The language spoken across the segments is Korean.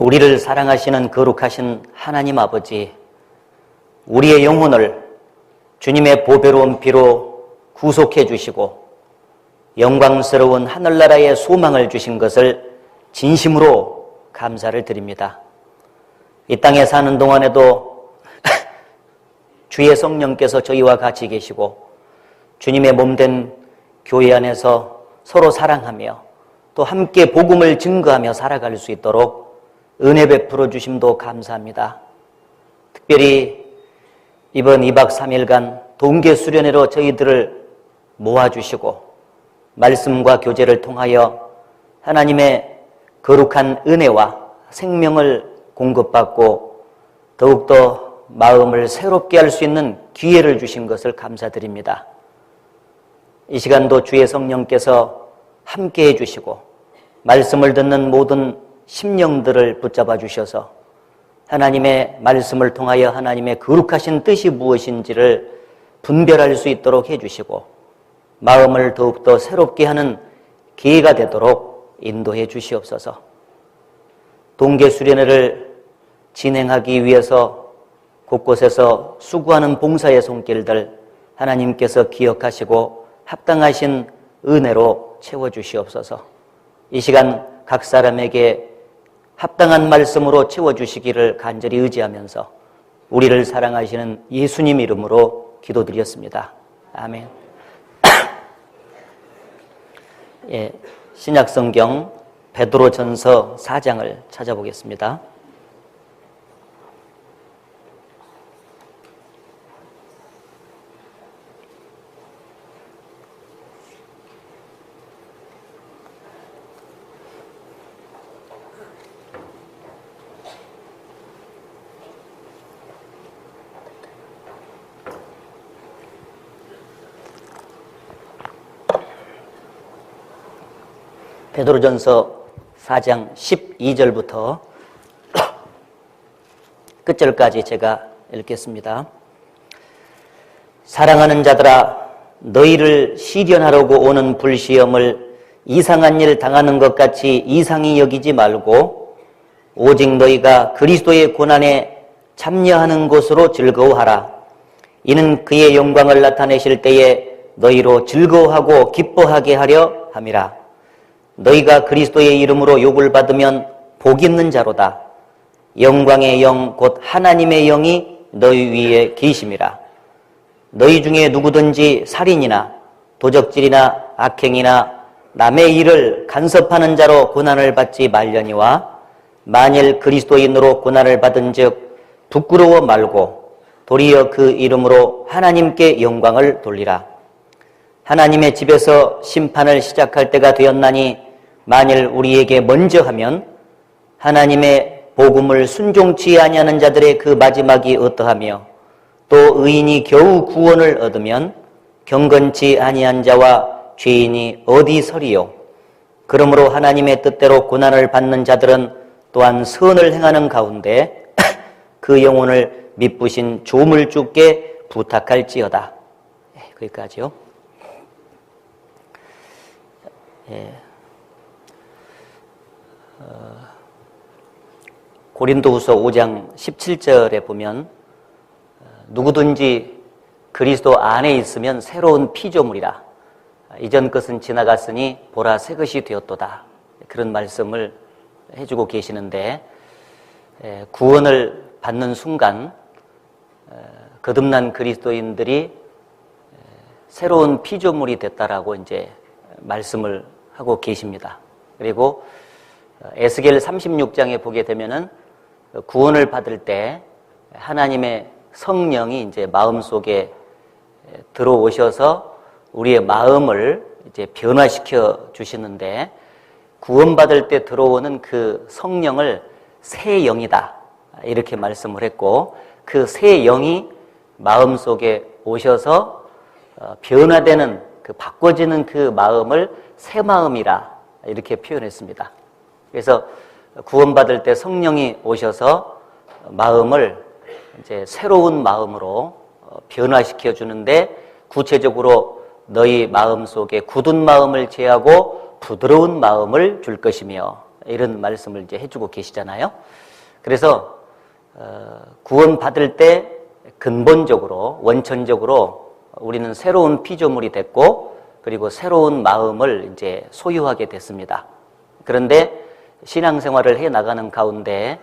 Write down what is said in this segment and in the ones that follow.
우리를 사랑하시는 거룩하신 하나님 아버지, 우리의 영혼을 주님의 보배로운 피로 구속해 주시고 영광스러운 하늘나라의 소망을 주신 것을 진심으로 감사를 드립니다. 이 땅에 사는 동안에도 주의 성령께서 저희와 같이 계시고 주님의 몸된 교회 안에서 서로 사랑하며 또 함께 복음을 증거하며 살아갈 수 있도록 은혜 베풀어 주심도 감사합니다. 특별히 이번 2박 3일간 동계 수련회로 저희들을 모아주시고 말씀과 교제를 통하여 하나님의 거룩한 은혜와 생명을 공급받고 더욱더 마음을 새롭게 할 수 있는 기회를 주신 것을 감사드립니다. 이 시간도 주의 성령께서 함께 해주시고 말씀을 듣는 모든 심령들을 붙잡아 주셔서 하나님의 말씀을 통하여 하나님의 거룩하신 뜻이 무엇인지를 분별할 수 있도록 해주시고 마음을 더욱더 새롭게 하는 기회가 되도록 인도해 주시옵소서. 동계 수련회를 진행하기 위해서 곳곳에서 수고하는 봉사의 손길들 하나님께서 기억하시고 합당하신 은혜로 채워주시옵소서. 이 시간 각 사람에게 합당한 말씀으로 채워주시기를 간절히 의지하면서 우리를 사랑하시는 예수님 이름으로 기도드렸습니다. 아멘. 예, 신약성경 베드로전서 4장을 찾아보겠습니다. 베드로전서 4장 12절부터 끝절까지 제가 읽겠습니다. 사랑하는 자들아, 너희를 시련하려고 오는 불시험을 이상한 일 당하는 것 같이 이상히 여기지 말고 오직 너희가 그리스도의 고난에 참여하는 것으로 즐거워하라. 이는 그의 영광을 나타내실 때에 너희로 즐거워하고 기뻐하게 하려 함이라. 너희가 그리스도의 이름으로 욕을 받으면 복 있는 자로다. 영광의 영 곧 하나님의 영이 너희 위에 계심이라. 너희 중에 누구든지 살인이나 도적질이나 악행이나 남의 일을 간섭하는 자로 고난을 받지 말려니와 만일 그리스도인으로 고난을 받은 즉 부끄러워 말고 도리어 그 이름으로 하나님께 영광을 돌리라. 하나님의 집에서 심판을 시작할 때가 되었나니 만일 우리에게 먼저 하면 하나님의 복음을 순종치 아니하는 자들의 그 마지막이 어떠하며 또 의인이 겨우 구원을 얻으면 경건치 아니한 자와 죄인이 어디 서리요. 그러므로 하나님의 뜻대로 고난을 받는 자들은 또한 선을 행하는 가운데 그 영혼을 미쁘신 조물주께 부탁할지어다. 거기까지요. 고린도후서 5장 17절에 보면 누구든지 그리스도 안에 있으면 새로운 피조물이라. 이전 것은 지나갔으니 보라 새 것이 되었도다. 그런 말씀을 해주고 계시는데 구원을 받는 순간 거듭난 그리스도인들이 새로운 피조물이 됐다라고 이제 말씀을 하고 계십니다. 그리고 에스겔 36장에 보게 되면은 구원을 받을 때 하나님의 성령이 이제 마음속에 들어오셔서 우리의 마음을 이제 변화시켜 주시는데 구원받을 때 들어오는 그 성령을 새 영이다. 이렇게 말씀을 했고 그 새 영이 마음속에 오셔서 변화되는 그 바꿔지는 그 마음을 새 마음이라 이렇게 표현했습니다. 그래서 구원받을 때 성령이 오셔서 마음을 이제 새로운 마음으로 변화시켜 주는데 구체적으로 너희 마음 속에 굳은 마음을 제하고 부드러운 마음을 줄 것이며 이런 말씀을 이제 해주고 계시잖아요. 그래서 구원 받을 때 근본적으로 원천적으로 우리는 새로운 피조물이 됐고 그리고 새로운 마음을 이제 소유하게 됐습니다. 그런데 신앙생활을 해 나가는 가운데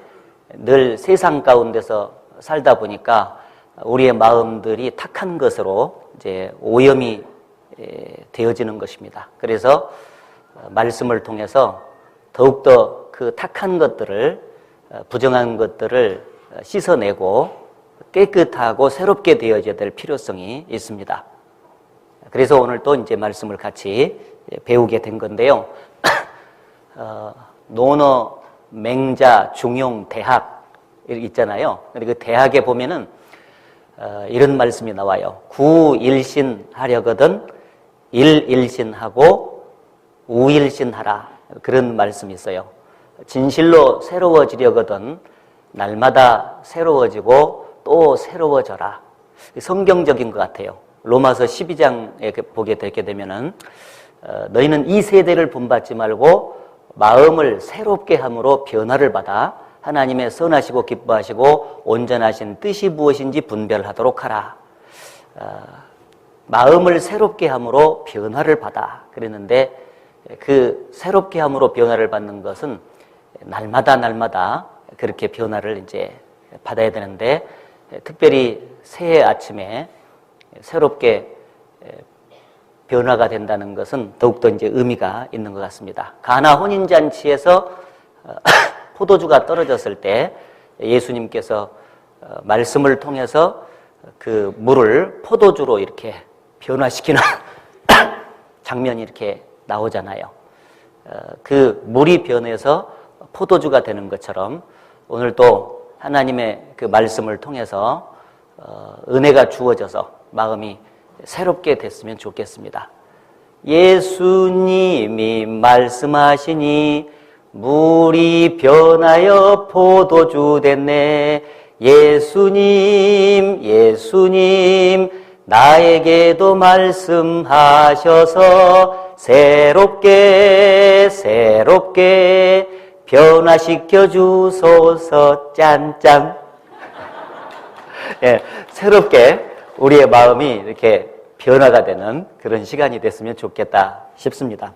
늘 세상 가운데서 살다 보니까 우리의 마음들이 탁한 것으로 이제 오염이 되어지는 것입니다. 그래서 말씀을 통해서 더욱더 그 탁한 것들을, 부정한 것들을 씻어내고 깨끗하고 새롭게 되어져야 될 필요성이 있습니다. 그래서 오늘 또 이제 말씀을 같이 배우게 된 건데요. 논어, 맹자, 중용, 대학 있잖아요. 근데 그 대학에 보면은 이런 말씀이 나와요. 구일신 하려거든 일일신하고 우일신하라. 그런 말씀이 있어요. 진실로 새로워지려거든 날마다 새로워지고 또 새로워져라. 성경적인 것 같아요. 로마서 12장에 보게 되게 되면은 너희는 이 세대를 본받지 말고 마음을 새롭게 함으로 변화를 받아 하나님의 선하시고 기뻐하시고 온전하신 뜻이 무엇인지 분별하도록 하라. 마음을 새롭게 함으로 변화를 받아 그랬는데 그 새롭게 함으로 변화를 받는 것은 날마다 그렇게 변화를 이제 받아야 되는데 특별히 새해 아침에 새롭게 변화가 된다는 것은 더욱더 이제 의미가 있는 것 같습니다. 가나 혼인잔치에서 포도주가 떨어졌을 때 예수님께서 말씀을 통해서 그 물을 포도주로 이렇게 변화시키는 장면이 이렇게 나오잖아요. 그 물이 변해서 포도주가 되는 것처럼 오늘 또 하나님의 그 말씀을 통해서 은혜가 주어져서 마음이 새롭게 됐으면 좋겠습니다. 예수님이 말씀하시니 물이 변하여 포도주 됐네. 예수님 나에게도 말씀하셔서 새롭게 변화시켜 주소서. 짠짠. 예, 새롭게 우리의 마음이 이렇게 변화가 되는 그런 시간이 됐으면 좋겠다 싶습니다.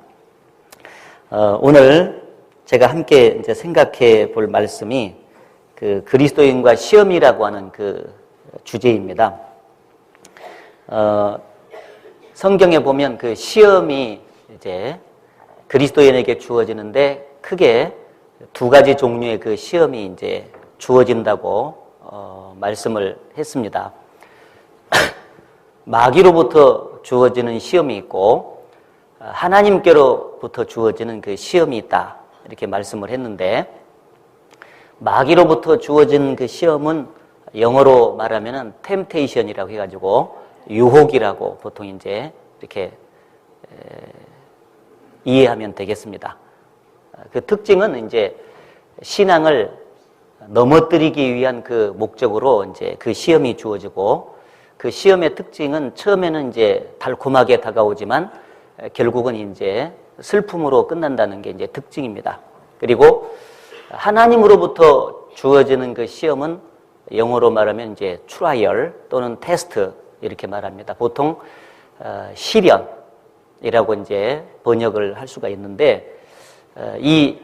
오늘 제가 함께 이제 생각해 볼 말씀이 그 그리스도인과 시험이라고 하는 그 주제입니다. 성경에 보면 그 시험이 이제 그리스도인에게 주어지는데 크게 두 가지 종류의 그 시험이 이제 주어진다고 말씀을 했습니다. 마귀로부터 주어지는 시험이 있고 하나님께로부터 주어지는 그 시험이 있다 이렇게 말씀을 했는데 마귀로부터 주어진 그 시험은 영어로 말하면은 temptation이라고 해가지고 유혹이라고 보통 이제 이렇게 이해하면 되겠습니다. 그 특징은 이제 신앙을 넘어뜨리기 위한 그 목적으로 이제 그 시험이 주어지고 그 시험의 특징은 처음에는 이제 달콤하게 다가오지만 결국은 이제 슬픔으로 끝난다는 게 이제 특징입니다. 그리고 하나님으로부터 주어지는 그 시험은 영어로 말하면 이제 트라이얼 또는 테스트 이렇게 말합니다. 보통 시련이라고 이제 번역을 할 수가 있는데 이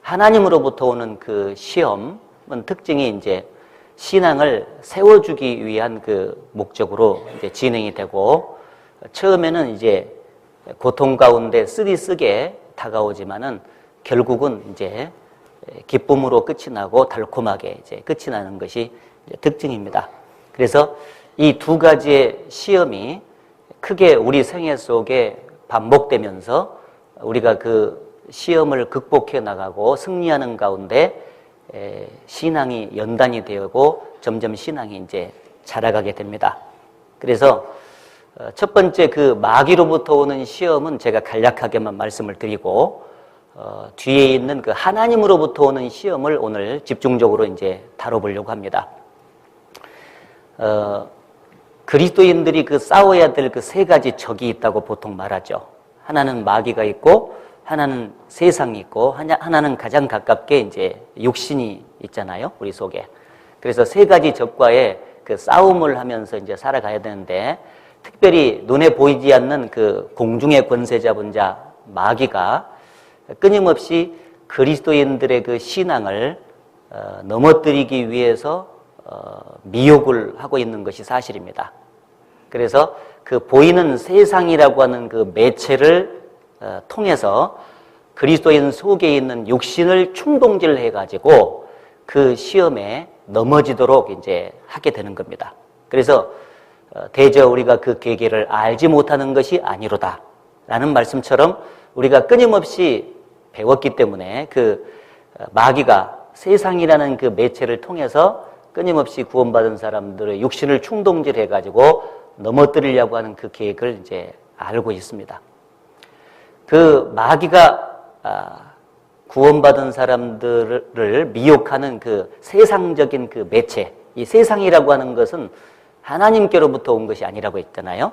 하나님으로부터 오는 그 시험은 특징이 이제 신앙을 세워주기 위한 그 목적으로 이제 진행이 되고 처음에는 이제 고통 가운데 쓰디쓰게 다가오지만은 결국은 이제 기쁨으로 끝이 나고 달콤하게 이제 끝이 나는 것이 이제 특징입니다. 그래서 이 두 가지의 시험이 크게 우리 생애 속에 반복되면서 우리가 그 시험을 극복해 나가고 승리하는 가운데 신앙이 연단이 되고 점점 신앙이 이제 자라가게 됩니다. 그래서 첫 번째 그 마귀로부터 오는 시험은 제가 간략하게만 말씀을 드리고 뒤에 있는 그 하나님으로부터 오는 시험을 오늘 집중적으로 이제 다뤄보려고 합니다. 그리스도인들이 그 싸워야 될 그 세 가지 적이 있다고 보통 말하죠. 하나는 마귀가 있고 하나는 세상이 있고 하나는 가장 가깝게 이제 육신이 있잖아요, 우리 속에. 그래서 세 가지 적과의 그 싸움을 하면서 이제 살아가야 되는데, 특별히 눈에 보이지 않는 그 공중의 권세 잡은 자 마귀가 끊임없이 그리스도인들의 그 신앙을 넘어뜨리기 위해서 미혹을 하고 있는 것이 사실입니다. 그래서 그 보이는 세상이라고 하는 그 매체를 통해서 그리스도인 속에 있는 육신을 충동질해 가지고 그 시험에 넘어지도록 이제 하게 되는 겁니다. 그래서 대저 우리가 그 계계를 알지 못하는 것이 아니로다 라는 말씀처럼 우리가 끊임없이 배웠기 때문에 그 마귀가 세상이라는 그 매체를 통해서 끊임없이 구원받은 사람들의 육신을 충동질해 가지고 넘어뜨리려고 하는 그 계획을 이제 알고 있습니다. 그 마귀가 구원받은 사람들을 미혹하는 그 세상적인 그 매체, 이 세상이라고 하는 것은 하나님께로부터 온 것이 아니라고 했잖아요.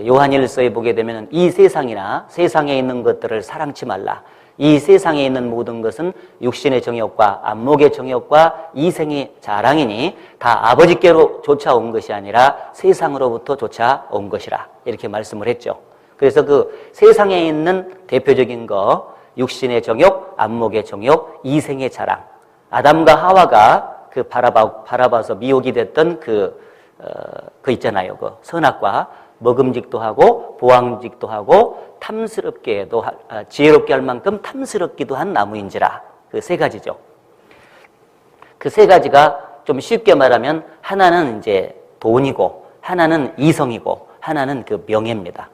요한일서에 보게 되면 이 세상이나 세상에 있는 것들을 사랑치 말라. 이 세상에 있는 모든 것은 육신의 정욕과 안목의 정욕과 이생의 자랑이니 다 아버지께로 쫓아온 것이 아니라 세상으로부터 쫓아온 것이라, 이렇게 말씀을 했죠. 그래서 그 세상에 있는 대표적인 거, 육신의 정욕, 안목의 정욕, 이생의 자랑, 아담과 하와가 그 바라봐서 미혹이 됐던 그 있잖아요. 그 선악과 먹음직도 하고 보암직도 하고 탐스럽게도 지혜롭게 할 만큼 탐스럽기도 한 나무인지라, 그 세 가지죠. 그 세 가지가 좀 쉽게 말하면 하나는 이제 돈이고, 하나는 이성이고, 하나는 그 명예입니다.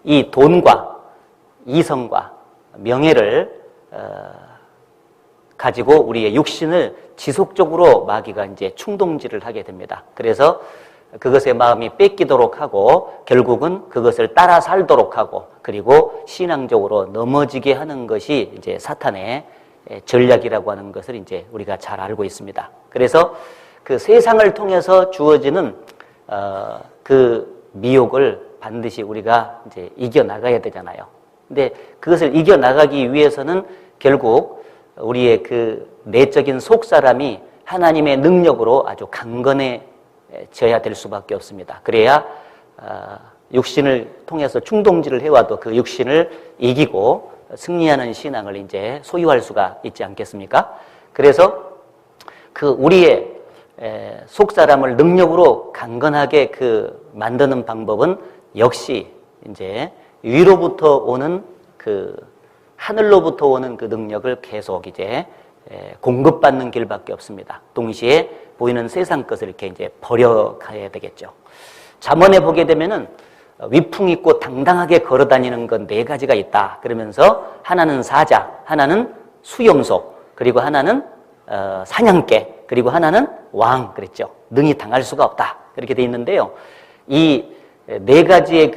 이 돈과 이성과 명예를 가지고 우리의 육신을 지속적으로 마귀가 이제 충동질을 하게 됩니다. 그래서 그것의 마음이 뺏기도록 하고 결국은 그것을 따라 살도록 하고, 그리고 신앙적으로 넘어지게 하는 것이 이제 사탄의 전략이라고 하는 것을 이제 우리가 잘 알고 있습니다. 그래서 그 세상을 통해서 주어지는 그 미혹을 반드시 우리가 이제 이겨나가야 되잖아요. 근데 그것을 이겨나가기 위해서는 결국 우리의 그 내적인 속사람이 하나님의 능력으로 아주 강건해져야 될 수밖에 없습니다. 그래야 육신을 통해서 충동질을 해와도 그 육신을 이기고 승리하는 신앙을 이제 소유할 수가 있지 않겠습니까? 그래서 그 우리의 속사람을 능력으로 강건하게 그 만드는 방법은 역시 이제 위로부터 오는 그 하늘로부터 오는 그 능력을 계속 이제 공급받는 길밖에 없습니다. 동시에 보이는 세상 것을 이렇게 이제 버려가야 되겠죠. 잠언에 보게 되면은 위풍 있고 당당하게 걸어다니는 건 네 가지가 있다. 그러면서 하나는 사자, 하나는 수염소, 그리고 하나는 사냥개, 그리고 하나는 왕 그랬죠. 능히 당할 수가 없다. 그렇게 돼 있는데요. 이 네 가지의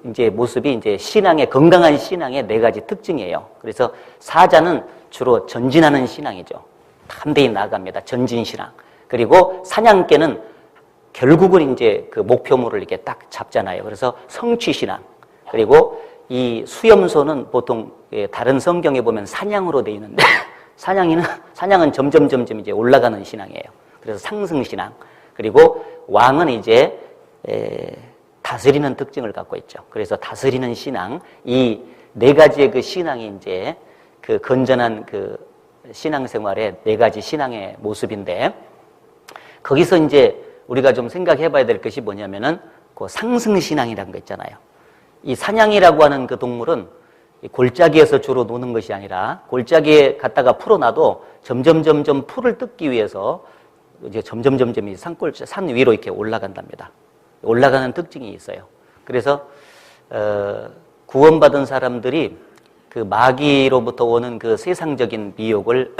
이제 모습이 이제 신앙의, 건강한 신앙의 네 가지 특징이에요. 그래서 사자는 주로 전진하는 신앙이죠. 담대히 나아갑니다. 전진신앙. 그리고 사냥개는 결국은 이제 그 목표물을 이렇게 딱 잡잖아요. 그래서 성취신앙. 그리고 이 수염소는 보통 다른 성경에 보면 사냥으로 돼 있는데 사냥은 점점 이제 올라가는 신앙이에요. 그래서 상승신앙. 그리고 왕은 이제 다스리는 특징을 갖고 있죠. 그래서 다스리는 신앙, 이 네 가지의 그 신앙이 이제 그 건전한 그 신앙생활의 네 가지 신앙의 모습인데, 거기서 이제 우리가 좀 생각해 봐야 될 것이 뭐냐면은 그 상승신앙이라는 거 있잖아요. 이 사냥이라고 하는 그 동물은 골짜기에서 주로 노는 것이 아니라 골짜기에 갖다가 풀어놔도 점점 풀을 뜯기 위해서 이제 점점 이 산 위로 이렇게 올라간답니다. 올라가는 특징이 있어요. 그래서 구원받은 사람들이 그 마귀로부터 오는 그 세상적인 미혹을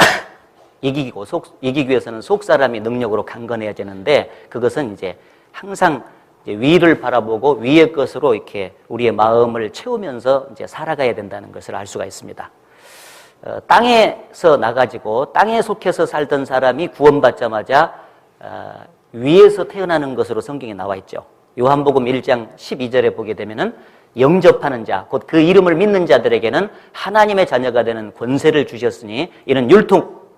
이기기 위해서는 속사람이 능력으로 강건해야 되는데, 그것은 이제 항상 이제 위를 바라보고 위의 것으로 이렇게 우리의 마음을 채우면서 이제 살아가야 된다는 것을 알 수가 있습니다. 땅에서 나가지고 땅에 속해서 살던 사람이 구원받자마자 위에서 태어나는 것으로 성경에 나와 있죠. 요한복음 1장 12절에 보게 되면은 영접하는 자, 곧 그 이름을 믿는 자들에게는 하나님의 자녀가 되는 권세를 주셨으니 이는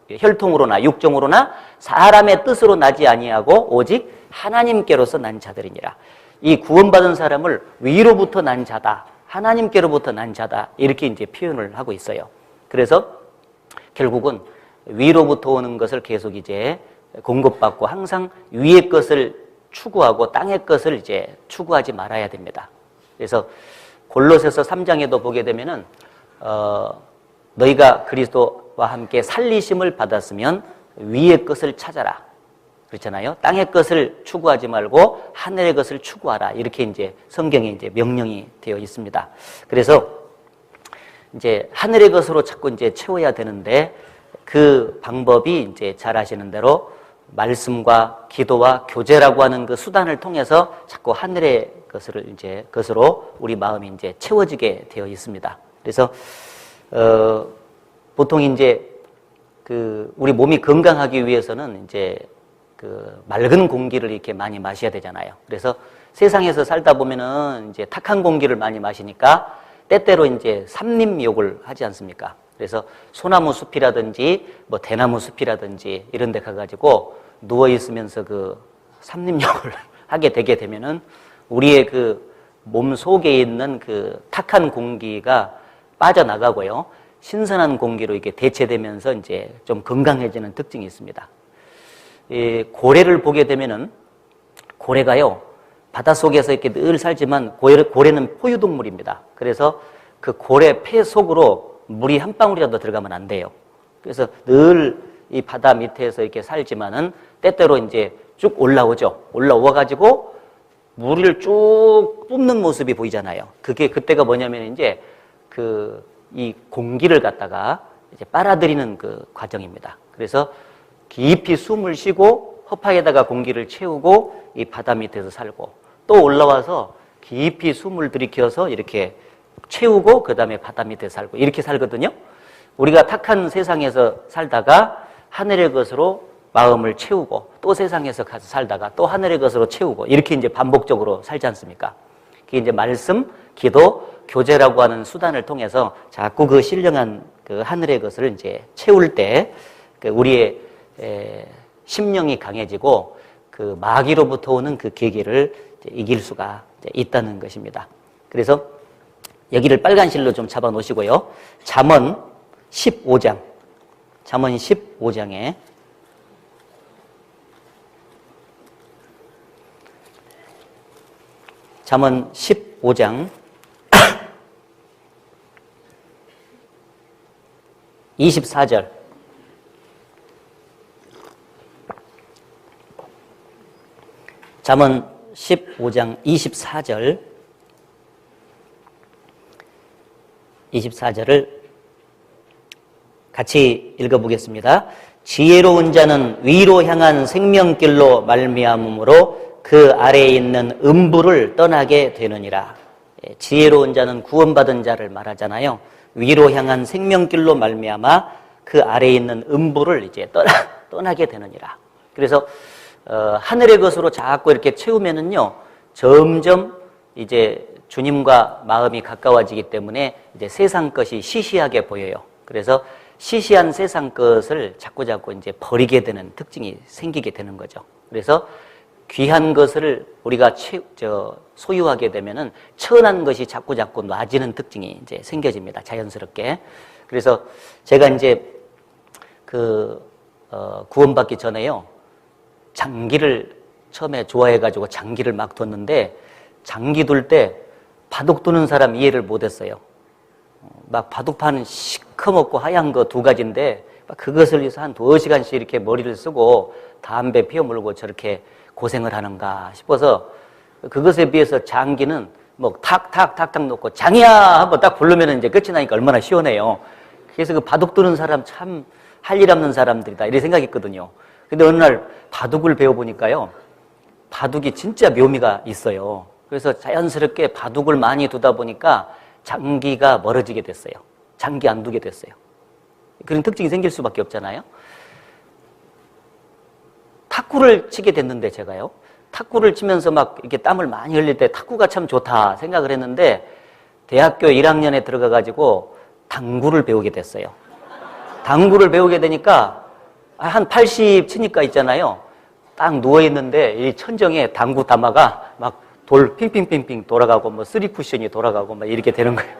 혈통으로나 육정으로나 사람의 뜻으로 나지 아니하고 오직 하나님께로서 난 자들이니라. 이 구원받은 사람을 위로부터 난 자다, 하나님께로부터 난 자다, 이렇게 이제 표현을 하고 있어요. 그래서 결국은 위로부터 오는 것을 계속 이제 공급받고 항상 위의 것을 추구하고 땅의 것을 이제 추구하지 말아야 됩니다. 그래서 골로새서 3장에도 보게 되면은 너희가 그리스도와 함께 살리심을 받았으면 위의 것을 찾아라, 그렇잖아요. 땅의 것을 추구하지 말고 하늘의 것을 추구하라, 이렇게 이제 성경에 이제 명령이 되어 있습니다. 그래서 이제 하늘의 것으로 자꾸 이제 채워야 되는데 그 방법이 이제 잘 아시는 대로 말씀과 기도와 교제라고 하는 그 수단을 통해서 자꾸 하늘의 것으로 우리 마음이 이제 채워지게 되어 있습니다. 그래서 보통 이제 우리 몸이 건강하기 위해서는 이제 맑은 공기를 이렇게 많이 마셔야 되잖아요. 그래서 세상에서 살다 보면은 이제 탁한 공기를 많이 마시니까 때때로 이제 삼림욕을 하지 않습니까? 그래서 소나무 숲이라든지 뭐 대나무 숲이라든지 이런 데 가가지고 누워있으면서 삼림욕을 하게 되게 되면은 우리의 몸 속에 있는 탁한 공기가 빠져나가고요. 신선한 공기로 이렇게 대체되면서 이제 좀 건강해지는 특징이 있습니다. 이 고래를 보게 되면은 고래가요, 바닷속에서 이렇게 늘 살지만 고래는 포유동물입니다. 그래서 그 고래 폐 속으로 물이 한 방울이라도 들어가면 안 돼요. 그래서 늘 이 바다 밑에서 이렇게 살지만은 때때로 이제 쭉 올라오죠. 올라와가지고 물을 쭉 뿜는 모습이 보이잖아요. 그때가 뭐냐면 이제 이 공기를 갖다가 이제 빨아들이는 과정입니다. 그래서 깊이 숨을 쉬고 허파에다가 공기를 채우고 이 바다 밑에서 살고, 또 올라와서 깊이 숨을 들이켜서 이렇게 채우고 그 다음에 바다 밑에 살고, 이렇게 살거든요. 우리가 탁한 세상에서 살다가 하늘의 것으로 마음을 채우고, 또 세상에서 가서 살다가 또 하늘의 것으로 채우고, 이렇게 이제 반복적으로 살지 않습니까? 그게 이제 말씀, 기도, 교제라고 하는 수단을 통해서 자꾸 신령한 하늘의 것을 이제 채울 때 우리의 심령이 강해지고 마귀로부터 오는 계기를 이길 수가 있다는 것입니다. 그래서 여기를 빨간 실로 좀 잡아 놓으시고요. 잠언 15장. 잠언 15장에 잠언 15장 24절. 잠언 15장 24절을 같이 읽어보겠습니다. 지혜로운 자는 위로 향한 생명길로 말미암음으로 그 아래에 있는 음부를 떠나게 되느니라. 지혜로운 자는 구원받은 자를 말하잖아요. 위로 향한 생명길로 말미암아 그 아래에 있는 음부를 이제 떠나게 되느니라. 그래서 하늘의 것으로 자꾸 이렇게 채우면은요, 점점 이제 주님과 마음이 가까워지기 때문에 이제 세상 것이 시시하게 보여요. 그래서 시시한 세상 것을 자꾸 이제 버리게 되는 특징이 생기게 되는 거죠. 그래서 귀한 것을 우리가 소유하게 되면은 천한 것이 자꾸 놔지는 특징이 이제 생겨집니다. 자연스럽게. 그래서 제가 이제 구원받기 전에요, 장기를 처음에 좋아해가지고 장기를 막 뒀는데, 장기 둘 때 바둑 두는 사람 이해를 못했어요. 막 바둑판 시커멓고 하얀 거 2가지인데 그것을 위해서 한 2시간씩 이렇게 머리를 쓰고 담배 피워 물고 저렇게 고생을 하는가 싶어서, 그것에 비해서 장기는 뭐 탁탁탁탁 놓고 장이야 하고 딱 부르면 이제 끝이 나니까 얼마나 시원해요. 그래서 바둑 두는 사람 참 할 일 없는 사람들이다, 이렇게 생각했거든요. 근데 어느 날 바둑을 배워보니까요, 바둑이 진짜 묘미가 있어요. 그래서 자연스럽게 바둑을 많이 두다 보니까 장기가 멀어지게 됐어요. 장기 안 두게 됐어요. 그런 특징이 생길 수밖에 없잖아요. 탁구를 치게 됐는데 제가요, 탁구를 치면서 막 이렇게 땀을 많이 흘릴 때 탁구가 참 좋다 생각을 했는데, 대학교 1학년에 들어가가지고 당구를 배우게 됐어요. 당구를 배우게 되니까 한 80 치니까 있잖아요. 딱 누워있는데 이 천정에 당구 담아가 막 돌 핑핑핑핑 돌아가고 뭐 쓰리 쿠션이 돌아가고 막 이렇게 되는 거예요.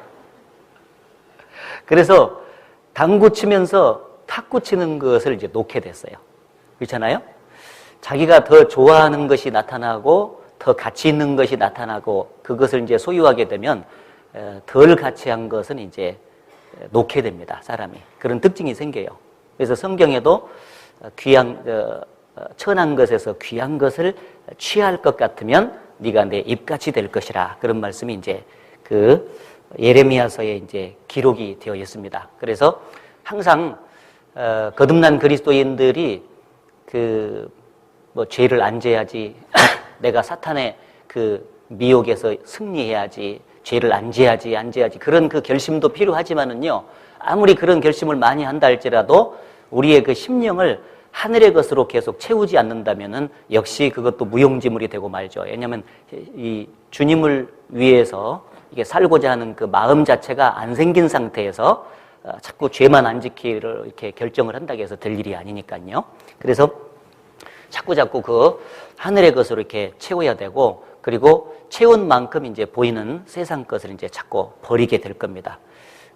그래서 당구 치면서 탁구 치는 것을 이제 놓게 됐어요. 그렇잖아요? 자기가 더 좋아하는 것이 나타나고 더 가치 있는 것이 나타나고 그것을 이제 소유하게 되면 덜 가치한 것은 이제 놓게 됩니다. 사람이. 그런 특징이 생겨요. 그래서 성경에도 천한 것에서 귀한 것을 취할 것 같으면 네가 내 입같이 될 것이라. 그런 말씀이 이제 그 예레미야서에 이제 기록이 되어 있습니다. 그래서 항상 거듭난 그리스도인들이 뭐 죄를 안 져야지, 내가 사탄의 그 미혹에서 승리해야지, 죄를 안 져야지 그런 그 결심도 필요하지만은요, 아무리 그런 결심을 많이 한다 할지라도 우리의 그 심령을 하늘의 것으로 계속 채우지 않는다면은 역시 그것도 무용지물이 되고 말죠. 왜냐하면 이 주님을 위해서 이게 살고자 하는 그 마음 자체가 안 생긴 상태에서 자꾸 죄만 안 지키기를 이렇게 결정을 한다고 해서 될 일이 아니니까요. 그래서 자꾸 그 하늘의 것으로 이렇게 채워야 되고, 그리고 채운 만큼 이제 보이는 세상 것을 이제 자꾸 버리게 될 겁니다.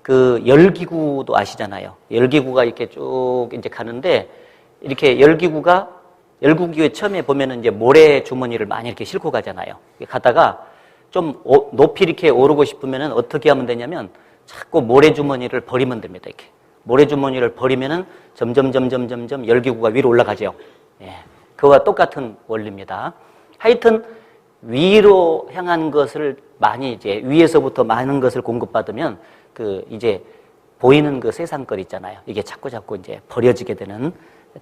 그 열기구도 아시잖아요. 열기구가 이렇게 쭉 이제 가는데, 이렇게 열기구에 처음에 보면은 이제 모래 주머니를 많이 이렇게 싣고 가잖아요. 가다가 좀 높이 이렇게 오르고 싶으면은 어떻게 하면 되냐면 자꾸 모래 주머니를 버리면 됩니다. 이렇게 모래 주머니를 버리면은 점점 열기구가 위로 올라가죠. 예. 그와 똑같은 원리입니다. 하여튼 위로 향한 것을 많이 이제 위에서부터 많은 것을 공급받으면 그 이제 보이는 그 세상 것 있잖아요. 이게 자꾸 이제 버려지게 되는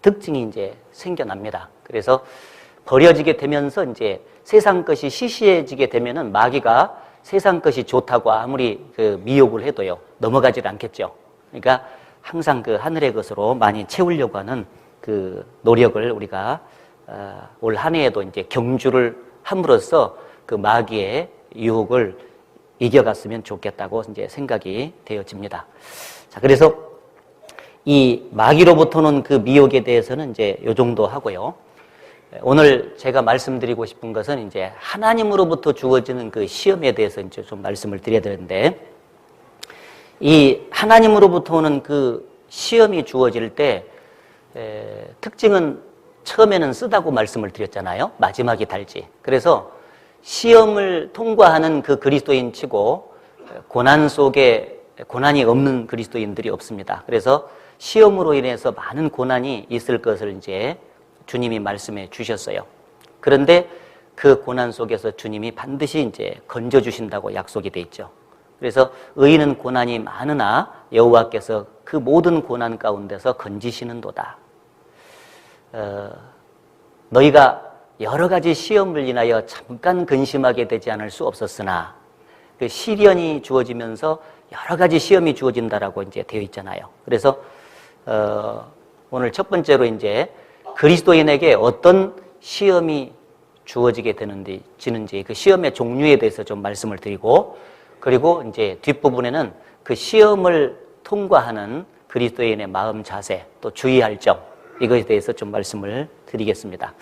특징이 이제 생겨납니다. 그래서 버려지게 되면서 이제 세상 것이 시시해지게 되면은 마귀가 세상 것이 좋다고 아무리 그 미혹을 해도요, 넘어가질 않겠죠. 그러니까 항상 그 하늘의 것으로 많이 채우려고 하는 그 노력을 우리가 올 한 해에도 이제 경주를 함으로써 그 마귀의 유혹을 이겨갔으면 좋겠다고 이제 생각이 되어집니다. 자, 그래서 이 마귀로부터는 그 미혹에 대해서는 이제 요 정도 하고요. 오늘 제가 말씀드리고 싶은 것은 이제 하나님으로부터 주어지는 그 시험에 대해서 이제 좀 말씀을 드려야 되는데, 이 하나님으로부터 오는 그 시험이 주어질 때 특징은 처음에는 쓰다고 말씀을 드렸잖아요. 마지막이 달지. 그래서 시험을 통과하는 그 그리스도인 치고 고난 속에 고난이 없는 그리스도인들이 없습니다. 그래서 시험으로 인해서 많은 고난이 있을 것을 이제 주님이 말씀해 주셨어요. 그런데 그 고난 속에서 주님이 반드시 이제 건져 주신다고 약속이 돼 있죠. 그래서 의인은 고난이 많으나 여호와께서 그 모든 고난 가운데서 건지시는도다. 너희가 여러 가지 시험을 인하여 잠깐 근심하게 되지 않을 수 없었으나 그 시련이 주어지면서 여러 가지 시험이 주어진다라고 이제 되어 있잖아요. 그래서 오늘 첫 번째로 이제 그리스도인에게 어떤 시험이 주어지게 지는지 그 시험의 종류에 대해서 좀 말씀을 드리고, 그리고 이제 뒷부분에는 그 시험을 통과하는 그리스도인의 마음 자세, 또 주의할 점, 이것에 대해서 좀 말씀을 드리겠습니다.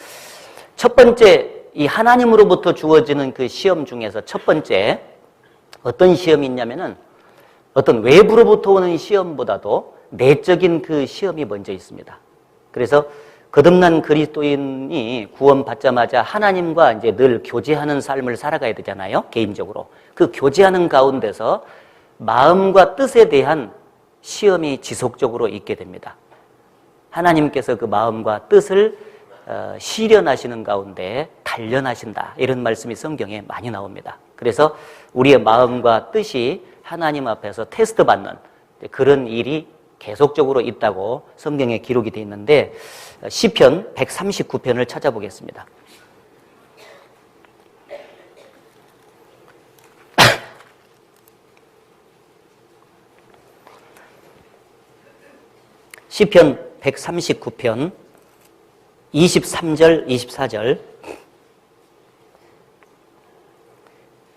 첫 번째, 이 하나님으로부터 주어지는 그 시험 중에서 첫 번째 어떤 시험이 있냐면은 어떤 외부로부터 오는 시험보다도 내적인 그 시험이 먼저 있습니다. 그래서 거듭난 그리스도인이 구원받자마자 하나님과 이제 늘 교제하는 삶을 살아가야 되잖아요. 개인적으로. 그 교제하는 가운데서 마음과 뜻에 대한 시험이 지속적으로 있게 됩니다. 하나님께서 그 마음과 뜻을 실현하시는 가운데 단련하신다. 이런 말씀이 성경에 많이 나옵니다. 그래서 우리의 마음과 뜻이 하나님 앞에서 테스트 받는 그런 일이 계속적으로 있다고 성경에 기록이 되어 있는데, 시편 139편을 찾아보겠습니다. 시편 139편 23절, 24절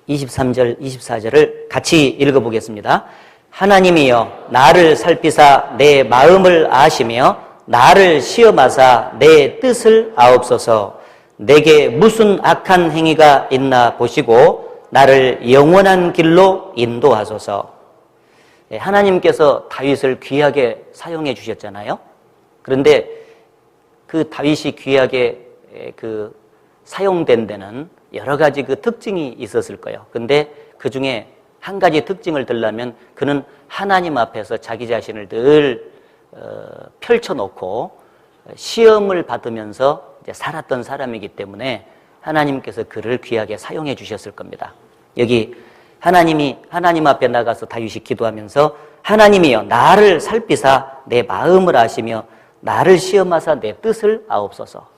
24절을 같이 읽어보겠습니다. 하나님이여 나를 살피사 내 마음을 아시며 나를 시험하사 내 뜻을 아옵소서. 내게 무슨 악한 행위가 있나 보시고 나를 영원한 길로 인도하소서. 하나님께서 다윗을 귀하게 사용해 주셨잖아요. 그런데 그 다윗이 귀하게 사용된 데는 여러 가지 특징이 있었을 거예요. 근데 그 중에 한 가지 특징을 들려면 그는 하나님 앞에서 자기 자신을 늘 펼쳐놓고 시험을 받으면서 이제 살았던 사람이기 때문에 하나님께서 그를 귀하게 사용해 주셨을 겁니다. 여기 하나님 앞에 나가서 다윗이 기도하면서 하나님이여 나를 살피사 내 마음을 아시며 나를 시험하사 내 뜻을 아옵소서.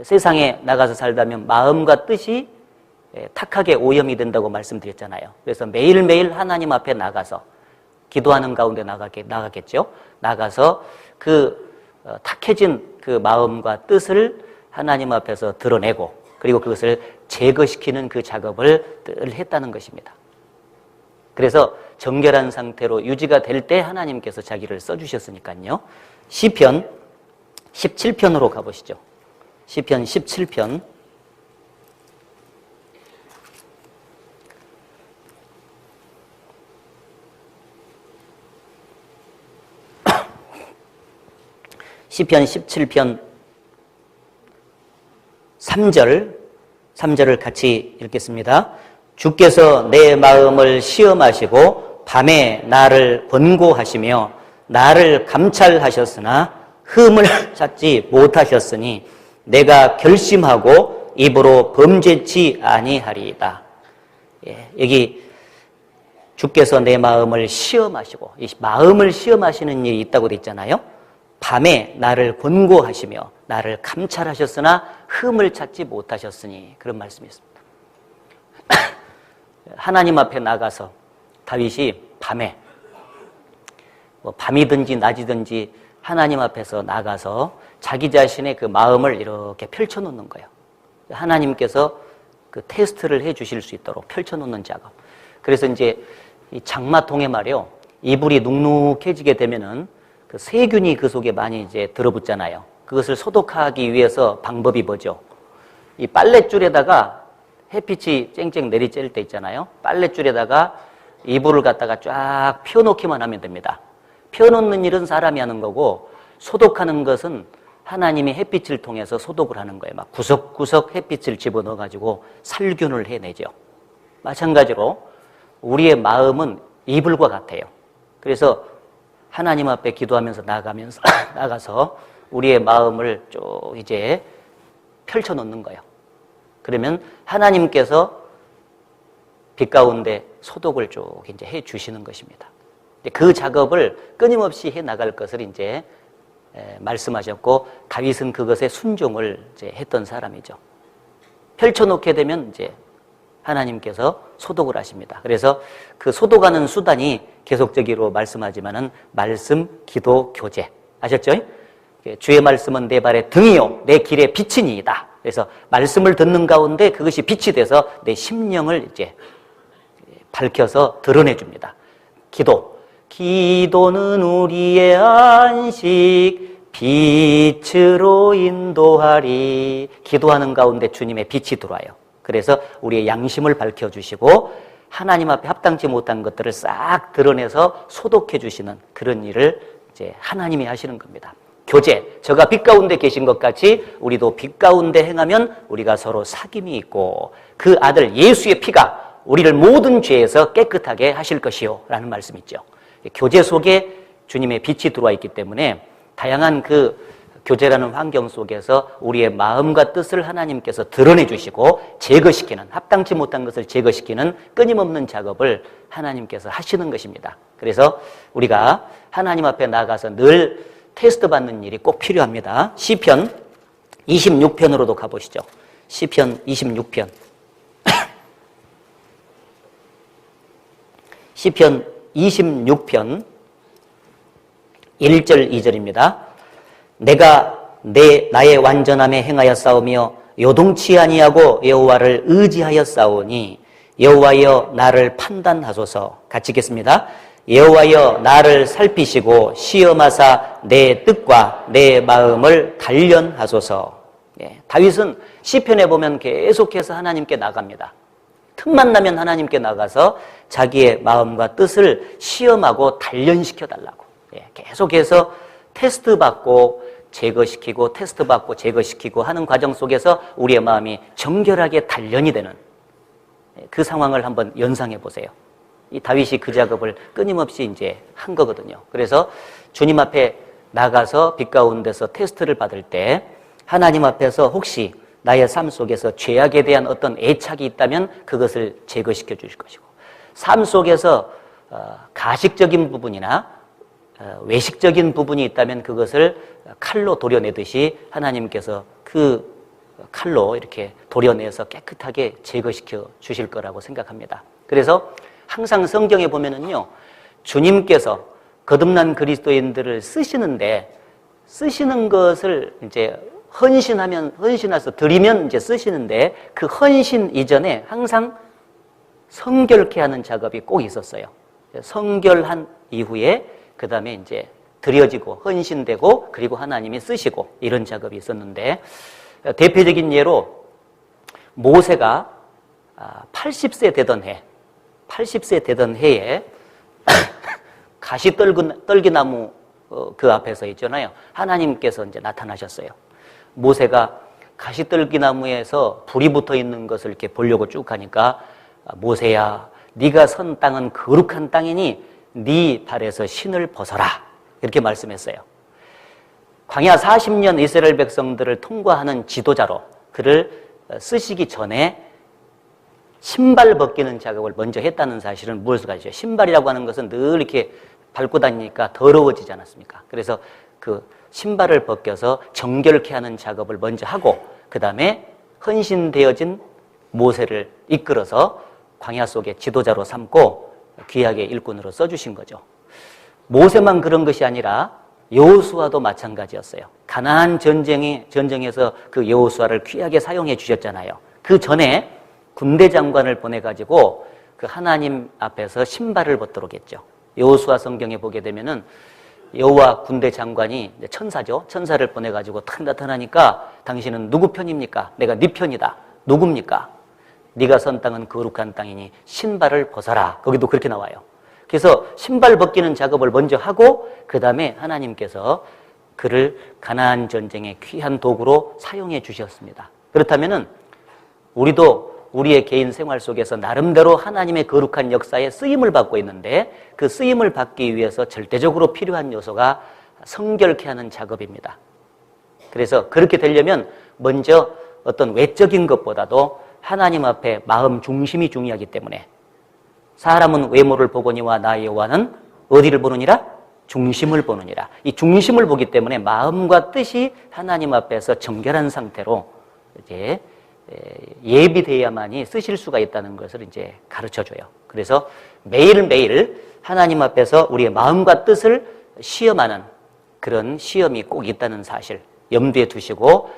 세상에 나가서 살다면 마음과 뜻이 탁하게 오염이 된다고 말씀드렸잖아요. 그래서 매일매일 하나님 앞에 나가서 기도하는 가운데 나가겠죠. 나가서 탁해진 그 마음과 뜻을 하나님 앞에서 드러내고 그리고 그것을 제거시키는 그 작업을 늘 했다는 것입니다. 그래서 정결한 상태로 유지가 될 때 하나님께서 자기를 써주셨으니까요. 시편 17편으로 가보시죠. 시편 17편. 시편 17편 3절을 같이 읽겠습니다. 주께서 내 마음을 시험하시고 밤에 나를 권고하시며 나를 감찰하셨으나 흠을 찾지 못하셨으니 내가 결심하고 입으로 범죄치 아니하리이다. 여기 주께서 내 마음을 시험하시고 이 마음을 시험하시는 일이 있다고 돼 있잖아요. 밤에 나를 권고하시며 나를 감찰하셨으나 흠을 찾지 못하셨으니 그런 말씀이 있습니다. 하나님 앞에 나가서 다윗이 밤에 밤이든지 낮이든지 하나님 앞에서 나가서 자기 자신의 그 마음을 이렇게 펼쳐놓는 거예요. 하나님께서 그 테스트를 해 주실 수 있도록 펼쳐놓는 작업. 그래서 이제 이 장마통에 말이요, 이불이 눅눅해지게 되면은 그 세균이 그 속에 많이 이제 들어붙잖아요. 그것을 소독하기 위해서 방법이 뭐죠? 이 빨랫줄에다가 햇빛이 쨍쨍 내리쬐을 때 있잖아요. 빨랫줄에다가 이불을 갖다가 쫙 펴놓기만 하면 됩니다. 펴놓는 일은 사람이 하는 거고 소독하는 것은 하나님이 햇빛을 통해서 소독을 하는 거예요. 막 구석구석 햇빛을 집어넣어가지고 살균을 해내죠. 마찬가지로 우리의 마음은 이불과 같아요. 그래서 하나님 앞에 기도하면서 나가서 우리의 마음을 쭉 이제 펼쳐놓는 거예요. 그러면 하나님께서 빛 가운데 소독을 쭉 이제 해 주시는 것입니다. 그 작업을 끊임없이 해 나갈 것을 이제 말씀하셨고 다윗은 그것에 순종을 이제 했던 사람이죠. 펼쳐놓게 되면 이제 하나님께서 소독을 하십니다. 그래서 그 소독하는 수단이 계속적으로 말씀하지만은 말씀, 기도, 교제. 아셨죠? 주의 말씀은 내 발의 등이요 내 길의 빛이니이다. 그래서 말씀을 듣는 가운데 그것이 빛이 돼서 내 심령을 이제 밝혀서 드러내 줍니다. 기도는 우리의 안식 빛으로 인도하리. 기도하는 가운데 주님의 빛이 들어와요. 그래서 우리의 양심을 밝혀주시고 하나님 앞에 합당치 못한 것들을 싹 드러내서 소독해 주시는 그런 일을 이제 하나님이 하시는 겁니다. 교제, 저가 빛 가운데 계신 것 같이 우리도 빛 가운데 행하면 우리가 서로 사귐이 있고 그 아들 예수의 피가 우리를 모든 죄에서 깨끗하게 하실 것이요 라는 말씀이 있죠. 교제 속에 주님의 빛이 들어와 있기 때문에 다양한 그 교제라는 환경 속에서 우리의 마음과 뜻을 하나님께서 드러내 주시고 제거시키는, 합당치 못한 것을 제거시키는 끊임없는 작업을 하나님께서 하시는 것입니다. 그래서 우리가 하나님 앞에 나가서 늘 테스트 받는 일이 꼭 필요합니다. 시편 26편으로도 가보시죠. 시편 26편. 시편 26편 1절 2절입니다. 내가 나의 완전함에 행하여 싸우며 요동치 아니하고 여호와를 의지하여 싸우니 여호와여 나를 판단하소서. 같이 읽겠습니다. 여호와여 나를 살피시고 시험하사 내 뜻과 내 마음을 단련하소서. 예, 다윗은 시편에 보면 계속해서 하나님께 나갑니다. 틈만 나면 하나님께 나가서 자기의 마음과 뜻을 시험하고 단련시켜 달라고. 예, 계속해서 테스트 받고 제거시키고 테스트 받고 제거시키고 하는 과정 속에서 우리의 마음이 정결하게 단련이 되는 그 상황을 한번 연상해 보세요. 이 다윗이 그 작업을 끊임없이 이제 한 거거든요. 그래서 주님 앞에 나가서 빛 가운데서 테스트를 받을 때 하나님 앞에서 혹시 나의 삶 속에서 죄악에 대한 어떤 애착이 있다면 그것을 제거시켜 주실 것이고, 삶 속에서 가식적인 부분이나 외식적인 부분이 있다면 그것을 칼로 도려내듯이 하나님께서 그 칼로 이렇게 도려내서 깨끗하게 제거시켜 주실 거라고 생각합니다. 그래서 항상 성경에 보면은요, 주님께서 거듭난 그리스도인들을 쓰시는데, 쓰시는 것을 이제 헌신해서 드리면 이제 쓰시는데, 그 헌신 이전에 항상 성결케 하는 작업이 꼭 있었어요. 성결한 이후에 그 다음에 이제 드려지고 헌신되고 그리고 하나님이 쓰시고 이런 작업이 있었는데, 대표적인 예로 모세가 80세 되던 해에 가시떨기나무 그 앞에서 있잖아요. 하나님께서 이제 나타나셨어요. 모세가 가시떨기나무에서 불이 붙어 있는 것을 이렇게 보려고 쭉 가니까, 모세야, 네가 선 땅은 거룩한 땅이니 네 발에서 신을 벗어라, 이렇게 말씀했어요. 광야 40년 이스라엘 백성들을 통과하는 지도자로 그를 쓰시기 전에 신발 벗기는 작업을 먼저 했다는 사실은 무엇을 가지죠? 신발이라고 하는 것은 늘 이렇게 밟고 다니니까 더러워지지 않았습니까? 그래서 그 신발을 벗겨서 정결케 하는 작업을 먼저 하고, 그 다음에 헌신되어진 모세를 이끌어서 광야 속의 지도자로 삼고 귀하게 일꾼으로 써주신 거죠. 모세만 그런 것이 아니라 여호수아도 마찬가지였어요. 가나안 전쟁에서 그 여호수아를 귀하게 사용해 주셨잖아요. 그 전에 군대 장관을 보내가지고 그 하나님 앞에서 신발을 벗도록 했죠. 여호수아 성경에 보게 되면은 여호와 군대 장관이 천사죠. 천사를 보내가지고 탁 나타나니까, 당신은 누구 편입니까? 내가 네 편이다. 누굽니까? 네가 선 땅은 거룩한 땅이니 신발을 벗어라. 거기도 그렇게 나와요. 그래서 신발 벗기는 작업을 먼저 하고 그 다음에 하나님께서 그를 가나안 전쟁의 귀한 도구로 사용해 주셨습니다. 그렇다면은 우리도 우리의 개인 생활 속에서 나름대로 하나님의 거룩한 역사에 쓰임을 받고 있는데, 그 쓰임을 받기 위해서 절대적으로 필요한 요소가 성결케 하는 작업입니다. 그래서 그렇게 되려면 먼저 어떤 외적인 것보다도 하나님 앞에 마음 중심이 중요하기 때문에, 사람은 외모를 보거니와 나 여호와는 어디를 보느니라? 중심을 보느니라. 이 중심을 보기 때문에 마음과 뜻이 하나님 앞에서 정결한 상태로 이제 예비되어야만이 쓰실 수가 있다는 것을 이제 가르쳐줘요. 그래서 매일매일 하나님 앞에서 우리의 마음과 뜻을 시험하는 그런 시험이 꼭 있다는 사실 염두에 두시고,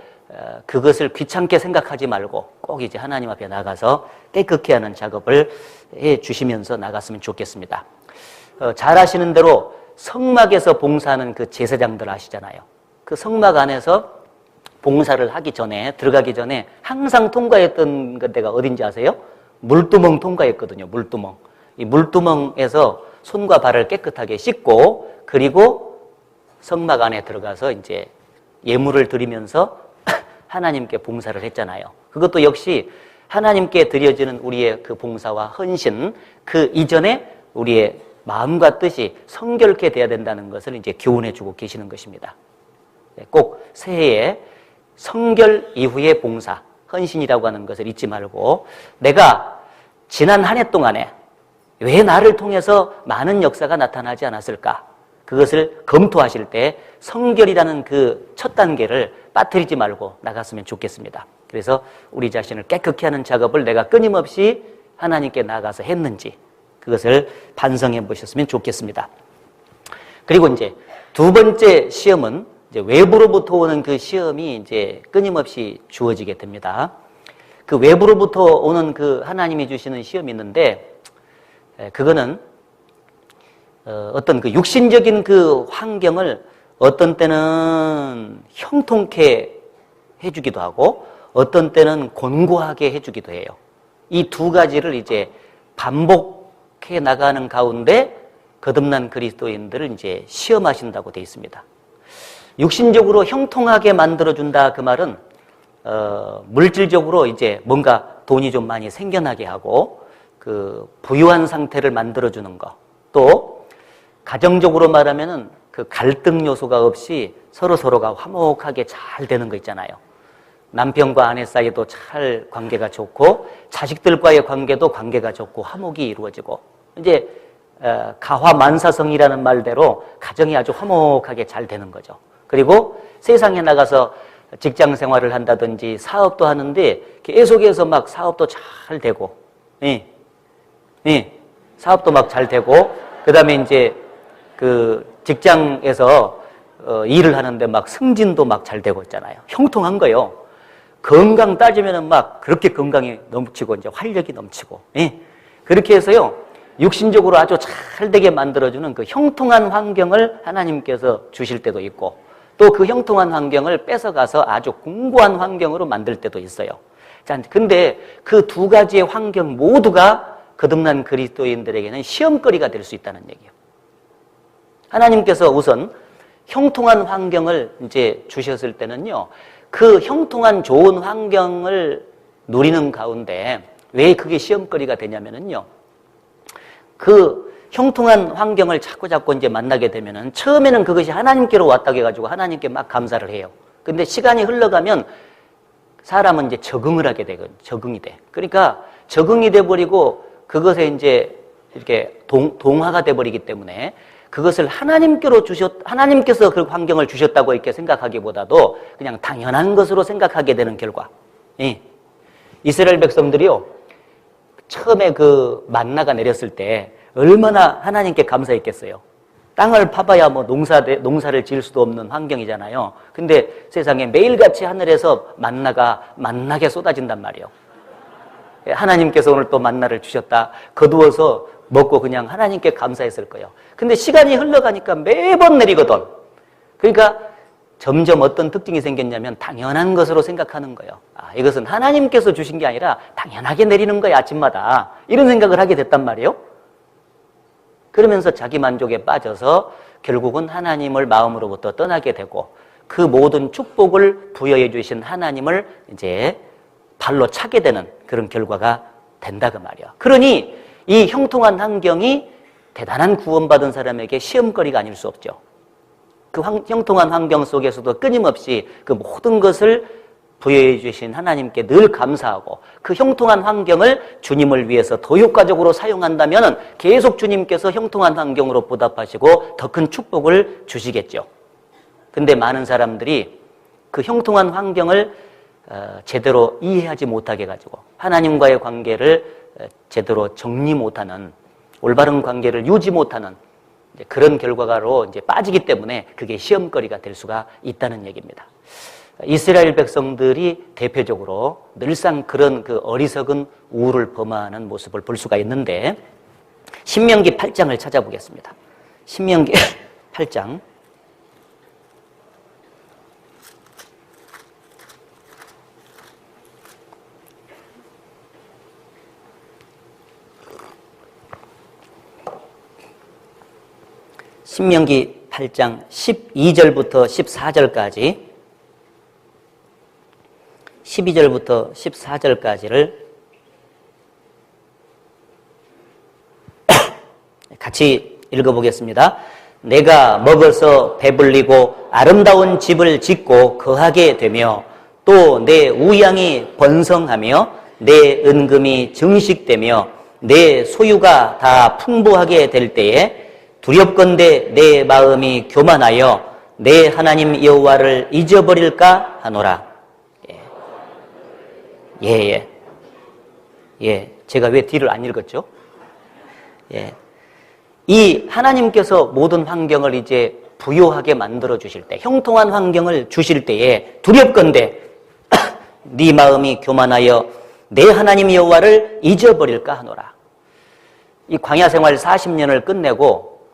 그것을 귀찮게 생각하지 말고 꼭 이제 하나님 앞에 나가서 깨끗게 하는 작업을 해 주시면서 나갔으면 좋겠습니다. 잘 아시는 대로 성막에서 봉사하는 그 제사장들 아시잖아요. 그 성막 안에서 봉사를 하기 전에, 들어가기 전에 항상 통과했던 데가 어딘지 아세요? 물두멍 통과했거든요. 물두멍. 이 물두멍에서 손과 발을 깨끗하게 씻고, 그리고 성막 안에 들어가서 이제 예물을 드리면서 하나님께 봉사를 했잖아요. 그것도 역시 하나님께 드려지는 우리의 그 봉사와 헌신, 그 이전에 우리의 마음과 뜻이 성결케 돼야 된다는 것을 이제 교훈해 주고 계시는 것입니다. 꼭 새해에 성결 이후의 봉사, 헌신이라고 하는 것을 잊지 말고, 내가 지난 한 해 동안에 왜 나를 통해서 많은 역사가 나타나지 않았을까? 그것을 검토하실 때 성결이라는 그 첫 단계를 빠뜨리지 말고 나갔으면 좋겠습니다. 그래서 우리 자신을 깨끗게 하는 작업을 내가 끊임없이 하나님께 나가서 했는지 그것을 반성해 보셨으면 좋겠습니다. 그리고 이제 두 번째 시험은 이제 외부로부터 오는 그 시험이 이제 끊임없이 주어지게 됩니다. 그 외부로부터 오는 그 하나님이 주시는 시험이 있는데, 그거는 어떤 그 육신적인 그 환경을 어떤 때는 형통케 해주기도 하고 어떤 때는 곤고하게 해주기도 해요. 이 두 가지를 이제 반복해 나가는 가운데 거듭난 그리스도인들을 이제 시험하신다고 되어 있습니다. 육신적으로 형통하게 만들어준다 그 말은 물질적으로 이제 뭔가 돈이 좀 많이 생겨나게 하고 그 부유한 상태를 만들어주는 거, 또 가정적으로 말하면은 그 갈등 요소가 없이 서로가 화목하게 잘 되는 거 있잖아요. 남편과 아내 사이도 잘 관계가 좋고 자식들과의 관계가 좋고 화목이 이루어지고, 이제 가화만사성이라는 말대로 가정이 아주 화목하게 잘 되는 거죠. 그리고 세상에 나가서 직장 생활을 한다든지 사업도 하는데 계속해서 막 사업도 잘 되고, 사업도 막 잘 되고, 그 다음에 이제 그 직장에서 일을 하는데 막 승진도 막 잘 되고 있잖아요. 형통한 거요. 건강 따지면은 막 그렇게 건강이 넘치고 이제 활력이 넘치고, 그렇게 해서요 육신적으로 아주 잘 되게 만들어주는 그 형통한 환경을 하나님께서 주실 때도 있고, 또 그 형통한 환경을 뺏어가서 아주 공고한 환경으로 만들 때도 있어요. 자, 근데 그 두 가지의 환경 모두가 거듭난 그리스도인들에게는 시험거리가 될 수 있다는 얘기예요. 하나님께서 우선 형통한 환경을 이제 주셨을 때는요, 그 형통한 좋은 환경을 누리는 가운데 왜 그게 시험거리가 되냐면은요, 그 형통한 환경을 자꾸 이제 만나게 되면은 처음에는 그것이 하나님께로 왔다고 해가지고 하나님께 막 감사를 해요. 근데 시간이 흘러가면 사람은 이제 적응을 하게 되거든요. 적응이 돼. 그러니까 적응이 돼버리고 그것에 이제 이렇게 동화가 돼버리기 때문에 그것을 하나님께서 그 환경을 주셨다고 이렇게 생각하기보다도 그냥 당연한 것으로 생각하게 되는 결과. 이스라엘 백성들이요, 처음에 그 만나가 내렸을 때 얼마나 하나님께 감사했겠어요. 땅을 파봐야 뭐 농사를 지을 수도 없는 환경이잖아요. 근데 세상에 매일같이 하늘에서 만나가 만나게 쏟아진단 말이에요. 하나님께서 오늘 또 만나를 주셨다. 거두어서 먹고 그냥 하나님께 감사했을 거예요. 근데 시간이 흘러가니까 매번 내리거든. 그러니까 점점 어떤 특징이 생겼냐면 당연한 것으로 생각하는 거예요. 아, 이것은 하나님께서 주신 게 아니라 당연하게 내리는 거야, 아침마다. 이런 생각을 하게 됐단 말이에요. 그러면서 자기 만족에 빠져서 결국은 하나님을 마음으로부터 떠나게 되고 그 모든 축복을 부여해 주신 하나님을 이제 발로 차게 되는 그런 결과가 된다 그 말이야. 그러니 이 형통한 환경이 대단한 구원받은 사람에게 시험거리가 아닐 수 없죠. 그 형통한 환경 속에서도 끊임없이 그 모든 것을 부여해 주신 하나님께 늘 감사하고 그 형통한 환경을 주님을 위해서 더 효과적으로 사용한다면 계속 주님께서 형통한 환경으로 보답하시고 더 큰 축복을 주시겠죠. 근데 많은 사람들이 그 형통한 환경을 제대로 이해하지 못하게 가지고 하나님과의 관계를 제대로 정리 못하는, 올바른 관계를 유지 못하는 그런 결과로 이제 빠지기 때문에 그게 시험거리가 될 수가 있다는 얘기입니다. 이스라엘 백성들이 대표적으로 늘상 그런 그 어리석은 우를 범하는 모습을 볼 수가 있는데, 신명기 8장을 찾아보겠습니다. 신명기 8장. 신명기 8장 12절부터 14절까지 12절부터 14절까지를 같이 읽어보겠습니다. 내가 먹어서 배불리고 아름다운 집을 짓고 거하게 되며 또 내 우양이 번성하며 내 은금이 증식되며 내 소유가 다 풍부하게 될 때에 두렵건대 내 마음이 교만하여 내 하나님 여호와를 잊어버릴까 하노라. 제가 왜 뒤를 안 읽었죠? 이 하나님께서 모든 환경을 이제 부요하게 만들어 주실 때, 형통한 환경을 주실 때에 두렵건대 네 마음이 교만하여 내 하나님 여호와를 잊어버릴까 하노라. 이 광야 생활 40년을 끝내고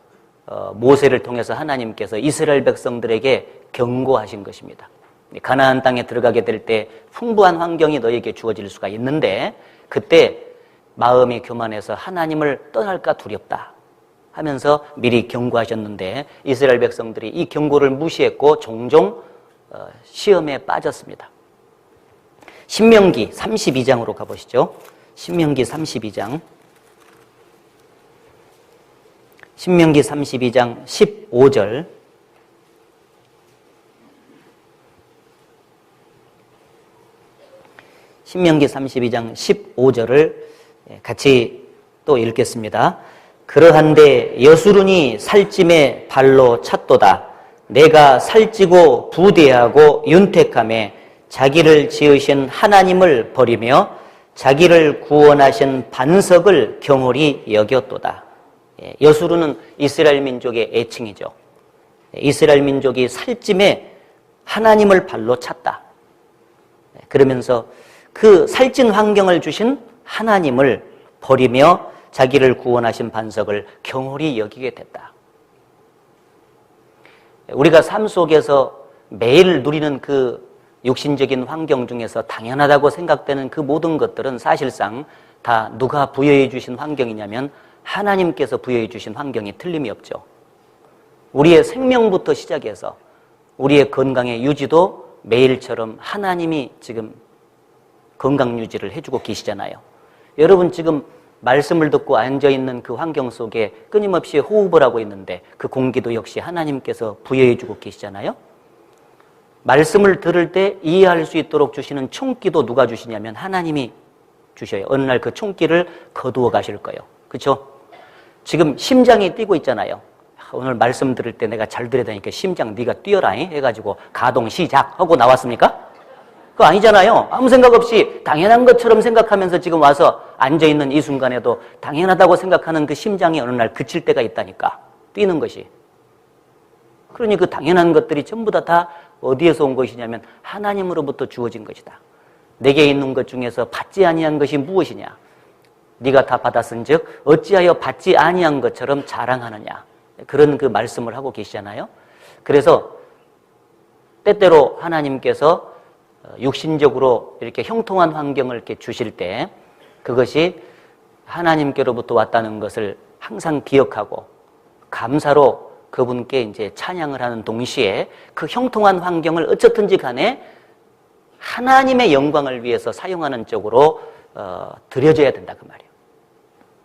모세를 통해서 하나님께서 이스라엘 백성들에게 경고하신 것입니다. 가나안 땅에 들어가게 될 때 풍부한 환경이 너에게 주어질 수가 있는데 그때 마음이 교만해서 하나님을 떠날까 두렵다 하면서 미리 경고하셨는데 이스라엘 백성들이 이 경고를 무시했고 종종 시험에 빠졌습니다. 신명기 32장으로 가보시죠. 신명기 32장. 신명기 32장 15절. 신명기 32장 15절을 같이 또 읽겠습니다. 그러한데 여수run이 살찜에 발로 찼도다. 내가 살찌고 부대하고 윤택함에 자기를 지으신 하나님을 버리며 자기를 구원하신 반석을 경홀히 여겼도다. 여수run은 이스라엘 민족의 애칭이죠. 이스라엘 민족이 살찜에 하나님을 발로 찼다. 그러면서 그 살찐 환경을 주신 하나님을 버리며 자기를 구원하신 반석을 경홀히 여기게 됐다. 우리가 삶 속에서 매일 누리는 그 육신적인 환경 중에서 당연하다고 생각되는 그 모든 것들은 사실상 다 누가 부여해 주신 환경이냐면 하나님께서 부여해 주신 환경이 틀림이 없죠. 우리의 생명부터 시작해서 우리의 건강의 유지도 매일처럼 하나님이 지금 건강 유지를 해주고 계시잖아요. 여러분 지금 말씀을 듣고 앉아있는 그 환경 속에 끊임없이 호흡을 하고 있는데 그 공기도 역시 하나님께서 부여해주고 계시잖아요. 말씀을 들을 때 이해할 수 있도록 주시는 총기도 누가 주시냐면 하나님이 주셔요. 어느 날 그 총기를 거두어 가실 거예요. 그렇죠? 지금 심장이 뛰고 있잖아요. 오늘 말씀 들을 때 내가 잘 들어야 되니까 심장 네가 뛰어라 해가지고 가동 시작하고 나왔습니까? 그거 아니잖아요. 아무 생각 없이 당연한 것처럼 생각하면서 지금 와서 앉아있는 이 순간에도 당연하다고 생각하는 그 심장이 어느 날 그칠 때가 있다니까. 뛰는 것이. 그러니 그 당연한 것들이 전부 다 어디에서 온 것이냐면 하나님으로부터 주어진 것이다. 내게 있는 것 중에서 받지 아니한 것이 무엇이냐? 네가 다 받았은즉 어찌하여 받지 아니한 것처럼 자랑하느냐? 그런 그 말씀을 하고 계시잖아요. 그래서 때때로 하나님께서 육신적으로 이렇게 형통한 환경을 이렇게 주실 때 그것이 하나님께로부터 왔다는 것을 항상 기억하고 감사로 그분께 이제 찬양을 하는 동시에 그 형통한 환경을 어쨌든지 간에 하나님의 영광을 위해서 사용하는 쪽으로 드려져야 된다 그 말이에요.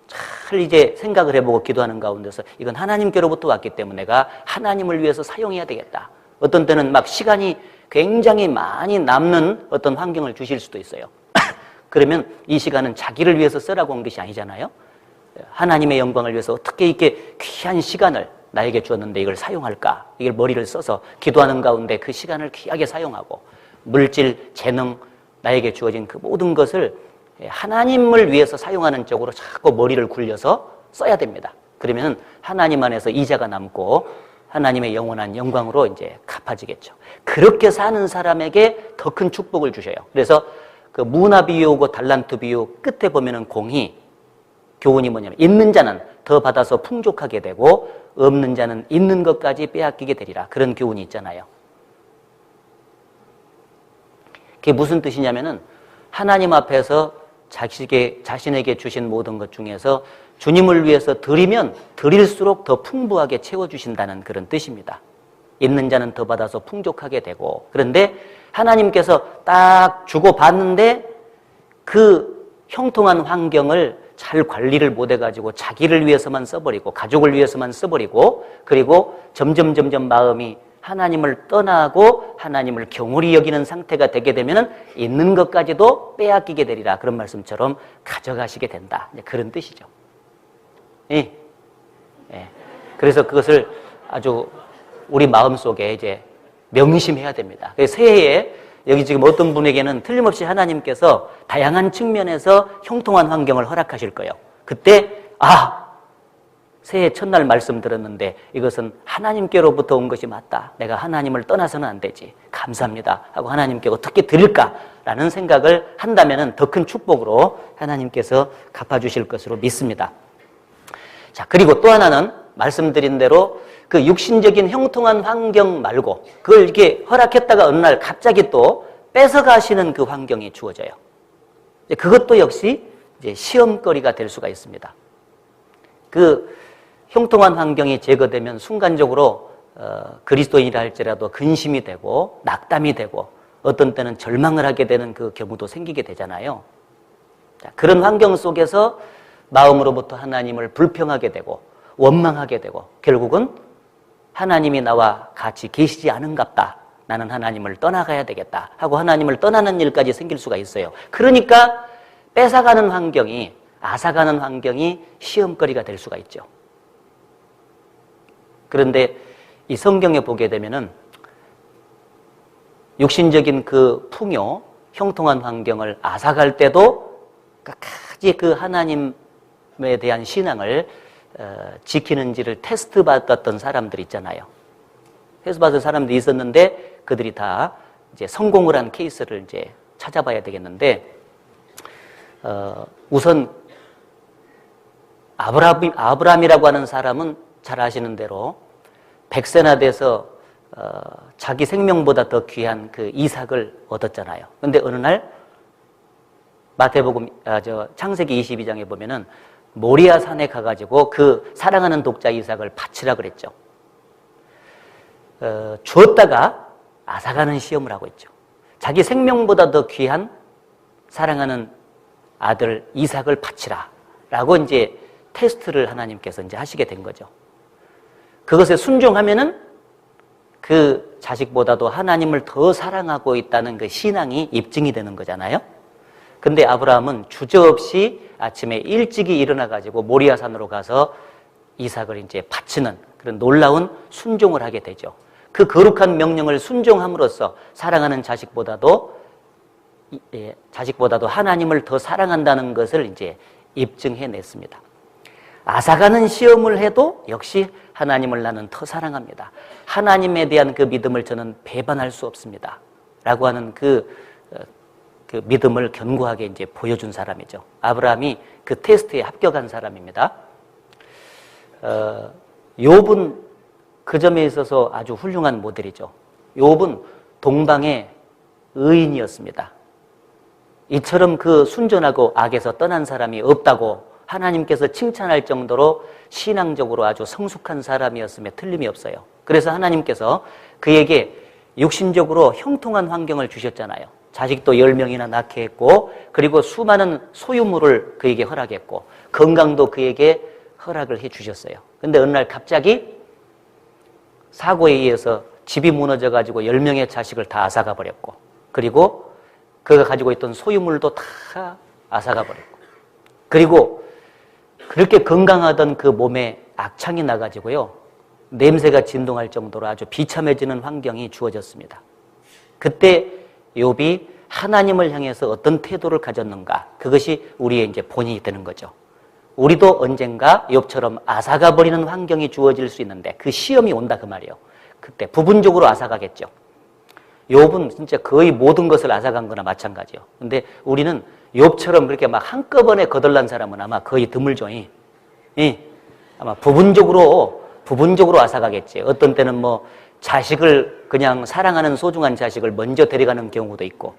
잘 이제 생각을 해보고 기도하는 가운데서 이건 하나님께로부터 왔기 때문에 내가 하나님을 위해서 사용해야 되겠다. 어떤 때는 막 시간이 굉장히 많이 남는 어떤 환경을 주실 수도 있어요. 그러면 이 시간은 자기를 위해서 쓰라고 한 것이 아니잖아요. 하나님의 영광을 위해서 어떻게 이렇게 귀한 시간을 나에게 주었는데 이걸 사용할까? 이걸 머리를 써서 기도하는 가운데 그 시간을 귀하게 사용하고 물질, 재능, 나에게 주어진 그 모든 것을 하나님을 위해서 사용하는 쪽으로 자꾸 머리를 굴려서 써야 됩니다. 그러면 하나님 안에서 이자가 남고 하나님의 영원한 영광으로 이제 갚아지겠죠. 그렇게 사는 사람에게 더 큰 축복을 주셔요. 그래서 그 문화 비유고 달란트 비유 끝에 보면은 공이 교훈이 뭐냐면 있는 자는 더 받아서 풍족하게 되고 없는 자는 있는 것까지 빼앗기게 되리라. 그런 교훈이 있잖아요. 그게 무슨 뜻이냐면은 하나님 앞에서 자신에게 주신 모든 것 중에서 주님을 위해서 드리면 드릴수록 더 풍부하게 채워주신다는 그런 뜻입니다. 있는 자는 더 받아서 풍족하게 되고 그런데 하나님께서 딱 주고 받는데 그 형통한 환경을 잘 관리를 못해가지고 자기를 위해서만 써버리고 가족을 위해서만 써버리고 그리고 점점 마음이 하나님을 떠나고 하나님을 경홀히 여기는 상태가 되게 되면 있는 것까지도 빼앗기게 되리라. 그런 말씀처럼 가져가시게 된다. 그런 뜻이죠. 예. 그래서 그것을 아주 우리 마음속에 이제 명심해야 됩니다. 새해에 여기 지금 어떤 분에게는 틀림없이 하나님께서 다양한 측면에서 형통한 환경을 허락하실 거예요. 그때 새해 첫날 말씀 들었는데 이것은 하나님께로부터 온 것이 맞다. 내가 하나님을 떠나서는 안 되지. 감사합니다 하고 하나님께 어떻게 드릴까라는 생각을 한다면 더 큰 축복으로 하나님께서 갚아주실 것으로 믿습니다. 자, 그리고 또 하나는 말씀드린 대로 그 육신적인 형통한 환경 말고 그걸 이렇게 허락했다가 어느 날 갑자기 또 뺏어가시는 그 환경이 주어져요. 그것도 역시 이제 시험거리가 될 수가 있습니다. 그 형통한 환경이 제거되면 순간적으로 그리스도인이라 할지라도 근심이 되고 낙담이 되고 어떤 때는 절망을 하게 되는 그 경우도 생기게 되잖아요. 자, 그런 환경 속에서 마음으로부터 하나님을 불평하게 되고 원망하게 되고 결국은 하나님이 나와 같이 계시지 않은갑다. 나는 하나님을 떠나가야 되겠다 하고 하나님을 떠나는 일까지 생길 수가 있어요. 그러니까 뺏어가는 환경이, 앗아가는 환경이 시험거리가 될 수가 있죠. 그런데 이 성경에 보게 되면은 육신적인 그 풍요, 형통한 환경을 앗아갈 때도 끝까지 그 하나님에 대한 신앙을 지키는지를 테스트 받았던 사람들 있잖아요. 테스트 받은 사람들이 있었는데 그들이 다 이제 성공을 한 케이스를 이제 찾아봐야 되겠는데, 우선 아브라함이라고 하는 사람은 잘 아시는 대로 100세나 돼서 자기 생명보다 더 귀한 그 이삭을 얻었잖아요. 그런데 어느 날 마태복음 창세기 22장에 보면은 모리아 산에 가가지고 그 사랑하는 독자 이삭을 바치라 그랬죠. 주었다가 앗아가는 시험을 하고 있죠. 자기 생명보다 더 귀한 사랑하는 아들 이삭을 바치라 라고 이제 테스트를 하나님께서 이제 하시게 된 거죠. 그것에 순종하면은 그 자식보다도 하나님을 더 사랑하고 있다는 그 신앙이 입증이 되는 거잖아요. 근데 아브라함은 주저없이 아침에 일찍이 일어나가지고 모리아산으로 가서 이삭을 이제 바치는 그런 놀라운 순종을 하게 되죠. 그 거룩한 명령을 순종함으로써 사랑하는 자식보다도 하나님을 더 사랑한다는 것을 이제 입증해냈습니다. 앗아가는 시험을 해도 역시 하나님을 나는 더 사랑합니다. 하나님에 대한 그 믿음을 저는 배반할 수 없습니다. 라고 하는 그 믿음을 견고하게 이제 보여준 사람이죠. 아브라함이 그 테스트에 합격한 사람입니다. 욥은 그 점에 있어서 아주 훌륭한 모델이죠. 욥은 동방의 의인이었습니다. 이처럼 그 순전하고 악에서 떠난 사람이 없다고 하나님께서 칭찬할 정도로 신앙적으로 아주 성숙한 사람이었음에 틀림이 없어요. 그래서 하나님께서 그에게 육신적으로 형통한 환경을 주셨잖아요. 자식도 10명이나 낳게 했고, 그리고 수많은 소유물을 그에게 허락했고, 건강도 그에게 허락을 해 주셨어요. 근데 어느 날 갑자기 사고에 의해서 집이 무너져가지고 10명의 자식을 다 앗아가 버렸고, 그리고 그가 가지고 있던 소유물도 다 앗아가 버렸고, 그리고 그렇게 건강하던 그 몸에 악창이 나가지고요, 냄새가 진동할 정도로 아주 비참해지는 환경이 주어졌습니다. 그때 욥이 하나님을 향해서 어떤 태도를 가졌는가, 그것이 우리의 이제 본이 되는 거죠. 우리도 언젠가 욥처럼 앗아가 버리는 환경이 주어질 수 있는데 그 시험이 온다 그 말이에요. 그때 부분적으로 앗아가겠죠. 욥은 진짜 거의 모든 것을 앗아간 거나 마찬가지예요. 근데 우리는 욥처럼 그렇게 막 한꺼번에 거덜난 사람은 아마 거의 드물죠. 아마 부분적으로 앗아가겠지. 어떤 때는 뭐 자식을 그냥 사랑하는 소중한 자식을 먼저 데려가는 경우도 있고,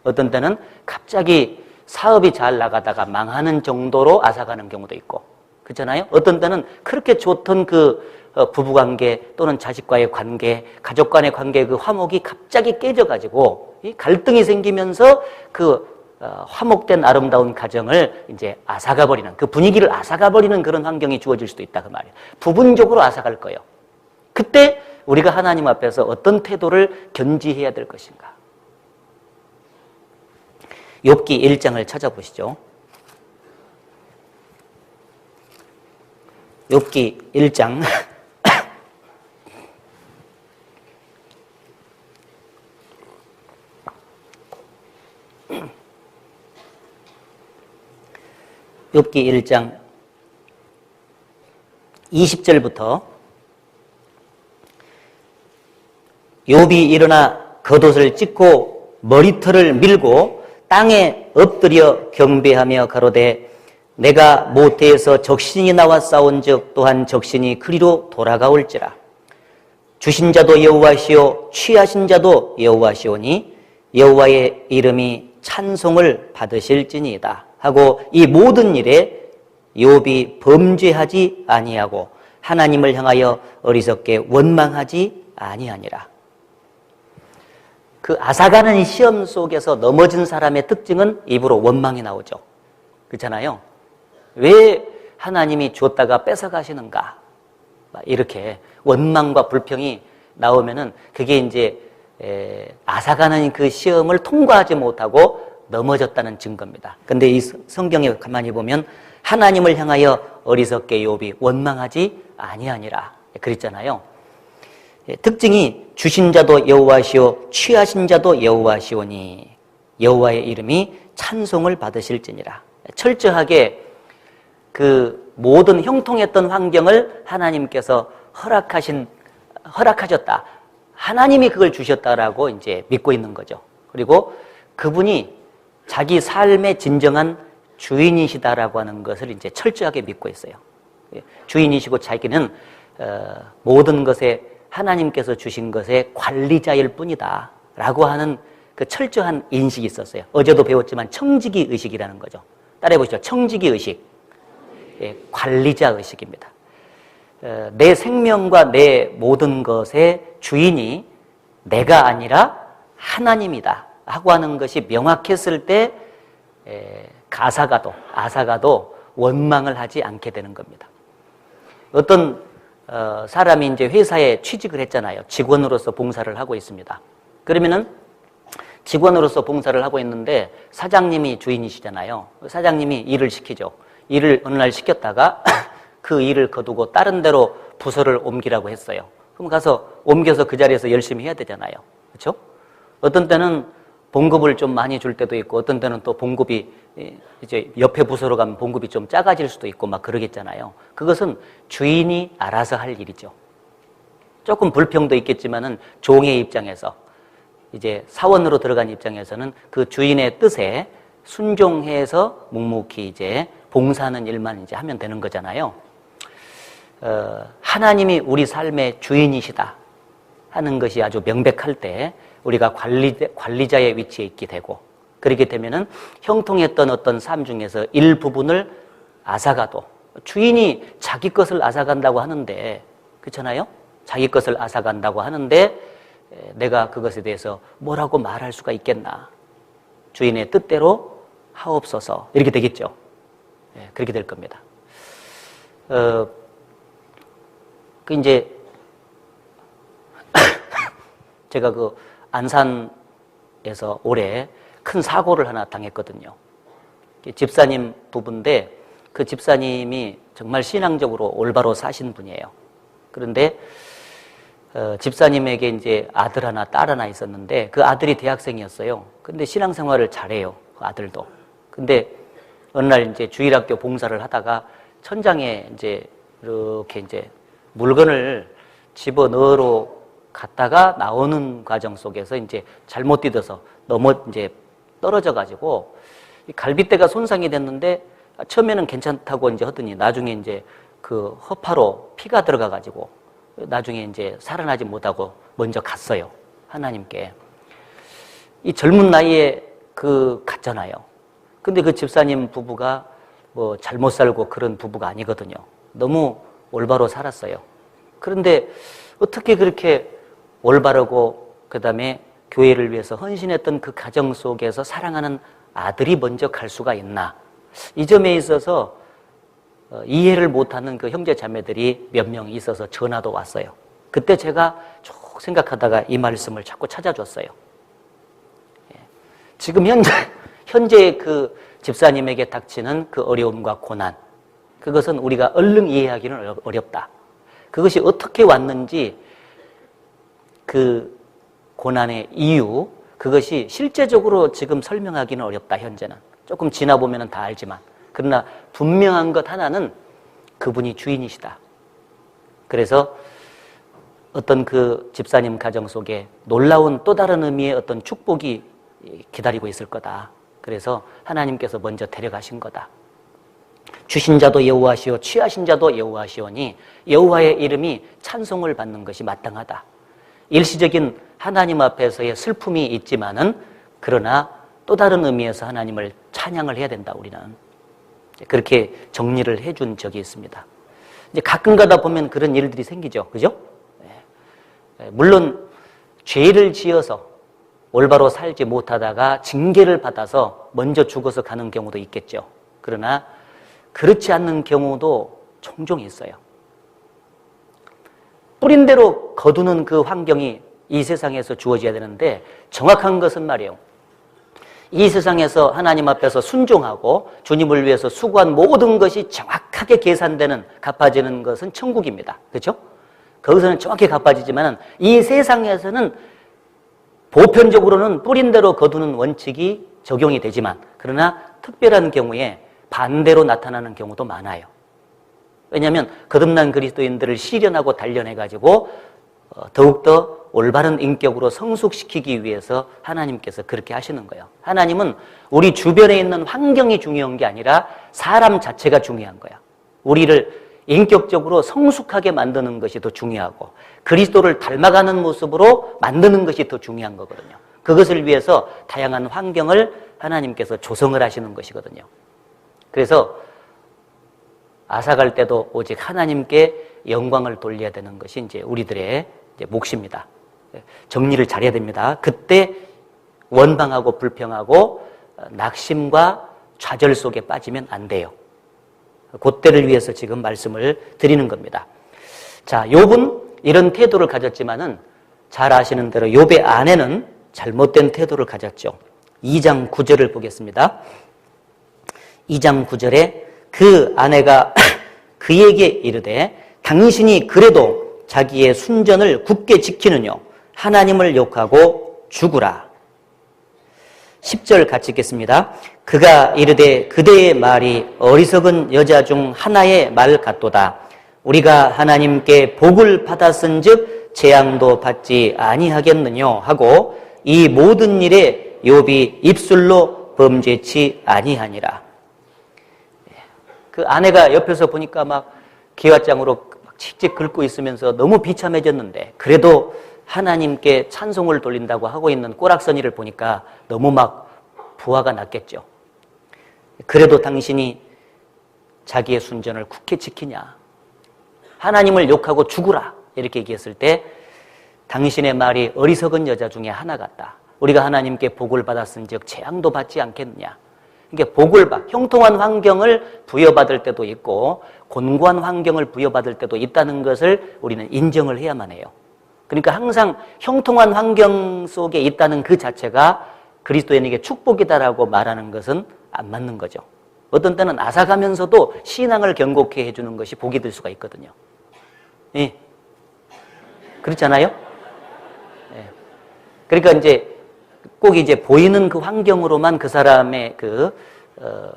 어떤 때는 갑자기 사업이 잘 나가다가 망하는 정도로 앗아가는 경우도 있고, 그렇잖아요. 어떤 때는 그렇게 좋던 그 부부관계 또는 자식과의 관계, 가족 간의 관계 그 화목이 갑자기 깨져가지고 이 갈등이 생기면서 그 화목된 아름다운 가정을 이제 앗아가버리는, 그 분위기를 앗아가버리는 그런 환경이 주어질 수도 있다 그 말이에요. 부분적으로 앗아갈 거예요. 그때 우리가 하나님 앞에서 어떤 태도를 견지해야 될 것인가. 욥기 1장을 찾아보시죠. 욥기 1장 욥기 1장 20절부터 욥이 일어나 겉옷을 찢고 머리털을 밀고 땅에 엎드려 경배하며 가로되 내가 모태에서 적신이 나와 싸운즉 또한 적신이 그리로 돌아가올지라. 주신 자도 여호와시오 취하신 자도 여호와시오니 여호와의 이름이 찬송을 받으실지니이다 하고 이 모든 일에 욥이 범죄하지 아니하고 하나님을 향하여 어리석게 원망하지 아니하니라. 그 앗아가는 이 시험 속에서 넘어진 사람의 특징은 입으로 원망이 나오죠. 그렇잖아요. 왜 하나님이 줬다가 뺏어가시는가? 이렇게 원망과 불평이 나오면은 그게 이제 앗아가는 그 시험을 통과하지 못하고 넘어졌다는 증거입니다. 근데 이 성경에 가만히 보면 하나님을 향하여 어리석게 욥이 원망하지 아니하니라 그랬잖아요. 특징이 주신 자도 여호와시오 취하신 자도 여호와시오니 여호와의 이름이 찬송을 받으실지니라. 철저하게 그 모든 형통했던 환경을 하나님께서 허락하셨다. 하나님이 그걸 주셨다라고 이제 믿고 있는 거죠. 그리고 그분이 자기 삶의 진정한 주인이시다라고 하는 것을 이제 철저하게 믿고 있어요. 주인이시고 자기는 모든 것에 하나님께서 주신 것의 관리자일 뿐이다 라고 하는 그 철저한 인식이 있었어요. 어제도 배웠지만 청지기 의식이라는 거죠. 따라해 보시죠. 청지기 의식. 관리자 의식입니다. 내 생명과 내 모든 것의 주인이 내가 아니라 하나님이다 하고 하는 것이 명확했을 때 아사가도 원망을 하지 않게 되는 겁니다. 어떤 사람이 이제 회사에 취직을 했잖아요. 직원으로서 봉사를 하고 있습니다. 그러면은 직원으로서 봉사를 하고 있는데 사장님이 주인이시잖아요. 사장님이 일을 시키죠. 일을 어느 날 시켰다가 그 일을 거두고 다른 데로 부서를 옮기라고 했어요. 그럼 가서 옮겨서 그 자리에서 열심히 해야 되잖아요. 그렇죠? 어떤 때는 봉급을 좀 많이 줄 때도 있고 어떤 때는 또 봉급이 이제 옆에 부서로 가면 봉급이 좀 작아질 수도 있고 막 그러겠잖아요. 그것은 주인이 알아서 할 일이죠. 조금 불평도 있겠지만은 종의 입장에서 이제 사원으로 들어간 입장에서는 그 주인의 뜻에 순종해서 묵묵히 이제 봉사하는 일만 이제 하면 되는 거잖아요. 하나님이 우리 삶의 주인이시다 하는 것이 아주 명백할 때 우리가 관리자의 위치에 있게 되고 그렇게 되면은 형통했던 어떤 삶 중에서 일부분을 앗아가도 주인이 자기 것을 앗아간다고 하는데 그렇잖아요? 자기 것을 앗아간다고 하는데 내가 그것에 대해서 뭐라고 말할 수가 있겠나? 주인의 뜻대로 하옵소서 이렇게 되겠죠. 그렇게 될 겁니다. 그 이제 제가 그 안산에서 올해 큰 사고를 하나 당했거든요. 집사님 부부인데 그 집사님이 정말 신앙적으로 올바로 사신 분이에요. 그런데 집사님에게 이제 아들 하나 딸 하나 있었는데 그 아들이 대학생이었어요. 근데 신앙생활을 잘해요. 그 아들도. 근데 어느 날 이제 주일학교 봉사를 하다가 천장에 이제 이렇게 이제 물건을 집어 넣으러 갔다가 나오는 과정 속에서 이제 잘못 뛰어서 이제 떨어져 가지고 갈비뼈가 손상이 됐는데 처음에는 괜찮다고 이제 하더니 나중에 이제 그 허파로 피가 들어가 가지고 나중에 이제 살아나지 못하고 먼저 갔어요. 하나님께. 이 젊은 나이에 갔잖아요. 근데 그 집사님 부부가 뭐 잘못 살고 그런 부부가 아니거든요. 너무 올바로 살았어요. 그런데 어떻게 그렇게 올바르고 그다음에 교회를 위해서 헌신했던 그 가정 속에서 사랑하는 아들이 먼저 갈 수가 있나? 이 점에 있어서 이해를 못하는 그 형제 자매들이 몇 명 있어서 전화도 왔어요. 그때 제가 쭉 생각하다가 이 말씀을 자꾸 찾아줬어요. 지금 현재 그 집사님에게 닥치는 그 어려움과 고난, 그것은 우리가 얼른 이해하기는 어렵다. 그것이 어떻게 왔는지 그 고난의 이유, 그것이 실제적으로 지금 설명하기는 어렵다, 현재는. 조금 지나보면 다 알지만. 그러나 분명한 것 하나는 그분이 주인이시다. 그래서 어떤 그 집사님 가정 속에 놀라운 또 다른 의미의 어떤 축복이 기다리고 있을 거다. 그래서 하나님께서 먼저 데려가신 거다. 주신 자도 여호와시오 취하신 자도 여호와시오니 여호와의 이름이 찬송을 받는 것이 마땅하다. 일시적인 하나님 앞에서의 슬픔이 있지만은 그러나 또 다른 의미에서 하나님을 찬양을 해야 된다. 우리는 그렇게 정리를 해준 적이 있습니다. 이제 가끔 가다 보면 그런 일들이 생기죠. 그죠? 물론 죄를 지어서 올바로 살지 못하다가 징계를 받아서 먼저 죽어서 가는 경우도 있겠죠. 그러나 그렇지 않는 경우도 종종 있어요. 뿌린 대로 거두는 그 환경이 이 세상에서 주어져야 되는데 정확한 것은 말이에요. 이 세상에서 하나님 앞에서 순종하고 주님을 위해서 수고한 모든 것이 정확하게 계산되는 갚아지는 것은 천국입니다. 그렇죠? 거기서는 정확히 갚아지지만 이 세상에서는 보편적으로는 뿌린 대로 거두는 원칙이 적용이 되지만 그러나 특별한 경우에 반대로 나타나는 경우도 많아요. 왜냐하면 거듭난 그리스도인들을 실현하고 단련해가지고 더욱더 올바른 인격으로 성숙시키기 위해서 하나님께서 그렇게 하시는 거예요. 하나님은 우리 주변에 있는 환경이 중요한 게 아니라 사람 자체가 중요한 거야. 우리를 인격적으로 성숙하게 만드는 것이 더 중요하고 그리스도를 닮아가는 모습으로 만드는 것이 더 중요한 거거든요. 그것을 위해서 다양한 환경을 하나님께서 조성을 하시는 것이거든요. 그래서 아사갈 때도 오직 하나님께 영광을 돌려야 되는 것이 이제 우리들의 이제 몫입니다. 정리를 잘해야 됩니다. 그때 원방하고 불평하고 낙심과 좌절 속에 빠지면 안 돼요. 그때를 위해서 지금 말씀을 드리는 겁니다. 자, 욥은 이런 태도를 가졌지만은 잘 아시는 대로 욥의 아내는 잘못된 태도를 가졌죠. 2장 9절을 보겠습니다. 2장 9절에 그 아내가 그에게 이르되 당신이 그래도 자기의 순전을 굳게 지키느뇨 하나님을 욕하고 죽으라. 10절 같이 읽겠습니다. 그가 이르되 그대의 말이 어리석은 여자 중 하나의 말 같도다. 우리가 하나님께 복을 받았은즉 재앙도 받지 아니하겠느뇨 하고 이 모든 일에 욥이 입술로 범죄치 아니하니라. 그 아내가 옆에서 보니까 막 기와장으로 칙칙 긁고 있으면서 너무 비참해졌는데 그래도 하나님께 찬송을 돌린다고 하고 있는 꼬락서니를 보니까 너무 막 부화가 났겠죠. 그래도 당신이 자기의 순전을 굳게 지키냐? 하나님을 욕하고 죽으라. 이렇게 얘기했을 때 당신의 말이 어리석은 여자 중에 하나 같다. 우리가 하나님께 복을 받았은즉 재앙도 받지 않겠느냐. 그러니까 복을 형통한 환경을 부여받을 때도 있고 곤고한 환경을 부여받을 때도 있다는 것을 우리는 인정을 해야만 해요. 그러니까 항상 형통한 환경 속에 있다는 그 자체가 그리스도인에게 축복이다라고 말하는 것은 안 맞는 거죠. 어떤 때는 앗아가면서도 신앙을 견고케 해주는 것이 복이 될 수가 있거든요. 예. 그렇지 않아요? 예. 그러니까 이제 꼭 이제 보이는 그 환경으로만 그 사람의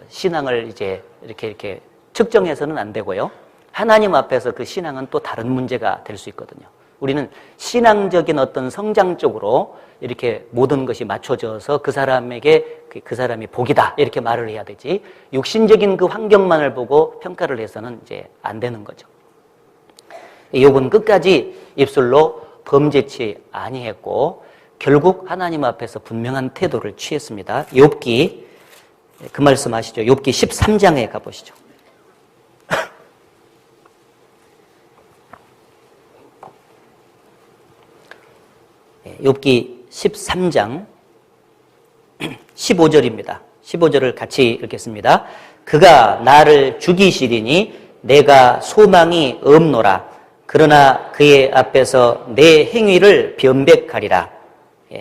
신앙을 이제 이렇게 측정해서는 안 되고요. 하나님 앞에서 그 신앙은 또 다른 문제가 될 수 있거든요. 우리는 신앙적인 어떤 성장 쪽으로 이렇게 모든 것이 맞춰져서 그 사람에게 그 사람이 복이다 이렇게 말을 해야 되지 육신적인 그 환경만을 보고 평가를 해서는 이제 안 되는 거죠. 욥은 끝까지 입술로 범죄치 아니했고 결국 하나님 앞에서 분명한 태도를 취했습니다. 욥기 그 말씀 아시죠? 욥기 13장에 가보시죠. 욥기 13장 15절입니다. 15절을 같이 읽겠습니다. 그가 나를 죽이시리니 내가 소망이 없노라. 그러나 그의 앞에서 내 행위를 변백하리라.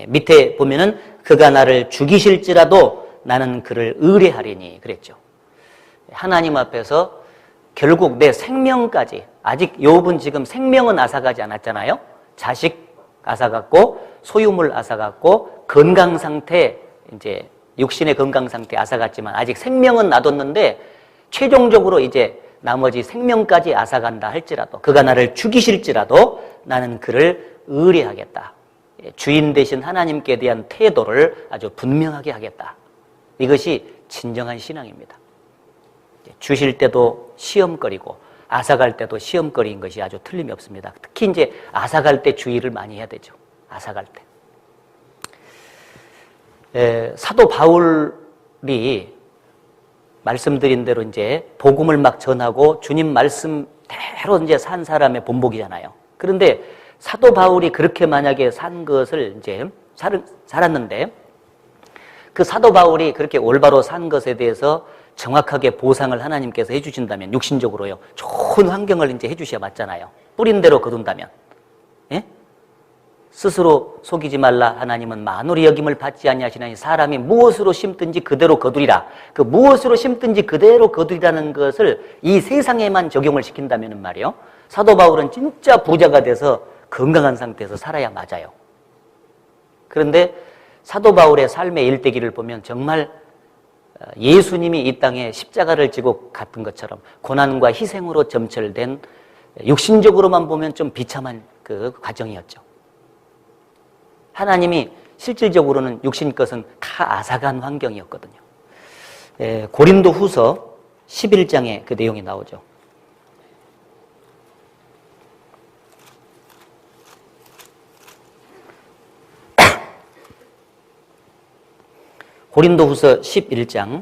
밑에 보면은 그가 나를 죽이실지라도 나는 그를 의뢰하리니 그랬죠. 하나님 앞에서 결국 내 생명까지 아직 욥은 지금 생명은 앗아가지 않았잖아요. 자식 앗아갔고 소유물 앗아갔고 건강 상태 이제 육신의 건강 상태 앗아갔지만 아직 생명은 놔뒀는데 최종적으로 이제 나머지 생명까지 앗아간다 할지라도, 그가 나를 죽이실지라도 나는 그를 의뢰하겠다. 주인 되신 하나님께 대한 태도를 아주 분명하게 하겠다. 이것이 진정한 신앙입니다. 주실 때도 시험거리고 앗아갈 때도 시험거리인 것이 아주 틀림이 없습니다. 특히 이제 앗아갈 때 주의를 많이 해야 되죠. 앗아갈 때. 사도 바울이 말씀드린 대로 이제 복음을 막 전하고 주님 말씀대로 이제 산 사람의 본보기잖아요. 그런데 사도 바울이 그렇게 만약에 산 것을 이제 살았는데 그 사도 바울이 그렇게 올바로 산 것에 대해서 정확하게 보상을 하나님께서 해주신다면, 육신적으로요, 좋은 환경을 이제 해주셔야 맞잖아요. 뿌린 대로 거둔다면. 예? 스스로 속이지 말라. 하나님은 만홀히 여김을 받지 아니하시나니 사람이 무엇으로 심든지 그대로 거두리라. 그 무엇으로 심든지 그대로 거두리라는 것을 이 세상에만 적용을 시킨다면 말이요, 사도 바울은 진짜 부자가 돼서 건강한 상태에서 살아야 맞아요. 그런데 사도 바울의 삶의 일대기를 보면 정말 예수님이 이 땅에 십자가를 지고 갔던 것처럼 고난과 희생으로 점철된, 육신적으로만 보면 좀 비참한 그 과정이었죠. 하나님이 실질적으로는 육신 것은 다 앗아간 환경이었거든요. 고린도 후서 11장에 그 내용이 나오죠. 고린도 후서 11장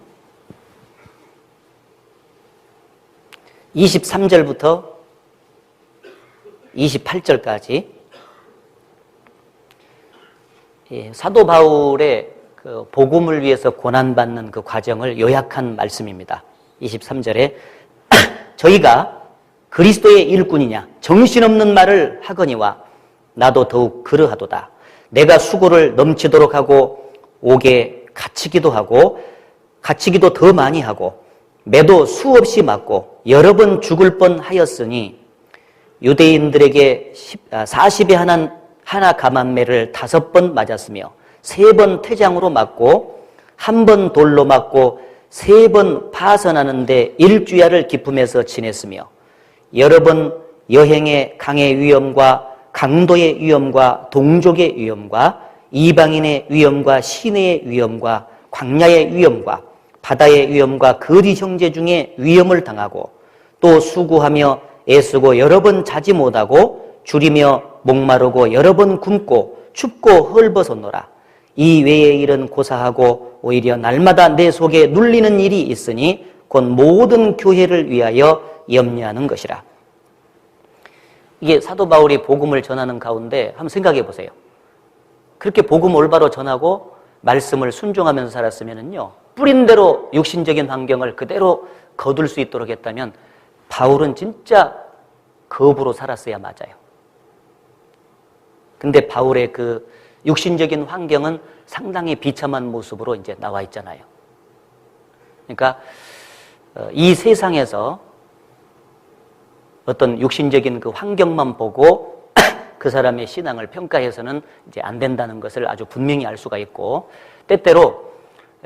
23절부터 28절까지 사도 바울의 그 복음을 위해서 고난받는 그 과정을 요약한 말씀입니다. 23절에 저희가 그리스도의 일꾼이냐 정신없는 말을 하거니와 나도 더욱 그러하도다. 내가 수고를 넘치도록 하고 옥에 갇히기도 하고 갇히기도 더 많이 하고 매도 수없이 맞고 여러 번 죽을 뻔하였으니 유대인들에게 40에 하나 감한매를 5번 맞았으며 3번 퇴장으로 맞고 1번 돌로 맞고 3번 파선하는데 1주야를 기품에서 지냈으며 여러 번 여행의 강의 위험과 강도의 위험과 동족의 위험과 이방인의 위험과 시내의 위험과 광야의 위험과 바다의 위험과 거리 형제 중에 위험을 당하고 또 수고하며 애쓰고 여러 번 자지 못하고 줄이며 목마르고 여러 번 굶고 춥고 헐벗었노라. 이 외의 일은 고사하고 오히려 날마다 내 속에 눌리는 일이 있으니 곧 모든 교회를 위하여 염려하는 것이라. 이게 사도 바울이 복음을 전하는 가운데 한번 생각해 보세요. 그렇게 복음 올바로 전하고 말씀을 순종하면서 살았으면요, 뿌린 대로 육신적인 환경을 그대로 거둘 수 있도록 했다면 바울은 진짜 거부로 살았어야 맞아요. 근데 바울의 그 육신적인 환경은 상당히 비참한 모습으로 이제 나와 있잖아요. 그러니까 이 세상에서 어떤 육신적인 그 환경만 보고 그 사람의 신앙을 평가해서는 이제 안 된다는 것을 아주 분명히 알 수가 있고, 때때로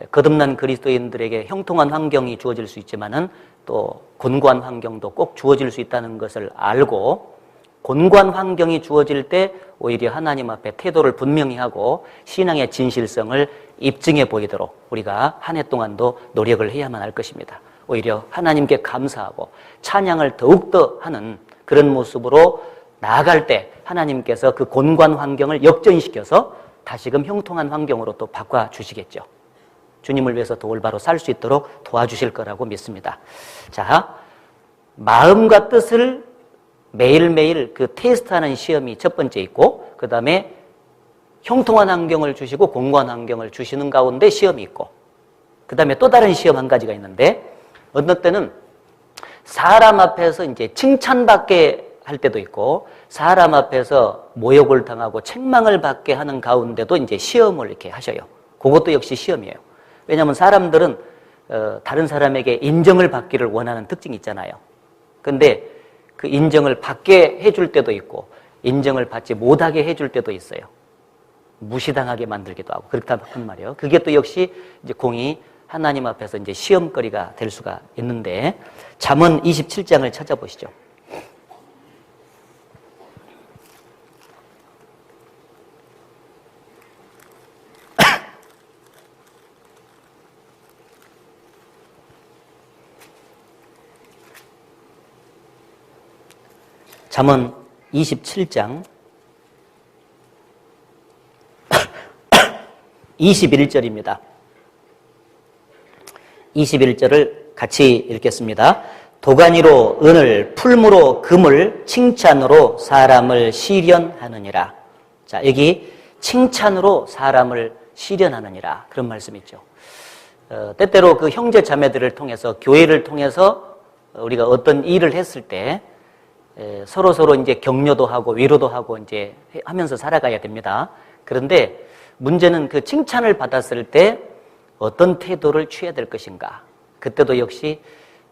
거듭난 그리스도인들에게 형통한 환경이 주어질 수 있지만은 또 곤고한 환경도 꼭 주어질 수 있다는 것을 알고, 곤고한 환경이 주어질 때 오히려 하나님 앞에 태도를 분명히 하고 신앙의 진실성을 입증해 보이도록 우리가 한 해 동안도 노력을 해야만 할 것입니다. 오히려 하나님께 감사하고 찬양을 더욱더 하는 그런 모습으로 나아갈 때 하나님께서 그 곤고한 환경을 역전시켜서 다시금 형통한 환경으로 또 바꿔주시겠죠. 주님을 위해서 더 올바로 살 수 있도록 도와주실 거라고 믿습니다. 자, 마음과 뜻을 매일매일 그 테스트하는 시험이 첫 번째 있고, 그 다음에 형통한 환경을 주시고 공고한 환경을 주시는 가운데 시험이 있고, 그 다음에 또 다른 시험 한 가지가 있는데, 어느 때는 사람 앞에서 이제 칭찬받게 할 때도 있고, 사람 앞에서 모욕을 당하고 책망을 받게 하는 가운데도 이제 시험을 이렇게 하셔요. 그것도 역시 시험이에요. 왜냐하면 사람들은 다른 사람에게 인정을 받기를 원하는 특징이 있잖아요. 근데 그 인정을 받게 해줄 때도 있고 인정을 받지 못하게 해줄 때도 있어요. 무시당하게 만들기도 하고 그렇다는 말이에요. 그게 또 역시 이제 공이 하나님 앞에서 이제 시험거리가 될 수가 있는데, 잠언 27장을 찾아보시죠. 잠언 27장 21절입니다. 21절을 같이 읽겠습니다. 도가니로 은을, 풀무로 금을, 칭찬으로 사람을 시련하느니라. 자, 여기 칭찬으로 사람을 시련하느니라, 그런 말씀이 있죠. 때때로 그 형제 자매들을 통해서, 교회를 통해서 우리가 어떤 일을 했을 때 서로 이제 격려도 하고 위로도 하고 이제 하면서 살아가야 됩니다. 그런데 문제는 그 칭찬을 받았을 때 어떤 태도를 취해야 될 것인가. 그때도 역시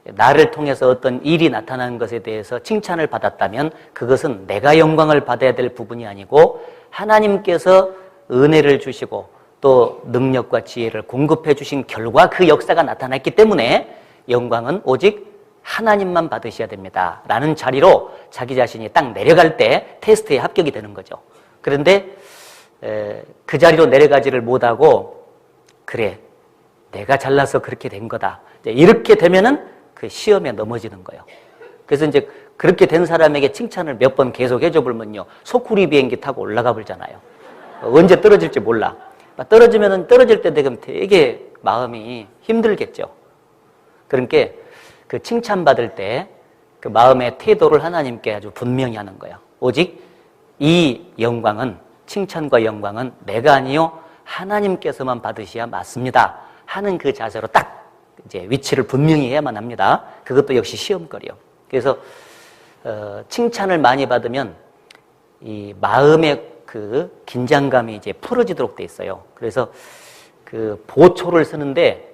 나를 통해서 어떤 일이 나타나는 것에 대해서 칭찬을 받았다면 그것은 내가 영광을 받아야 될 부분이 아니고 하나님께서 은혜를 주시고 또 능력과 지혜를 공급해 주신 결과 그 역사가 나타났기 때문에 영광은 오직 하나님만 받으셔야 됩니다 라는 자리로 자기 자신이 딱 내려갈 때 테스트에 합격이 되는 거죠. 그런데 그 자리로 내려가지를 못하고, 그래, 내가 잘나서 그렇게 된 거다, 이렇게 되면은 그 시험에 넘어지는 거예요. 그래서 이제 그렇게 된 사람에게 칭찬을 몇 번 계속 해줘 보면요, 소쿠리 비행기 타고 올라가 버리잖아요. 언제 떨어질지 몰라. 떨어지면은 떨어질 때 되면 되게 마음이 힘들겠죠. 그러니까 그 칭찬받을 때 그 마음의 태도를 하나님께 아주 분명히 하는 거예요. 오직 이 영광은, 칭찬과 영광은 내가 아니요 하나님께서만 받으셔야 맞습니다 하는 그 자세로 딱 이제 위치를 분명히 해야만 합니다. 그것도 역시 시험거리요. 그래서 칭찬을 많이 받으면 이 마음의 그 긴장감이 이제 풀어지도록 돼 있어요. 그래서 그 보초를 쓰는데,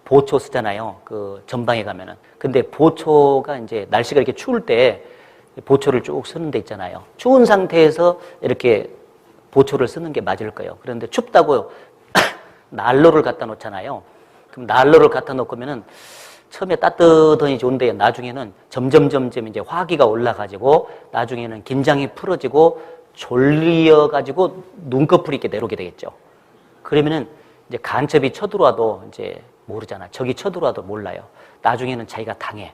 보초 쓰잖아요. 그 전방에 가면은. 근데 보초가 이제 날씨가 이렇게 추울 때 보초를 쭉 쓰는 데 있잖아요. 추운 상태에서 이렇게 보초를 쓰는 게 맞을 거예요. 그런데 춥다고 난로를 갖다 놓잖아요. 그럼 난로를 갖다 놓으면은 처음에 따뜻하니 좋은데 나중에는 점점 이제 화기가 올라가지고 나중에는 긴장이 풀어지고 졸려가지고 눈꺼풀이 이렇게 내려오게 되겠죠. 그러면은 이제 간첩이 쳐들어와도 이제 모르잖아. 적이 쳐들어와도 몰라요. 나중에는 자기가 당해.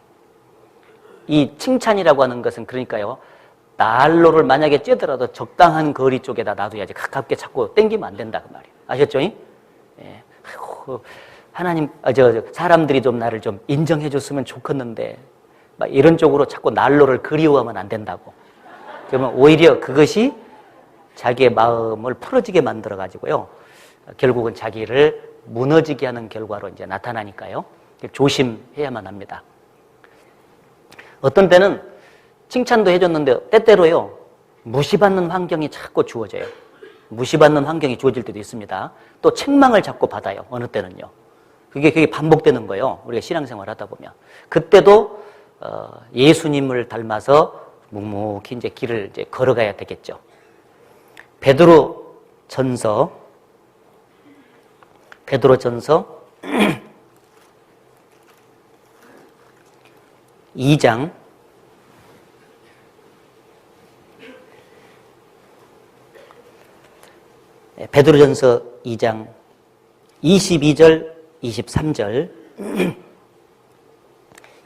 이 칭찬이라고 하는 것은 그러니까요, 난로를 만약에 쬐더라도 적당한 거리 쪽에다 놔둬야지 가깝게 자꾸 땡기면 안 된다 그 말이에요. 아셨죠? 예. 아이고, 하나님, 사람들이 좀 나를 좀 인정해 줬으면 좋겠는데 막 이런 쪽으로 자꾸 난로를 그리워하면 안 된다고. 그러면 오히려 그것이 자기의 마음을 풀어지게 만들어 가지고요, 결국은 자기를 무너지게 하는 결과로 이제 나타나니까요. 조심해야만 합니다. 어떤 때는 칭찬도 해줬는데 때때로요, 무시받는 환경이 자꾸 주어져요. 무시받는 환경이 주어질 때도 있습니다. 또 책망을 자꾸 받아요. 어느 때는요. 그게 반복되는 거예요. 우리가 신앙생활 하다 보면. 그때도 예수님을 닮아서 묵묵히 이제 길을 이제 걸어가야 되겠죠. 베드로 전서 2장 22절 23절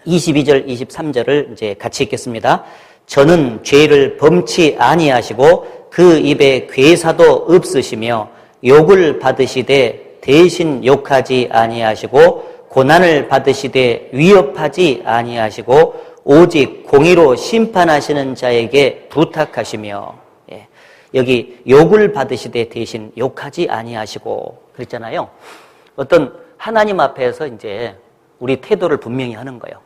23절을 이제 같이 읽겠습니다. 저는 죄를 범치 아니하시고 그 입에 괴사도 없으시며 욕을 받으시되 대신 욕하지 아니하시고 고난을 받으시되 위협하지 아니하시고 오직 공의로 심판하시는 자에게 부탁하시며, 예, 여기 욕을 받으시되 대신 욕하지 아니하시고 그랬잖아요. 어떤 하나님 앞에서 이제 우리 태도를 분명히 하는 거예요.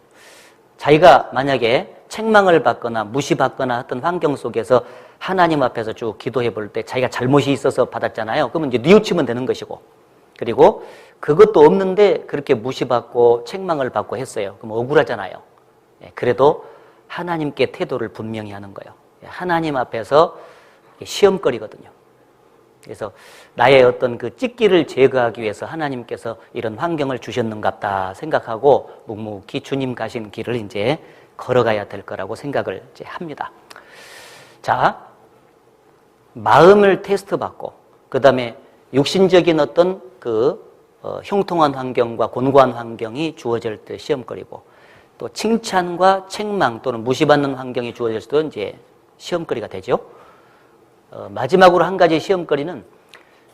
자기가 만약에 책망을 받거나 무시받거나 했던 환경 속에서 하나님 앞에서 쭉 기도해 볼 때 자기가 잘못이 있어서 받았잖아요. 그러면 이제 뉘우치면 되는 것이고, 그리고 그것도 없는데 그렇게 무시받고 책망을 받고 했어요. 그럼 억울하잖아요. 그래도 하나님께 태도를 분명히 하는 거예요. 하나님 앞에서 시험거리거든요. 그래서 나의 어떤 그 찢기를 제거하기 위해서 하나님께서 이런 환경을 주셨는갑다 생각하고 묵묵히 주님 가신 길을 이제 걸어가야 될 거라고 생각을 이제 합니다. 자, 마음을 테스트 받고, 그 다음에 육신적인 어떤 형통한 환경과 곤고한 환경이 주어질 때 시험거리고, 또 칭찬과 책망 또는 무시받는 환경이 주어질 수도 이제 시험거리가 되죠. 마지막으로 한 가지 시험거리는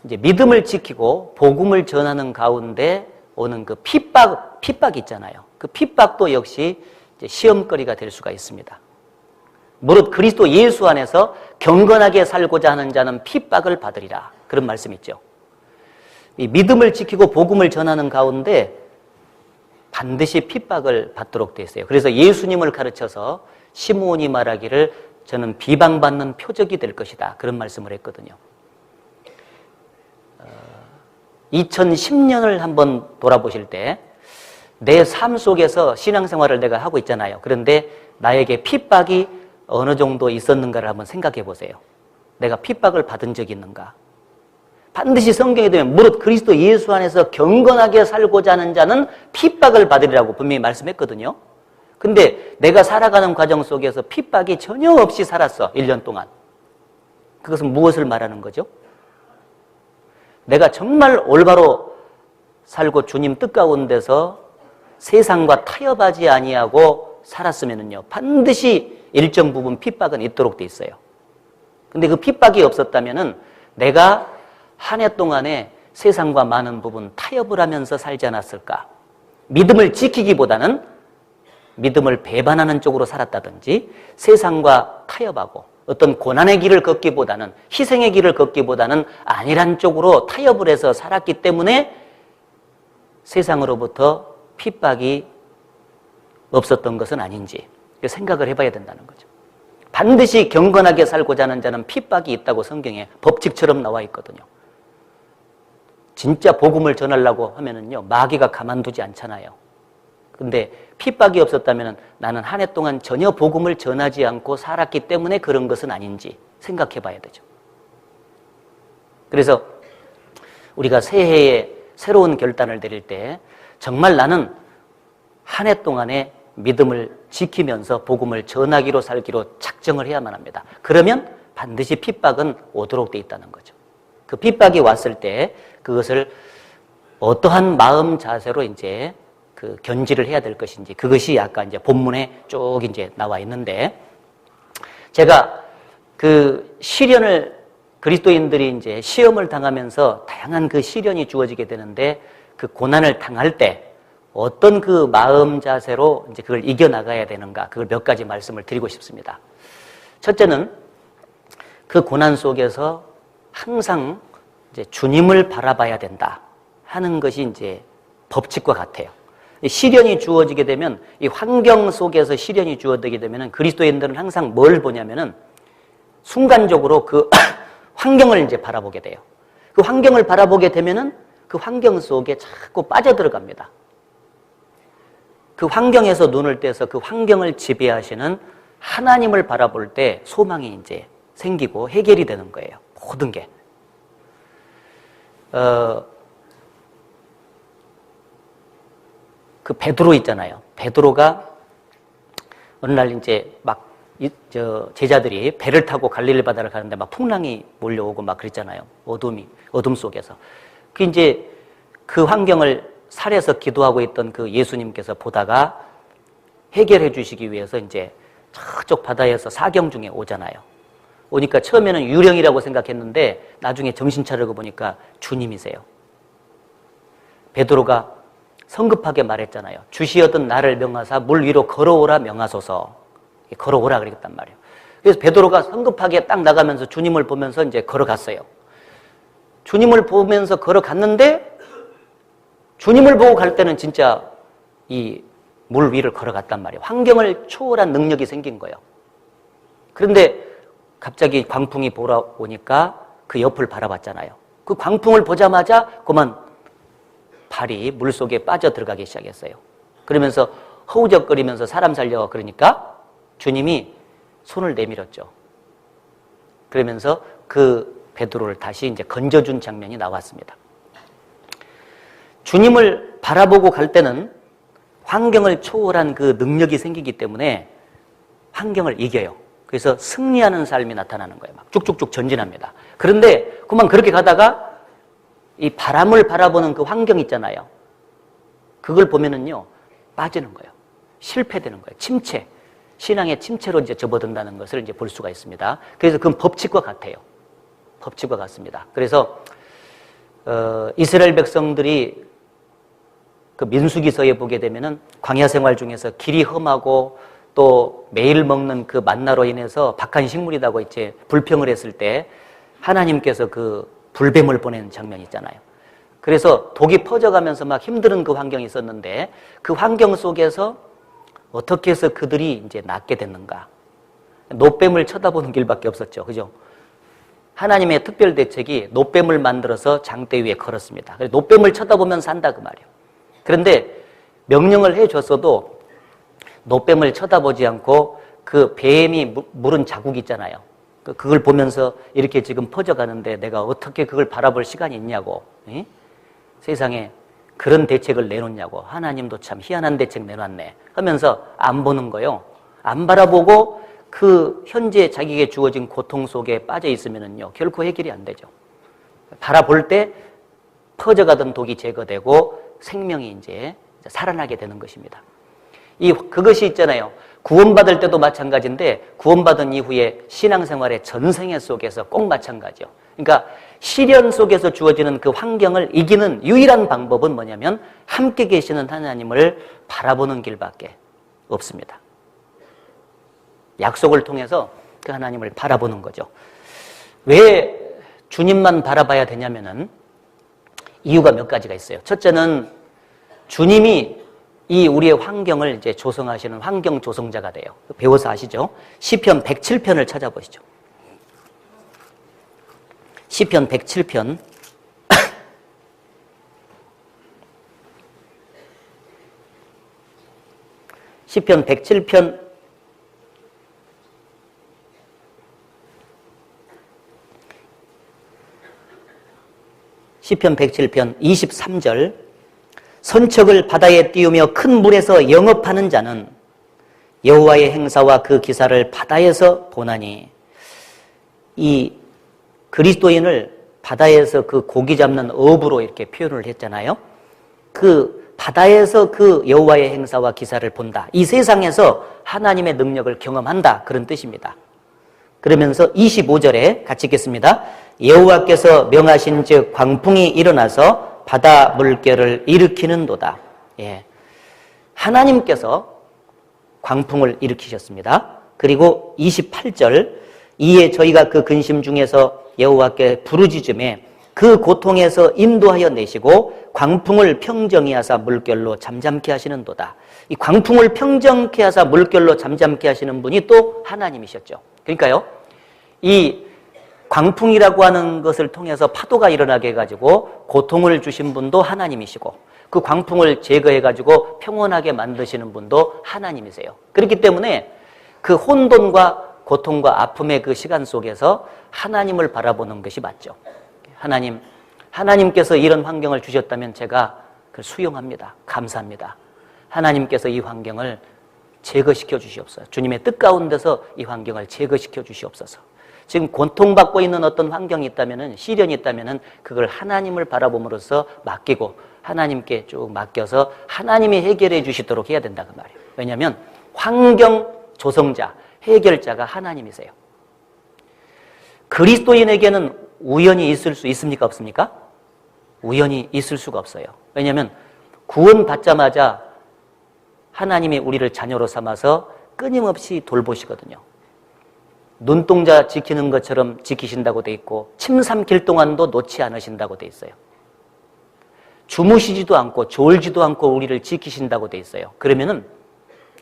이제 믿음을 지키고 복음을 전하는 가운데 오는 그 핍박 있잖아요. 그 핍박도 역시 이제 시험거리가 될 수가 있습니다. 무릇 그리스도 예수 안에서 경건하게 살고자 하는 자는 핍박을 받으리라. 그런 말씀 있죠. 이 믿음을 지키고 복음을 전하는 가운데 반드시 핍박을 받도록 되어 있어요. 그래서 예수님을 가르쳐서 시므온이 말하기를 저는 비방받는 표적이 될 것이다. 그런 말씀을 했거든요. 2010년을 한번 돌아보실 때 내 삶 속에서 신앙생활을 내가 하고 있잖아요. 그런데 나에게 핍박이 어느 정도 있었는가를 한번 생각해 보세요. 내가 핍박을 받은 적이 있는가? 반드시 성경에 되면 무릇 그리스도 예수 안에서 경건하게 살고자 하는 자는 핍박을 받으리라고 분명히 말씀했거든요. 근데 내가 살아가는 과정 속에서 핍박이 전혀 없이 살았어. 1년 동안. 그것은 무엇을 말하는 거죠? 내가 정말 올바로 살고 주님 뜻 가운데서 세상과 타협하지 아니하고 살았으면요, 반드시 일정 부분 핍박은 있도록 돼 있어요. 근데 그 핍박이 없었다면은 내가 한 해 동안에 세상과 많은 부분 타협을 하면서 살지 않았을까? 믿음을 지키기보다는 믿음을 배반하는 쪽으로 살았다든지 세상과 타협하고 어떤 고난의 길을 걷기보다는 희생의 길을 걷기보다는 아니란 쪽으로 타협을 해서 살았기 때문에 세상으로부터 핍박이 없었던 것은 아닌지 생각을 해봐야 된다는 거죠. 반드시 경건하게 살고자 하는 자는 핍박이 있다고 성경에 법칙처럼 나와 있거든요. 진짜 복음을 전하려고 하면은요, 마귀가 가만두지 않잖아요. 근데 핍박이 없었다면 나는 한 해 동안 전혀 복음을 전하지 않고 살았기 때문에 그런 것은 아닌지 생각해 봐야 되죠. 그래서 우리가 새해에 새로운 결단을 내릴 때 정말 나는 한 해 동안에 믿음을 지키면서 복음을 전하기로 살기로 작정을 해야만 합니다. 그러면 반드시 핍박은 오도록 돼 있다는 거죠. 그 핍박이 왔을 때 그것을 어떠한 마음 자세로 이제 그 견지를 해야 될 것인지, 그것이 아까 이제 본문에 쭉 이제 나와 있는데, 제가 그 시련을 그리스도인들이 이제 시험을 당하면서 다양한 그 시련이 주어지게 되는데 그 고난을 당할 때 어떤 그 마음 자세로 이제 그걸 이겨나가야 되는가, 그걸 몇 가지 말씀을 드리고 싶습니다. 첫째는 그 고난 속에서 항상 이제 주님을 바라봐야 된다 하는 것이 이제 법칙과 같아요. 시련이 주어지게 되면, 이 환경 속에서 시련이 주어지게 되면 그리스도인들은 항상 뭘 보냐면은 순간적으로 그 환경을 이제 바라보게 돼요. 그 환경을 바라보게 되면은 그 환경 속에 자꾸 빠져들어갑니다. 그 환경에서 눈을 떼서 그 환경을 지배하시는 하나님을 바라볼 때 소망이 이제 생기고 해결이 되는 거예요. 모든 게. 그 베드로 있잖아요. 베드로가 어느 날 이제 막 제자들이 배를 타고 갈릴리 바다를 가는데 막 풍랑이 몰려오고 막 그랬잖아요. 어둠 속에서. 그 이제 그 환경을 살에서 기도하고 있던 그 예수님께서 보다가 해결해 주시기 위해서 이제 저쪽 바다에서 사경 중에 오잖아요. 오니까 처음에는 유령이라고 생각했는데 나중에 정신 차리고 보니까 주님이세요. 베드로가 성급하게 말했잖아요. 주시었던 나를 명하사 물 위로 걸어오라 명하소서. 걸어오라 그랬단 말이에요. 그래서 베드로가 성급하게 딱 나가면서 주님을 보면서 이제 걸어갔어요. 주님을 보면서 걸어갔는데 주님을 보고 갈 때는 진짜 이 물 위를 걸어갔단 말이에요. 환경을 초월한 능력이 생긴 거예요. 그런데 갑자기 광풍이 몰아오니까 그 옆을 바라봤잖아요. 그 광풍을 보자마자 그만 발이 물속에 빠져들어가기 시작했어요. 그러면서 허우적거리면서 사람 살려고 그러니까 주님이 손을 내밀었죠. 그러면서 그 베드로를 다시 이제 건져준 장면이 나왔습니다. 주님을 바라보고 갈 때는 환경을 초월한 그 능력이 생기기 때문에 환경을 이겨요. 그래서 승리하는 삶이 나타나는 거예요. 막 쭉쭉쭉 전진합니다. 그런데 그만 그렇게 가다가 이 바람을 바라보는 그 환경 있잖아요. 그걸 보면은요, 빠지는 거예요. 실패되는 거예요. 침체. 신앙의 침체로 이제 접어든다는 것을 이제 볼 수가 있습니다. 그래서 그건 법칙과 같아요. 법칙과 같습니다. 그래서, 이스라엘 백성들이 그 민수기서에 보게 되면은 광야 생활 중에서 길이 험하고 또 매일 먹는 그 만나로 인해서 박한 식물이라고 이제 불평을 했을 때 하나님께서 그 불뱀을 보내는 장면이 있잖아요. 그래서 독이 퍼져가면서 막 힘든 그 환경이 있었는데 그 환경 속에서 어떻게 해서 그들이 이제 낫게 됐는가. 노뱀을 쳐다보는 길밖에 없었죠. 그죠? 하나님의 특별 대책이 노뱀을 만들어서 장대 위에 걸었습니다. 그래서 노뱀을 쳐다보면 산다 그 말이에요. 그런데 명령을 해줬어도 노뱀을 쳐다보지 않고 그 뱀이 물은 자국 있잖아요. 그걸 보면서 이렇게 지금 퍼져가는데 내가 어떻게 그걸 바라볼 시간이 있냐고. 에? 세상에 그런 대책을 내놓냐고. 하나님도 참 희한한 대책 내놨네 하면서 안 보는 거요. 안 바라보고 그 현재 자기에게 주어진 고통 속에 빠져 있으면은요, 결코 해결이 안 되죠. 바라볼 때 퍼져가던 독이 제거되고 생명이 이제 살아나게 되는 것입니다. 그것이 있잖아요. 구원받을 때도 마찬가지인데 구원받은 이후에 신앙생활의 전생애 속에서 꼭 마찬가지요. 그러니까 시련 속에서 주어지는 그 환경을 이기는 유일한 방법은 뭐냐면 함께 계시는 하나님을 바라보는 길밖에 없습니다. 약속을 통해서 그 하나님을 바라보는 거죠. 왜 주님만 바라봐야 되냐면은 이유가 몇 가지가 있어요. 첫째는 주님이 이 우리의 환경을 이제 조성하시는 환경 조성자가 돼요. 배워서 아시죠? 시편 107편을 찾아보시죠. 시편 107편. 시편 107편 23절. 선척을 바다에 띄우며 큰 물에서 영업하는 자는 여호와의 행사와 그 기사를 바다에서 보나니. 이 그리스도인을 바다에서 그 고기 잡는 어부로 이렇게 표현을 했잖아요. 그 바다에서 그 여호와의 행사와 기사를 본다. 이 세상에서 하나님의 능력을 경험한다. 그런 뜻입니다. 그러면서 25절에 같이 읽겠습니다. 여호와께서 명하신 즉 광풍이 일어나서 바다 물결을 일으키는도다. 예. 하나님께서 광풍을 일으키셨습니다. 그리고 28절, 이에 저희가 그 근심 중에서 여호와께 부르짖음에 그 고통에서 인도하여 내시고 광풍을 평정히 하사 물결로 잠잠케 하시는도다. 이 광풍을 평정케 하사 물결로 잠잠케 하시는 분이 또 하나님이셨죠. 그러니까요, 이 광풍이라고 하는 것을 통해서 파도가 일어나게 해가지고 고통을 주신 분도 하나님이시고 그 광풍을 제거해가지고 평온하게 만드시는 분도 하나님이세요. 그렇기 때문에 그 혼돈과 고통과 아픔의 그 시간 속에서 하나님을 바라보는 것이 맞죠. 하나님께서 이런 환경을 주셨다면 제가 그걸 수용합니다. 감사합니다. 하나님께서 이 환경을 제거시켜 주시옵소서. 주님의 뜻 가운데서 이 환경을 제거시켜 주시옵소서. 지금 고통받고 있는 어떤 환경이 있다면은, 시련이 있다면은 그걸 하나님을 바라봄으로써 맡기고 하나님께 쭉 맡겨서 하나님이 해결해 주시도록 해야 된다 그 말이에요. 왜냐하면 환경 조성자, 해결자가 하나님이세요. 그리스도인에게는 우연이 있을 수 있습니까? 없습니까? 우연이 있을 수가 없어요. 왜냐하면 구원받자마자 하나님이 우리를 자녀로 삼아서 끊임없이 돌보시거든요. 눈동자 지키는 것처럼 지키신다고 돼 있고 침 삼킬 동안도 놓지 않으신다고 돼 있어요. 주무시지도 않고 졸지도 않고 우리를 지키신다고 돼 있어요. 그러면은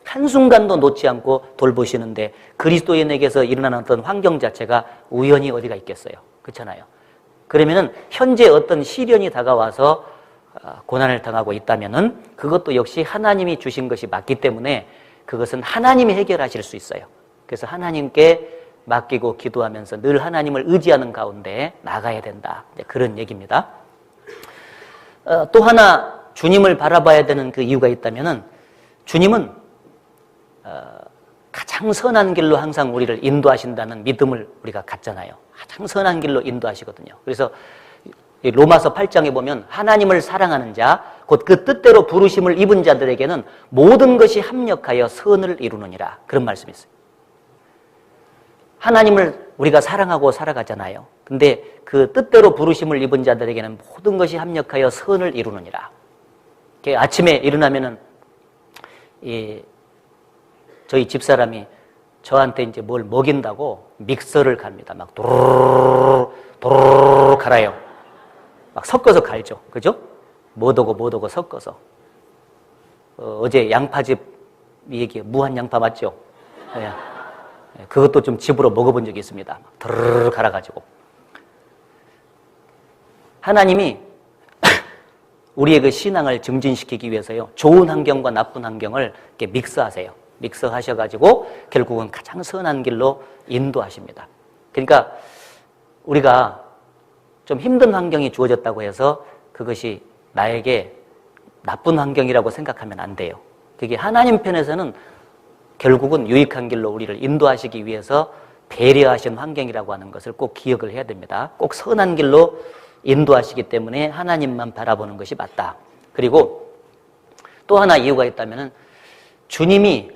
한순간도 놓지 않고 돌보시는데 그리스도인에게서 일어나는 어떤 환경 자체가 우연이 어디가 있겠어요. 그렇잖아요. 그러면은 현재 어떤 시련이 다가와서 고난을 당하고 있다면은 그것도 역시 하나님이 주신 것이 맞기 때문에 그것은 하나님이 해결하실 수 있어요. 그래서 하나님께 맡기고 기도하면서 늘 하나님을 의지하는 가운데 나가야 된다. 그런 얘기입니다. 또 하나 주님을 바라봐야 되는 그 이유가 있다면은 주님은 가장 선한 길로 항상 우리를 인도하신다는 믿음을 우리가 갖잖아요. 가장 선한 길로 인도하시거든요. 그래서 로마서 8장에 보면 하나님을 사랑하는 자, 곧 그 뜻대로 부르심을 입은 자들에게는 모든 것이 합력하여 선을 이루느니라. 그런 말씀이 있어요. 하나님을 우리가 사랑하고 살아가잖아요. 근데 그 뜻대로 부르심을 입은 자들에게는 모든 것이 합력하여 선을 이루느니라. 아침에 일어나면은 저희 집사람이 저한테 이제 뭘 먹인다고 믹서를 갑니다. 막 도로로로 갈아요. 막 섞어서 갈죠. 그죠? 뭐도고 섞어서. 어제 양파즙 얘기, 무한 양파 맞죠? 네. 그것도 좀 집으로 먹어본 적이 있습니다. 드르르 갈아가지고. 하나님이 우리의 그 신앙을 증진시키기 위해서요, 좋은 환경과 나쁜 환경을 이렇게 믹스하세요. 믹스하셔가지고 결국은 가장 선한 길로 인도하십니다. 그러니까 우리가 좀 힘든 환경이 주어졌다고 해서 그것이 나에게 나쁜 환경이라고 생각하면 안 돼요. 그게 하나님 편에서는 결국은 유익한 길로 우리를 인도하시기 위해서 배려하신 환경이라고 하는 것을 꼭 기억을 해야 됩니다. 꼭 선한 길로 인도하시기 때문에 하나님만 바라보는 것이 맞다. 그리고 또 하나 이유가 있다면 주님이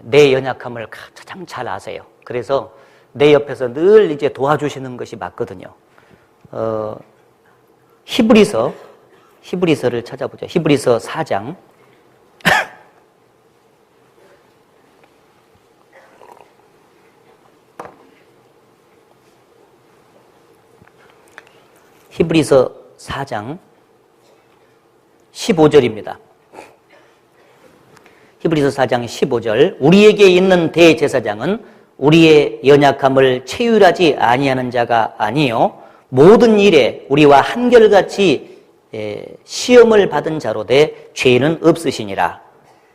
내 연약함을 가장 잘 아세요. 그래서 내 옆에서 늘 이제 도와주시는 것이 맞거든요. 히브리서를 찾아보죠. 히브리서 4장. 히브리서 4장 15절입니다. 히브리서 4장 15절. 우리에게 있는 대제사장은 우리의 연약함을 체휼하지 아니하는 자가 아니요 모든 일에 우리와 한결같이 시험을 받은 자로 돼 죄는 없으시니라.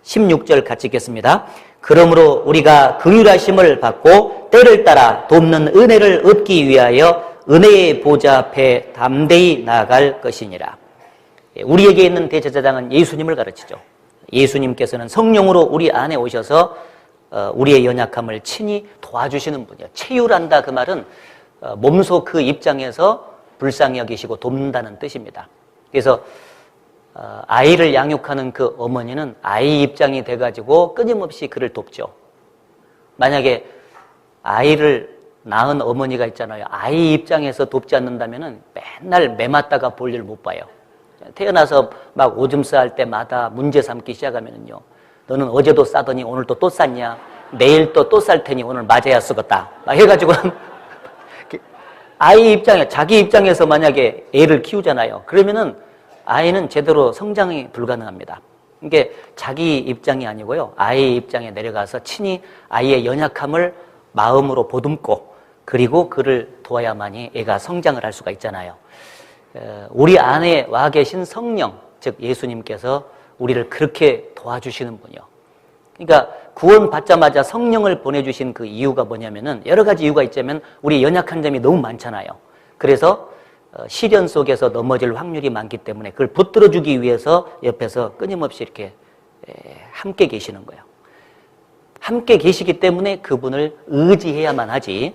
16절 같이 읽겠습니다. 그러므로 우리가 긍휼하심을 받고 때를 따라 돕는 은혜를 얻기 위하여 은혜의 보좌 앞에 담대히 나아갈 것이니라. 우리에게 있는 대제사장은 예수님을 가르치죠. 예수님께서는 성령으로 우리 안에 오셔서 우리의 연약함을 친히 도와주시는 분이에요. 체휼한다 그 말은 몸소 그 입장에서 불쌍히 여기시고 돕는다는 뜻입니다. 그래서 아이를 양육하는 그 어머니는 아이 입장이 돼가지고 끊임없이 그를 돕죠. 만약에 아이를 낳은 어머니가 있잖아요. 아이 입장에서 돕지 않는다면 맨날 매맞다가 볼 일 못 봐요. 태어나서 막 오줌 쌀 때마다 문제 삼기 시작하면요. 너는 어제도 싸더니 오늘 또 쌌냐? 내일 또 쌀 테니 오늘 맞아야 쓰겠다. 막 해가지고 아이 입장에, 자기 입장에서 만약에 애를 키우잖아요. 그러면은 아이는 제대로 성장이 불가능합니다. 이게 자기 입장이 아니고요. 아이의 입장에 내려가서 친히 아이의 연약함을 마음으로 보듬고 그리고 그를 도와야만이 애가 성장을 할 수가 있잖아요. 우리 안에 와 계신 성령, 즉 예수님께서 우리를 그렇게 도와주시는 분이요. 그러니까 구원 받자마자 성령을 보내주신 그 이유가 뭐냐면은 여러 가지 이유가 있자면 우리 연약한 점이 너무 많잖아요. 그래서 시련 속에서 넘어질 확률이 많기 때문에 그걸 붙들어주기 위해서 옆에서 끊임없이 이렇게 함께 계시는 거예요. 함께 계시기 때문에 그분을 의지해야만 하지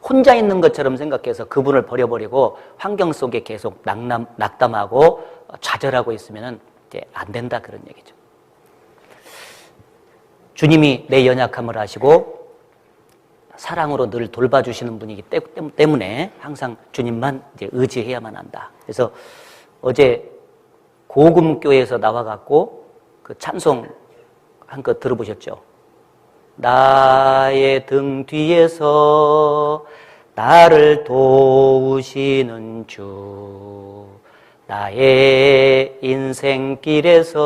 혼자 있는 것처럼 생각해서 그분을 버려버리고 환경 속에 계속 낙담하고 좌절하고 있으면 이제 안 된다 그런 얘기죠. 주님이 내 연약함을 아시고 사랑으로 늘 돌봐주시는 분이기 때문에 항상 주님만 이제 의지해야만 한다. 그래서 어제 고금교회에서 나와갖고 그 찬송 한껏 들어보셨죠? 나의 등 뒤에서 나를 도우시는 주, 나의 인생길에서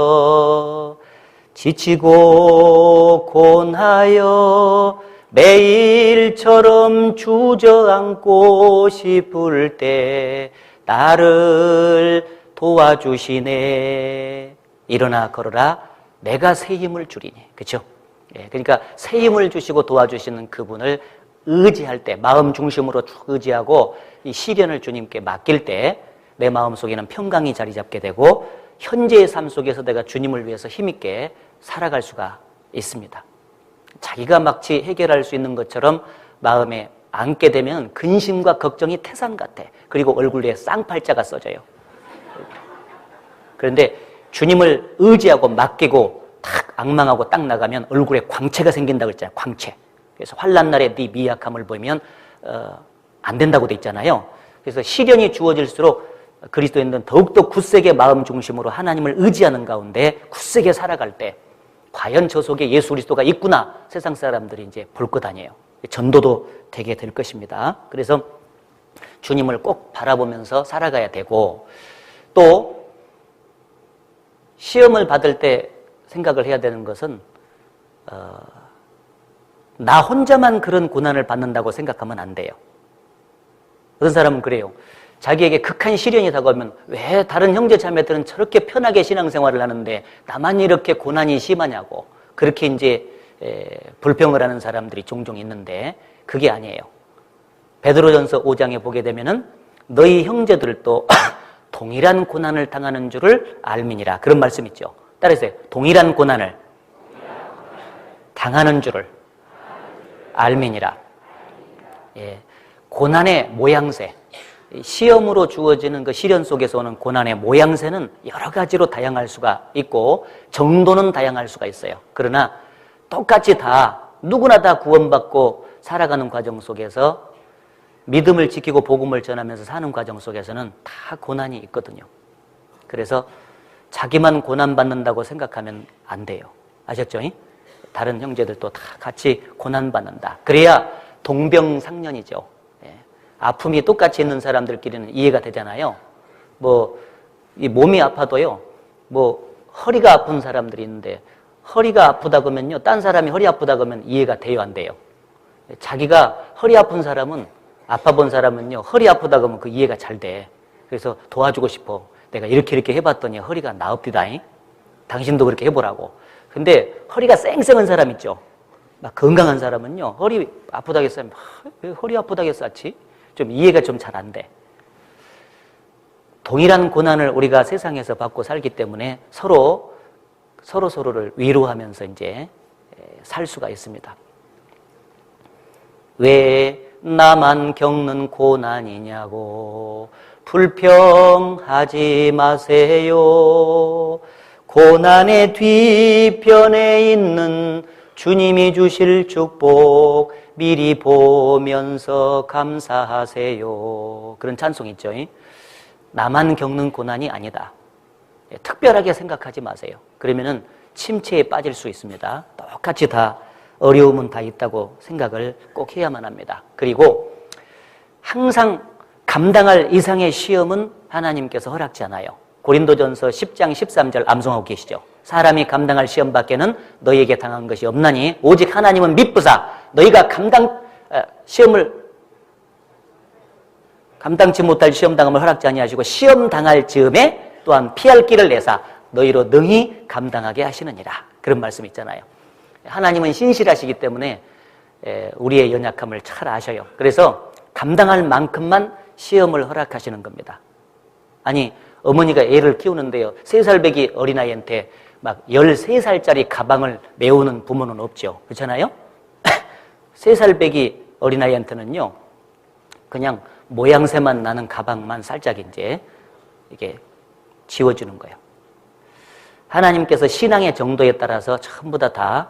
지치고 곤하여 매일처럼 주저앉고 싶을 때 나를 도와주시네. 일어나 걸어라 내가 새 힘을 주리니. 그렇죠? 그러니까 새 힘을 주시고 도와주시는 그분을 의지할 때, 마음 중심으로 쭉 의지하고 이 시련을 주님께 맡길 때 내 마음속에는 평강이 자리 잡게 되고 현재의 삶 속에서 내가 주님을 위해서 힘있게 살아갈 수가 있습니다. 자기가 마치 해결할 수 있는 것처럼 마음에 안게 되면 근심과 걱정이 태산 같아. 그리고 얼굴에 쌍팔자가 써져요. 그런데 주님을 의지하고 맡기고 탁 앙망하고 딱 나가면 얼굴에 광채가 생긴다고 그랬잖아요. 광채. 그래서 환난 날에 네 미약함을 보면 안 된다고 돼 있잖아요. 그래서 시련이 주어질수록 그리스도인들은 더욱더 굳세게 마음 중심으로 하나님을 의지하는 가운데 굳세게 살아갈 때 과연 저 속에 예수 그리스도가 있구나 세상 사람들이 이제 볼 것 아니에요. 전도도 되게 될 것입니다. 그래서 주님을 꼭 바라보면서 살아가야 되고 또 시험을 받을 때 생각을 해야 되는 것은 나 혼자만 그런 고난을 받는다고 생각하면 안 돼요. 어떤 사람은 그래요. 자기에게 극한 시련이 다가오면 왜 다른 형제 자매들은 저렇게 편하게 신앙생활을 하는데 나만 이렇게 고난이 심하냐고 그렇게 이제 불평을 하는 사람들이 종종 있는데 그게 아니에요. 베드로전서 5장에 보게 되면은 너희 형제들도 동일한 고난을 당하는 줄을 알미니라 그런 말씀 있죠. 따라해서요. 동일한 고난을 당하는 줄을 알미니라. 고난의 모양새, 시험으로 주어지는 그 시련 속에서 오는 고난의 모양새는 여러 가지로 다양할 수가 있고 정도는 다양할 수가 있어요. 그러나 똑같이 다 누구나 다 구원받고 살아가는 과정 속에서 믿음을 지키고 복음을 전하면서 사는 과정 속에서는 다 고난이 있거든요. 그래서 자기만 고난받는다고 생각하면 안 돼요. 아셨죠? 다른 형제들도 다 같이 고난받는다. 그래야 동병상련이죠. 아픔이 똑같이 있는 사람들끼리는 이해가 되잖아요. 이 몸이 아파도요, 허리가 아픈 사람들이 있는데, 허리가 아프다 그러면요, 딴 사람이 허리 아프다 그러면 이해가 돼요, 안 돼요? 자기가 허리 아픈 사람은, 아파 본 사람은요, 허리 아프다 그러면 그 이해가 잘 돼. 그래서 도와주고 싶어. 내가 이렇게 해봤더니 허리가 나읍디다잉. 당신도 그렇게 해보라고. 근데 허리가 쌩쌩한 사람 있죠? 막 건강한 사람은요, 허리 아프다겠어. 왜 허리 아프다겠었지? 좀 이해가 좀 잘 안 돼. 동일한 고난을 우리가 세상에서 받고 살기 때문에 서로를 위로하면서 이제 살 수가 있습니다. 왜 나만 겪는 고난이냐고 불평하지 마세요. 고난의 뒤편에 있는 주님이 주실 축복 미리 보면서 감사하세요. 그런 찬송 있죠. 나만 겪는 고난이 아니다. 특별하게 생각하지 마세요. 그러면은 침체에 빠질 수 있습니다. 똑같이 다 어려움은 다 있다고 생각을 꼭 해야만 합니다. 그리고 항상 감당할 이상의 시험은 하나님께서 허락지 않아요. 고린도전서 10장 13절 암송하고 계시죠. 사람이 감당할 시험 밖에는 너희에게 당한 것이 없나니 오직 하나님은 미쁘사 너희가 시험을 감당치 못할 시험 당함을 허락지 아니하시고 시험 당할 즈음에 또한 피할 길을 내사 너희로 능히 감당하게 하시느니라. 그런 말씀 있잖아요. 하나님은 신실하시기 때문에 우리의 연약함을 잘 아셔요. 그래서 감당할 만큼만 시험을 허락하시는 겁니다. 아니 어머니가 애를 키우는데요. 3살배기 어린아이한테 막 13살짜리 가방을 메우는 부모는 없죠. 그렇잖아요? 3살배기 어린아이한테는요. 그냥 모양새만 나는 가방만 살짝 이제 이게 지워주는 거예요. 하나님께서 신앙의 정도에 따라서 전부 다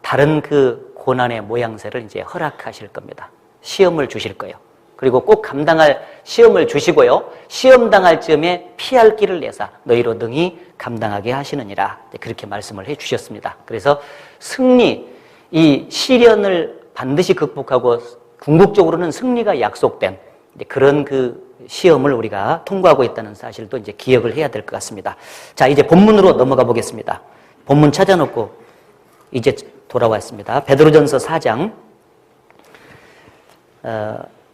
다른 그 고난의 모양새를 이제 허락하실 겁니다. 시험을 주실 거예요. 그리고 꼭 감당할 시험을 주시고요. 시험 당할 즈음에 피할 길을 내사 너희로 능히 감당하게 하시느니라. 그렇게 말씀을 해 주셨습니다. 그래서 승리, 이 시련을 반드시 극복하고 궁극적으로는 승리가 약속된 그런 그 시험을 우리가 통과하고 있다는 사실도 이제 기억을 해야 될 것 같습니다. 자, 이제 본문으로 넘어가 보겠습니다. 본문 찾아놓고 이제 돌아왔습니다. 베드로전서 4장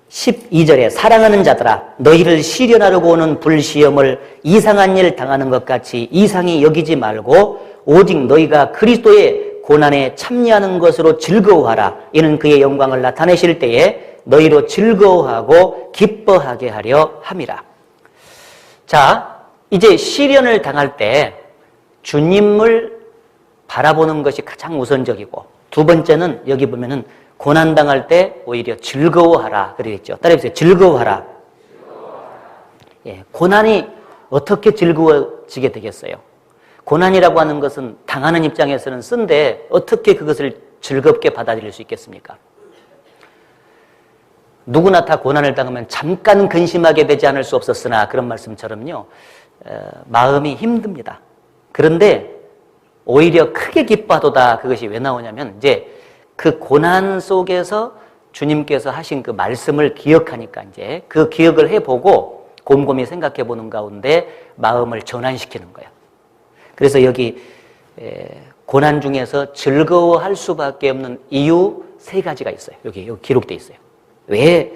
12절에 사랑하는 자들아 너희를 시련하려고 오는 불시험을 이상한 일 당하는 것 같이 이상히 여기지 말고 오직 너희가 그리스도의 고난에 참여하는 것으로 즐거워하라. 이는 그의 영광을 나타내실 때에 너희로 즐거워하고 기뻐하게 하려 함이라. 자, 이제 시련을 당할 때 주님을 바라보는 것이 가장 우선적이고, 두 번째는 여기 보면은 고난당할 때 오히려 즐거워하라 그러겠죠. 따라해보세요. 즐거워하라. 예, 고난이 어떻게 즐거워지게 되겠어요? 고난이라고 하는 것은 당하는 입장에서는 쓴데 어떻게 그것을 즐겁게 받아들일 수 있겠습니까? 누구나 다 고난을 당하면 잠깐 근심하게 되지 않을 수 없었으나, 그런 말씀처럼요, 마음이 힘듭니다. 그런데 오히려 크게 기뻐하도다. 그것이 왜 나오냐면, 이제 그 고난 속에서 주님께서 하신 그 말씀을 기억하니까 이제 그 기억을 해보고 곰곰이 생각해 보는 가운데 마음을 전환시키는 거예요. 그래서 여기 고난 중에서 즐거워할 수밖에 없는 이유 3가지가 있어요. 여기 기록되어 있어요. 왜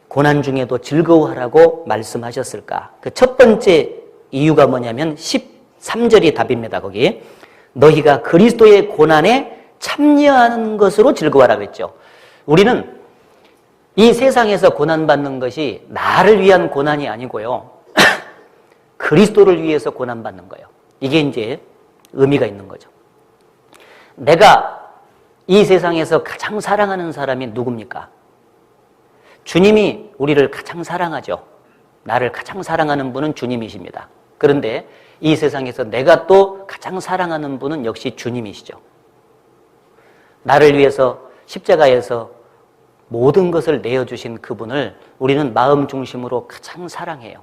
고난 중에도 즐거워하라고 말씀하셨을까? 그 첫 번째 이유가 뭐냐면 13절이 답입니다. 거기 너희가 그리스도의 고난에 참여하는 것으로 즐거워하라고 했죠. 우리는 이 세상에서 고난받는 것이 나를 위한 고난이 아니고요, 그리스도를 위해서 고난받는 거예요. 이게 이제 의미가 있는 거죠. 내가 이 세상에서 가장 사랑하는 사람이 누굽니까? 주님이 우리를 가장 사랑하죠. 나를 가장 사랑하는 분은 주님이십니다. 그런데 이 세상에서 내가 또 가장 사랑하는 분은 역시 주님이시죠. 나를 위해서 십자가에서 모든 것을 내어주신 그분을 우리는 마음 중심으로 가장 사랑해요.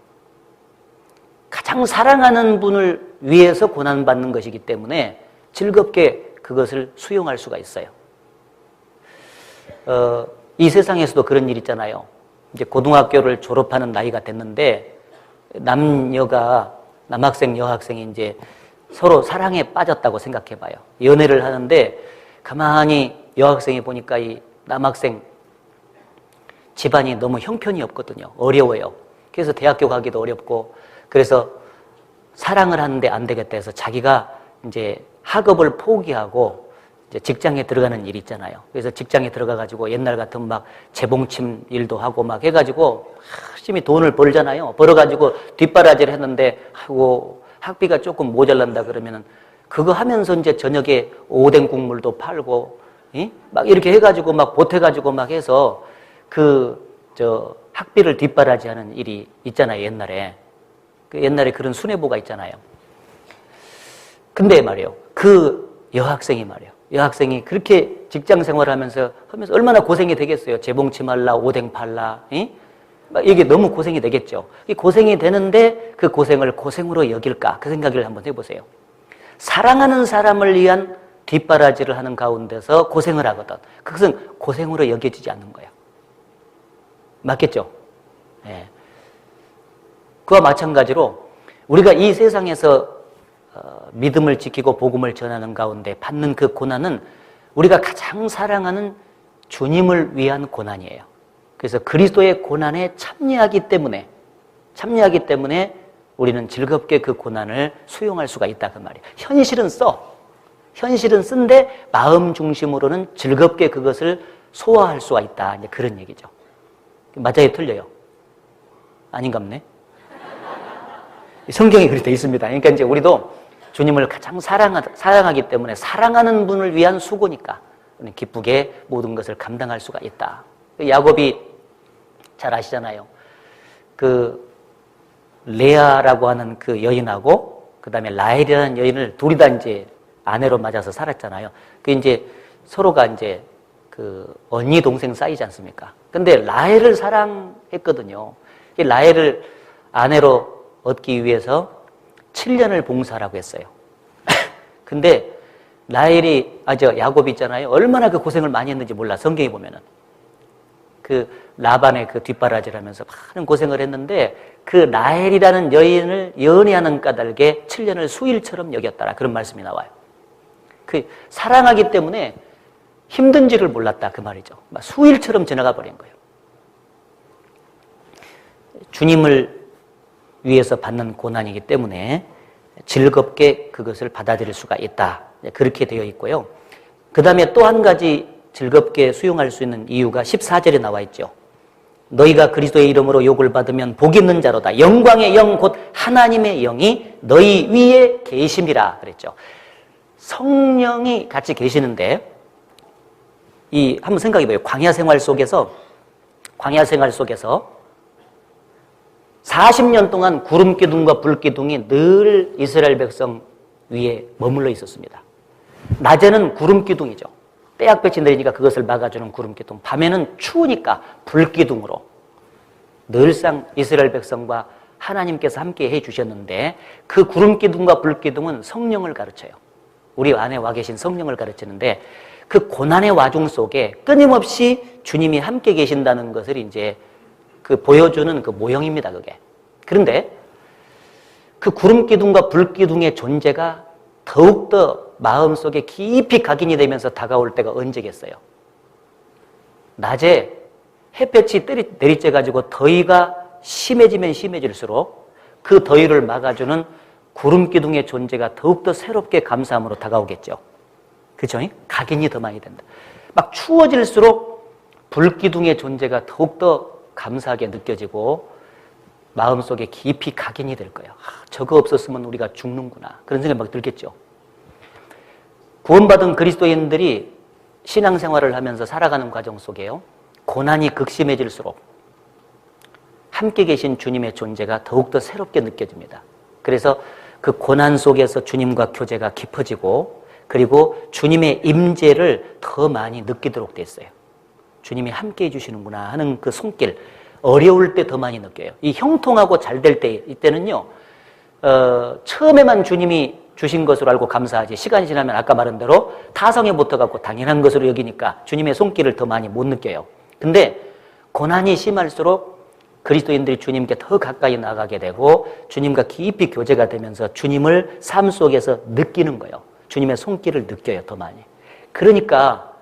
가장 사랑하는 분을 위해서 고난받는 것이기 때문에 즐겁게 그것을 수용할 수가 있어요. 이 세상에서도 그런 일 있잖아요. 이제 고등학교를 졸업하는 나이가 됐는데 남학생, 여학생이 이제 서로 사랑에 빠졌다고 생각해 봐요. 연애를 하는데 가만히 여학생이 보니까 이 남학생 집안이 너무 형편이 없거든요. 어려워요. 그래서 대학교 가기도 어렵고, 그래서 사랑을 하는데 안 되겠다 해서 자기가 이제 학업을 포기하고 이제 직장에 들어가는 일이 있잖아요. 그래서 직장에 들어가가지고 옛날 같으면 막 재봉침 일도 하고 막 해가지고 열심히 돈을 벌잖아요. 벌어가지고 뒷바라지를 했는데, 아이고, 학비가 조금 모자란다 그러면은 그거 하면서 이제 저녁에 오뎅 국물도 팔고, 막 이렇게 해가지고 막 보태가지고 막 해서 학비를 뒷바라지 하는 일이 있잖아요, 옛날에. 옛날에 그런 수뇌부가 있잖아요. 근데 말이에요, 그 여학생이 그렇게 직장 생활하면서 얼마나 고생이 되겠어요. 재봉침 할라, 오뎅 팔라, 막 이게 너무 고생이 되겠죠. 이 고생이 되는데 그 고생을 고생으로 여길까? 그 생각을 한번 해보세요. 사랑하는 사람을 위한 뒷바라지를 하는 가운데서 고생을 하거든. 그것은 고생으로 여겨지지 않는 거야. 맞겠죠? 네. 그와 마찬가지로 우리가 이 세상에서 믿음을 지키고 복음을 전하는 가운데 받는 그 고난은 우리가 가장 사랑하는 주님을 위한 고난이에요. 그래서 그리스도의 고난에 참여하기 때문에 우리는 즐겁게 그 고난을 수용할 수가 있다 그 말이에요. 현실은 쓴데 마음 중심으로는 즐겁게 그것을 소화할 수가 있다. 이제 그런 얘기죠. 맞아요, 틀려요? 아닌갑네. 성경이 그렇게 돼 있습니다. 그러니까 이제 우리도 주님을 가장 사랑하기 때문에 사랑하는 분을 위한 수고니까 기쁘게 모든 것을 감당할 수가 있다. 야곱이 잘 아시잖아요. 그 레아라고 하는 그 여인하고 그 다음에 라헬이라는 여인을 둘이 다 이제 아내로 맞아서 살았잖아요. 그 이제 서로가 이제 그 언니 동생 사이지 않습니까? 근데 라헬을 사랑했거든요. 이 라헬을 아내로 얻기 위해서 7년을 봉사라고 했어요. 근데 야곱이 있잖아요. 얼마나 그 고생을 많이 했는지 몰라. 성경에 보면은 그 라반의 그 뒷바라지를 하면서 많은 고생을 했는데 그 라헬이라는 여인을 연애하는 까닭에 7년을 수일처럼 여겼다라 그런 말씀이 나와요. 그 사랑하기 때문에 힘든지를 몰랐다 그 말이죠. 막 수일처럼 지나가 버린 거예요. 주님을 위해서 받는 고난이기 때문에 즐겁게 그것을 받아들일 수가 있다. 그렇게 되어 있고요. 그 다음에 또 한 가지 즐겁게 수용할 수 있는 이유가 14절에 나와 있죠. 너희가 그리스도의 이름으로 욕을 받으면 복 있는 자로다. 영광의 영 곧 하나님의 영이 너희 위에 계심이라 그랬죠. 성령이 같이 계시는데 한번 생각해 봐요. 광야 생활 속에서 40년 동안 구름 기둥과 불 기둥이 늘 이스라엘 백성 위에 머물러 있었습니다. 낮에는 구름 기둥이죠. 떼약볕이 내리니까 그것을 막아주는 구름 기둥. 밤에는 추우니까 불 기둥으로 늘상 이스라엘 백성과 하나님께서 함께 해주셨는데 그 구름 기둥과 불 기둥은 성령을 가르쳐요. 우리 안에 와 계신 성령을 가르치는데 그 고난의 와중 속에 끊임없이 주님이 함께 계신다는 것을 이제 보여주는 그 모형입니다, 그게. 그런데 그 구름 기둥과 불 기둥의 존재가 더욱더 마음속에 깊이 각인이 되면서 다가올 때가 언제겠어요? 낮에 햇볕이 내리쬐 가지고 더위가 심해지면 심해질수록 그 더위를 막아주는 구름 기둥의 존재가 더욱더 새롭게 감사함으로 다가오겠죠. 그렇죠? 각인이 더 많이 된다. 막 추워질수록 불 기둥의 존재가 더욱더 감사하게 느껴지고 마음속에 깊이 각인이 될 거예요. 저거 없었으면 우리가 죽는구나. 그런 생각이 막 들겠죠. 구원받은 그리스도인들이 신앙생활을 하면서 살아가는 과정 속에요. 고난이 극심해질수록 함께 계신 주님의 존재가 더욱더 새롭게 느껴집니다. 그래서 그 고난 속에서 주님과 교제가 깊어지고 그리고 주님의 임재를 더 많이 느끼도록 됐어요. 주님이 함께 해주시는구나 하는 그 손길, 어려울 때 더 많이 느껴요. 이 형통하고 잘 될 때, 이때는요, 처음에만 주님이 주신 것으로 알고 감사하지, 시간이 지나면 아까 말한 대로 타성에 붙어갖고 당연한 것으로 여기니까 주님의 손길을 더 많이 못 느껴요. 근데 고난이 심할수록 그리스도인들이 주님께 더 가까이 나가게 되고 주님과 깊이 교제가 되면서 주님을 삶 속에서 느끼는 거예요. 주님의 손길을 느껴요, 더 많이. 그러니까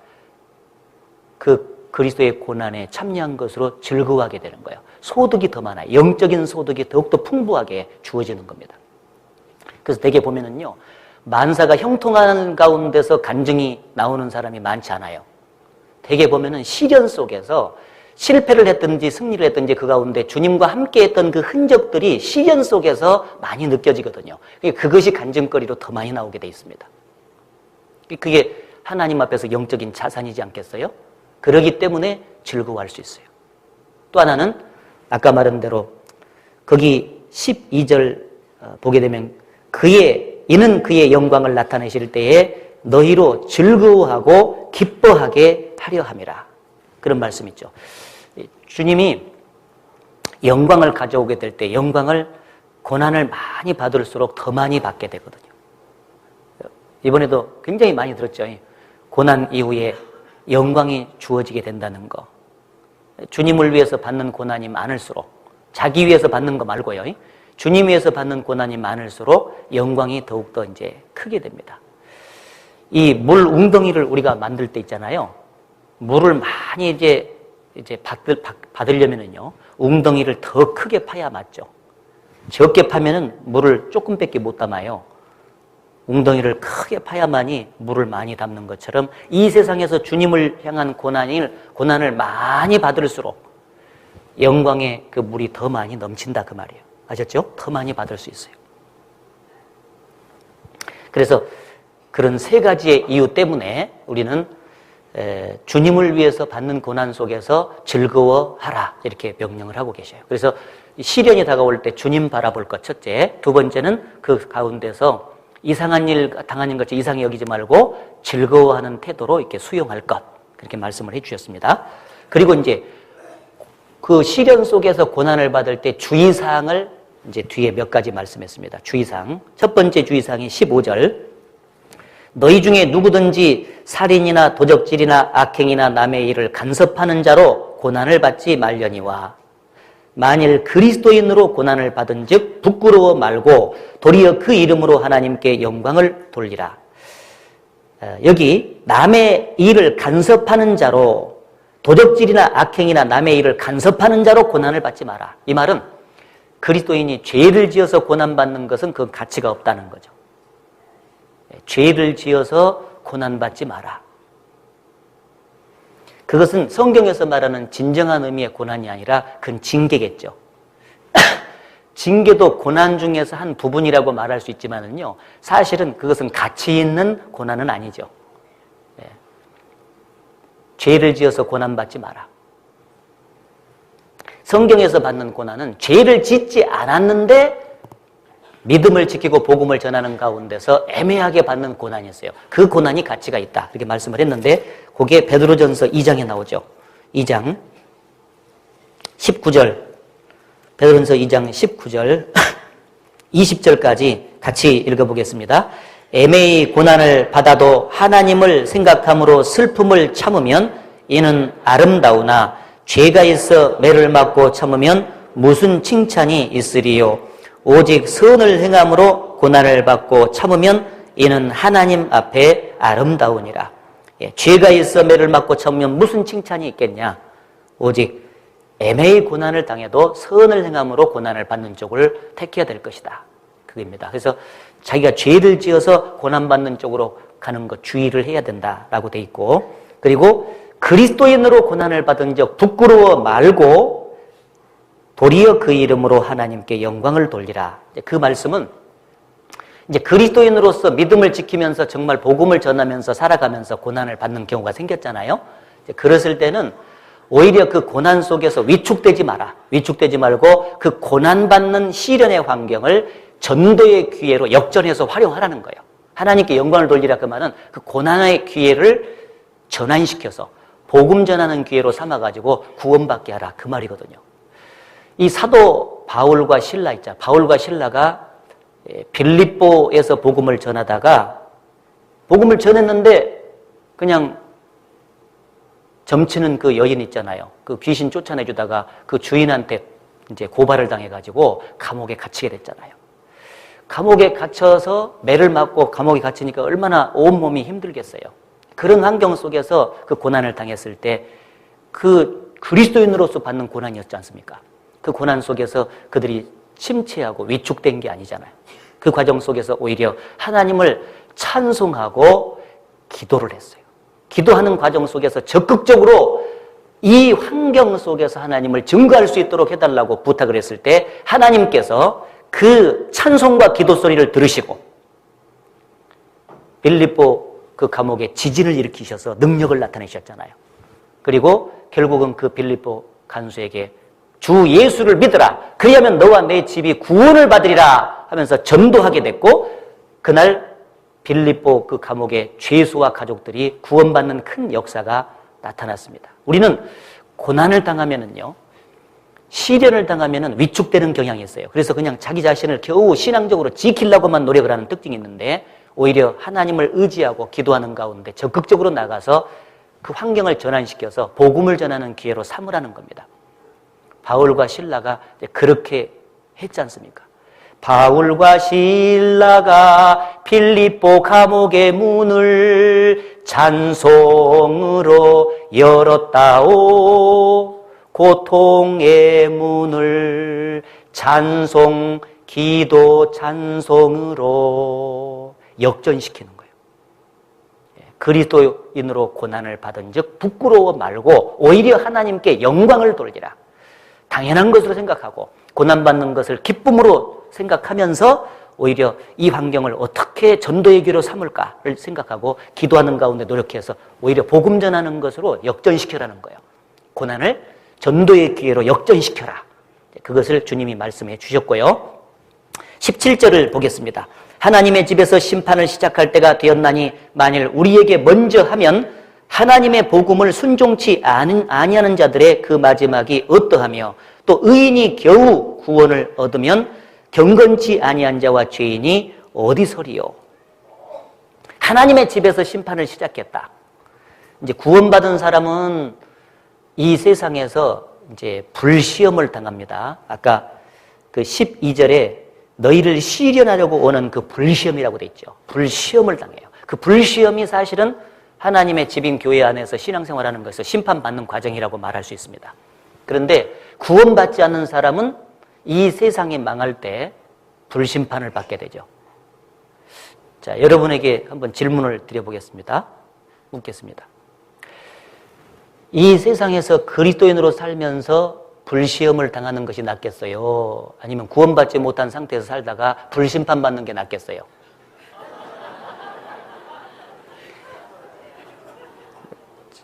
그 그리스도의 고난에 참여한 것으로 즐거워하게 되는 거예요. 소득이 더 많아요. 영적인 소득이 더욱더 풍부하게 주어지는 겁니다. 그래서 대개 보면은요, 만사가 형통한 가운데서 간증이 나오는 사람이 많지 않아요. 대개 보면은 시련 속에서 실패를 했든지 승리를 했든지 그 가운데 주님과 함께 했던 그 흔적들이 시련 속에서 많이 느껴지거든요. 그것이 간증거리로 더 많이 나오게 돼 있습니다. 그게 하나님 앞에서 영적인 자산이지 않겠어요? 그러기 때문에 즐거워할 수 있어요. 또 하나는 아까 말한 대로 거기 12절 보게 되면 이는 그의 영광을 나타내실 때에 너희로 즐거워하고 기뻐하게 하려 함이라. 그런 말씀 있죠. 주님이 영광을 가져오게 될 때 영광을 고난을 많이 받을수록 더 많이 받게 되거든요. 이번에도 굉장히 많이 들었죠. 고난 이후에 영광이 주어지게 된다는 거. 주님을 위해서 받는 고난이 많을수록, 자기 위해서 받는 거 말고요. 주님 위해서 받는 고난이 많을수록 영광이 더욱더 이제 크게 됩니다. 이 물 웅덩이를 우리가 만들 때 있잖아요. 물을 많이 이제 받으려면은요, 웅덩이를 더 크게 파야 맞죠. 적게 파면은 물을 조금밖에 못 담아요. 웅덩이를 크게 파야만이 물을 많이 담는 것처럼 이 세상에서 주님을 향한 고난을 많이 받을수록 영광의 그 물이 더 많이 넘친다 그 말이에요. 아셨죠? 더 많이 받을 수 있어요. 그래서 그런 세 가지의 이유 때문에 우리는 주님을 위해서 받는 고난 속에서 즐거워하라 이렇게 명령을 하고 계셔요. 그래서 시련이 다가올 때 주님 바라볼 것 첫째, 두 번째는 그 가운데서 이상한 일 당하는 것이 이상히 여기지 말고 즐거워하는 태도로 이렇게 수용할 것, 그렇게 말씀을 해주셨습니다. 그리고 이제 그 시련 속에서 고난을 받을 때 주의사항을 이제 뒤에 몇 가지 말씀했습니다. 주의사항. 첫 번째 주의사항이 15절. 너희 중에 누구든지 살인이나 도적질이나 악행이나 남의 일을 간섭하는 자로 고난을 받지 말려니와 만일 그리스도인으로 고난을 받은 즉 부끄러워 말고 도리어 그 이름으로 하나님께 영광을 돌리라. 여기 남의 일을 간섭하는 자로, 도적질이나 악행이나 남의 일을 간섭하는 자로 고난을 받지 마라. 이 말은 그리스도인이 죄를 지어서 고난받는 것은 그 가치가 없다는 거죠. 죄를 지어서 고난받지 마라. 그것은 성경에서 말하는 진정한 의미의 고난이 아니라 그건 징계겠죠. 징계도 고난 중에서 한 부분이라고 말할 수 있지만은요, 사실은 그것은 가치 있는 고난은 아니죠. 예. 죄를 지어서 고난받지 마라. 성경에서 받는 고난은 죄를 짓지 않았는데 믿음을 지키고 복음을 전하는 가운데서 애매하게 받는 고난이었어요. 그 고난이 가치가 있다. 이렇게 말씀을 했는데 그게 베드로전서 2장에 나오죠. 2장 19절 베드로전서 2장 19절 20절까지 같이 읽어보겠습니다. 애매히 고난을 받아도 하나님을 생각함으로 슬픔을 참으면 이는 아름다우나 죄가 있어 매를 맞고 참으면 무슨 칭찬이 있으리요. 오직 선을 행함으로 고난을 받고 참으면 이는 하나님 앞에 아름다우니라. 예, 죄가 있어 매를 맞고 참으면 무슨 칭찬이 있겠냐. 오직 애매히 고난을 당해도 선을 행함으로 고난을 받는 쪽을 택해야 될 것이다. 그겁니다. 그래서 자기가 죄를 지어서 고난받는 쪽으로 가는 것 주의를 해야 된다라고 돼 있고, 그리고 그리스도인으로 고난을 받은 적 부끄러워 말고 도리어 그 이름으로 하나님께 영광을 돌리라. 그 말씀은 이제 그리스도인으로서 믿음을 지키면서 정말 복음을 전하면서 살아가면서 고난을 받는 경우가 생겼잖아요. 그랬을 때는 오히려 그 고난 속에서 위축되지 마라. 위축되지 말고 그 고난받는 시련의 환경을 전도의 기회로 역전해서 활용하라는 거예요. 하나님께 영광을 돌리라 그 말은 그 고난의 기회를 전환시켜서 복음 전하는 기회로 삼아가지고 구원받게 하라 그 말이거든요. 이 사도 바울과 실라 있잖아. 바울과 실라가 빌립보에서 복음을 전하다가 복음을 전했는데 그냥 점치는 그 여인 있잖아요. 그 귀신 쫓아내주다가 그 주인한테 이제 고발을 당해가지고 감옥에 갇히게 됐잖아요. 감옥에 갇혀서 매를 맞고 감옥에 갇히니까 얼마나 온몸이 힘들겠어요. 그런 환경 속에서 그 고난을 당했을 때 그 그리스도인으로서 받는 고난이었지 않습니까? 그 고난 속에서 그들이 침체하고 위축된 게 아니잖아요. 그 과정 속에서 오히려 하나님을 찬송하고 기도를 했어요. 기도하는 과정 속에서 적극적으로 이 환경 속에서 하나님을 증거할 수 있도록 해달라고 부탁을 했을 때 하나님께서 그 찬송과 기도 소리를 들으시고 빌립보 그 감옥에 지진을 일으키셔서 능력을 나타내셨잖아요. 그리고 결국은 그 빌립보 간수에게 주 예수를 믿으라. 그리하면 너와 내 집이 구원을 받으리라 하면서 전도하게 됐고 그날 빌립보 그 감옥의 죄수와 가족들이 구원받는 큰 역사가 나타났습니다. 우리는 고난을 당하면은요, 시련을 당하면은 위축되는 경향이 있어요. 그래서 그냥 자기 자신을 겨우 신앙적으로 지키려고만 노력을 하는 특징이 있는데 오히려 하나님을 의지하고 기도하는 가운데 적극적으로 나가서 그 환경을 전환시켜서 복음을 전하는 기회로 삼으라는 겁니다. 바울과 실라가 그렇게 했지 않습니까? 바울과 실라가 빌립보 감옥의 문을 찬송으로 열었다오. 고통의 문을 찬송, 기도, 찬송으로 역전시키는 거예요. 그리스도인으로 고난을 받은 즉 부끄러워 말고 오히려 하나님께 영광을 돌리라. 당연한 것으로 생각하고 고난받는 것을 기쁨으로 생각하면서 오히려 이 환경을 어떻게 전도의 기회로 삼을까를 생각하고 기도하는 가운데 노력해서 오히려 복음 전하는 것으로 역전시켜라는 거예요. 고난을 전도의 기회로 역전시켜라. 그것을 주님이 말씀해 주셨고요. 17절을 보겠습니다. 하나님의 집에서 심판을 시작할 때가 되었나니 만일 우리에게 먼저 하면 하나님의 복음을 순종치 아니하는 자들의 그 마지막이 어떠하며 또 의인이 겨우 구원을 얻으면 경건치 아니한 자와 죄인이 어디서리요? 하나님의 집에서 심판을 시작했다. 이제 구원받은 사람은 이 세상에서 이제 불시험을 당합니다. 아까 그 12절에 너희를 시련하려고 오는 그 불시험이라고 돼 있죠. 불시험을 당해요. 그 불시험이 사실은 하나님의 집인 교회 안에서 신앙생활하는 것에서 심판받는 과정이라고 말할 수 있습니다. 그런데 구원받지 않는 사람은 이 세상이 망할 때 불심판을 받게 되죠. 자, 여러분에게 한번 질문을 드려보겠습니다. 묻겠습니다. 이 세상에서 그리스도인으로 살면서 불시험을 당하는 것이 낫겠어요? 아니면 구원받지 못한 상태에서 살다가 불심판받는 게 낫겠어요?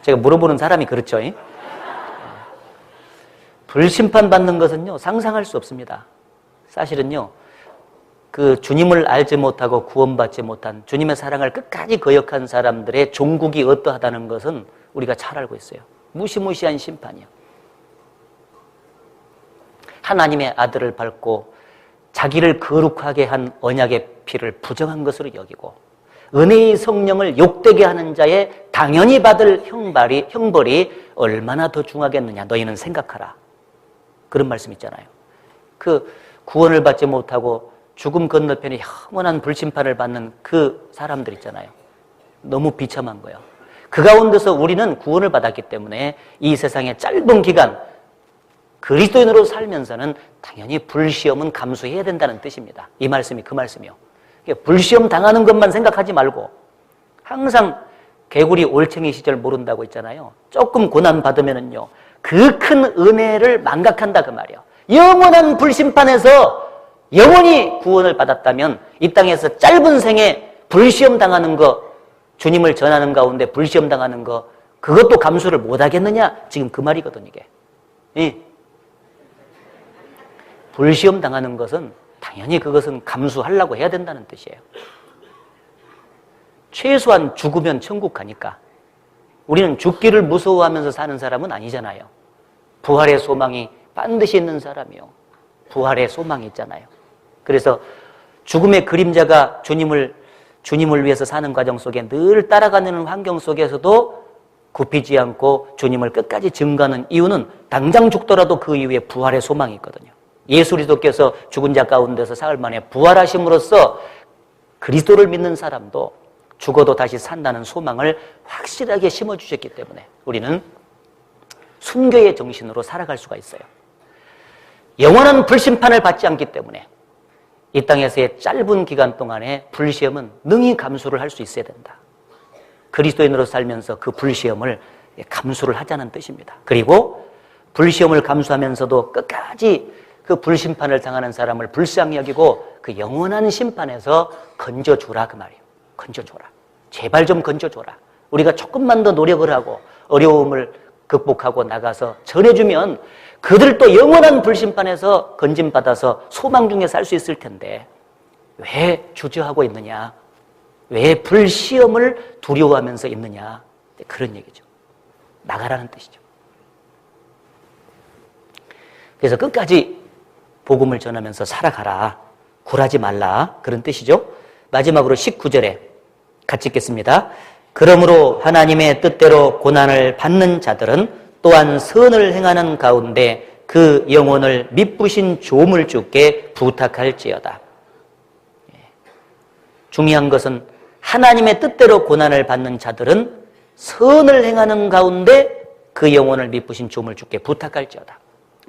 제가 물어보는 사람이 그렇죠. 불심판받는 것은요, 상상할 수 없습니다. 사실은요, 그 주님을 알지 못하고 구원받지 못한, 주님의 사랑을 끝까지 거역한 사람들의 종국이 어떠하다는 것은 우리가 잘 알고 있어요. 무시무시한 심판이요. 하나님의 아들을 밟고 자기를 거룩하게 한 언약의 피를 부정한 것으로 여기고 은혜의 성령을 욕되게 하는 자의 당연히 받을 형벌이 얼마나 더 중하겠느냐 너희는 생각하라. 그런 말씀 있잖아요. 그 구원을 받지 못하고 죽음 건너편에 영원한 불심판을 받는 그 사람들 있잖아요. 너무 비참한 거예요. 그 가운데서 우리는 구원을 받았기 때문에 이 세상의 짧은 기간 그리스도인으로 살면서는 당연히 불시험은 감수해야 된다는 뜻입니다. 이 말씀이 그 말씀이요. 불시험 당하는 것만 생각하지 말고 항상 개구리 올챙이 시절 모른다고 했잖아요. 조금 고난 받으면은요 그 큰 은혜를 망각한다 그 말이에요. 영원한 불심판에서 영원히 구원을 받았다면 이 땅에서 짧은 생에 불시험 당하는 거, 주님을 전하는 가운데 불시험 당하는 거, 그것도 감수를 못 하겠느냐? 지금 그 말이거든 이게. 예. 불시험 당하는 것은 당연히 그것은 감수하려고 해야 된다는 뜻이에요. 최소한 죽으면 천국 가니까. 우리는 죽기를 무서워하면서 사는 사람은 아니잖아요. 부활의 소망이 반드시 있는 사람이요. 부활의 소망이 있잖아요. 그래서 죽음의 그림자가 주님을 위해서 사는 과정 속에 늘 따라가는 환경 속에서도 굽히지 않고 주님을 끝까지 증거하는 이유는 당장 죽더라도 그 이후에 부활의 소망이 있거든요. 예수 그리스도께서 죽은 자 가운데서 사흘 만에 부활하심으로써 그리스도를 믿는 사람도 죽어도 다시 산다는 소망을 확실하게 심어주셨기 때문에 우리는 순교의 정신으로 살아갈 수가 있어요. 영원한 불심판을 받지 않기 때문에 이 땅에서의 짧은 기간 동안에 불시험은 능히 감수를 할 수 있어야 된다. 그리스도인으로 살면서 그 불시험을 감수를 하자는 뜻입니다. 그리고 불시험을 감수하면서도 끝까지 그 불심판을 당하는 사람을 불쌍히 여기고 그 영원한 심판에서 건져주라 그 말이에요. 건져줘라. 제발 좀 건져줘라. 우리가 조금만 더 노력을 하고 어려움을 극복하고 나가서 전해주면 그들도 영원한 불심판에서 건짐받아서 소망 중에 살 수 있을 텐데 왜 주저하고 있느냐? 왜 불시험을 두려워하면서 있느냐? 그런 얘기죠. 나가라는 뜻이죠. 그래서 끝까지 복음을 전하면서 살아가라. 굴하지 말라. 그런 뜻이죠. 마지막으로 19절에 같이 읽겠습니다. 그러므로 하나님의 뜻대로 고난을 받는 자들은 또한 선을 행하는 가운데 그 영혼을 미쁘신 조물주께 부탁할지어다. 중요한 것은 하나님의 뜻대로 고난을 받는 자들은 선을 행하는 가운데 그 영혼을 미쁘신 조물주께 부탁할지어다.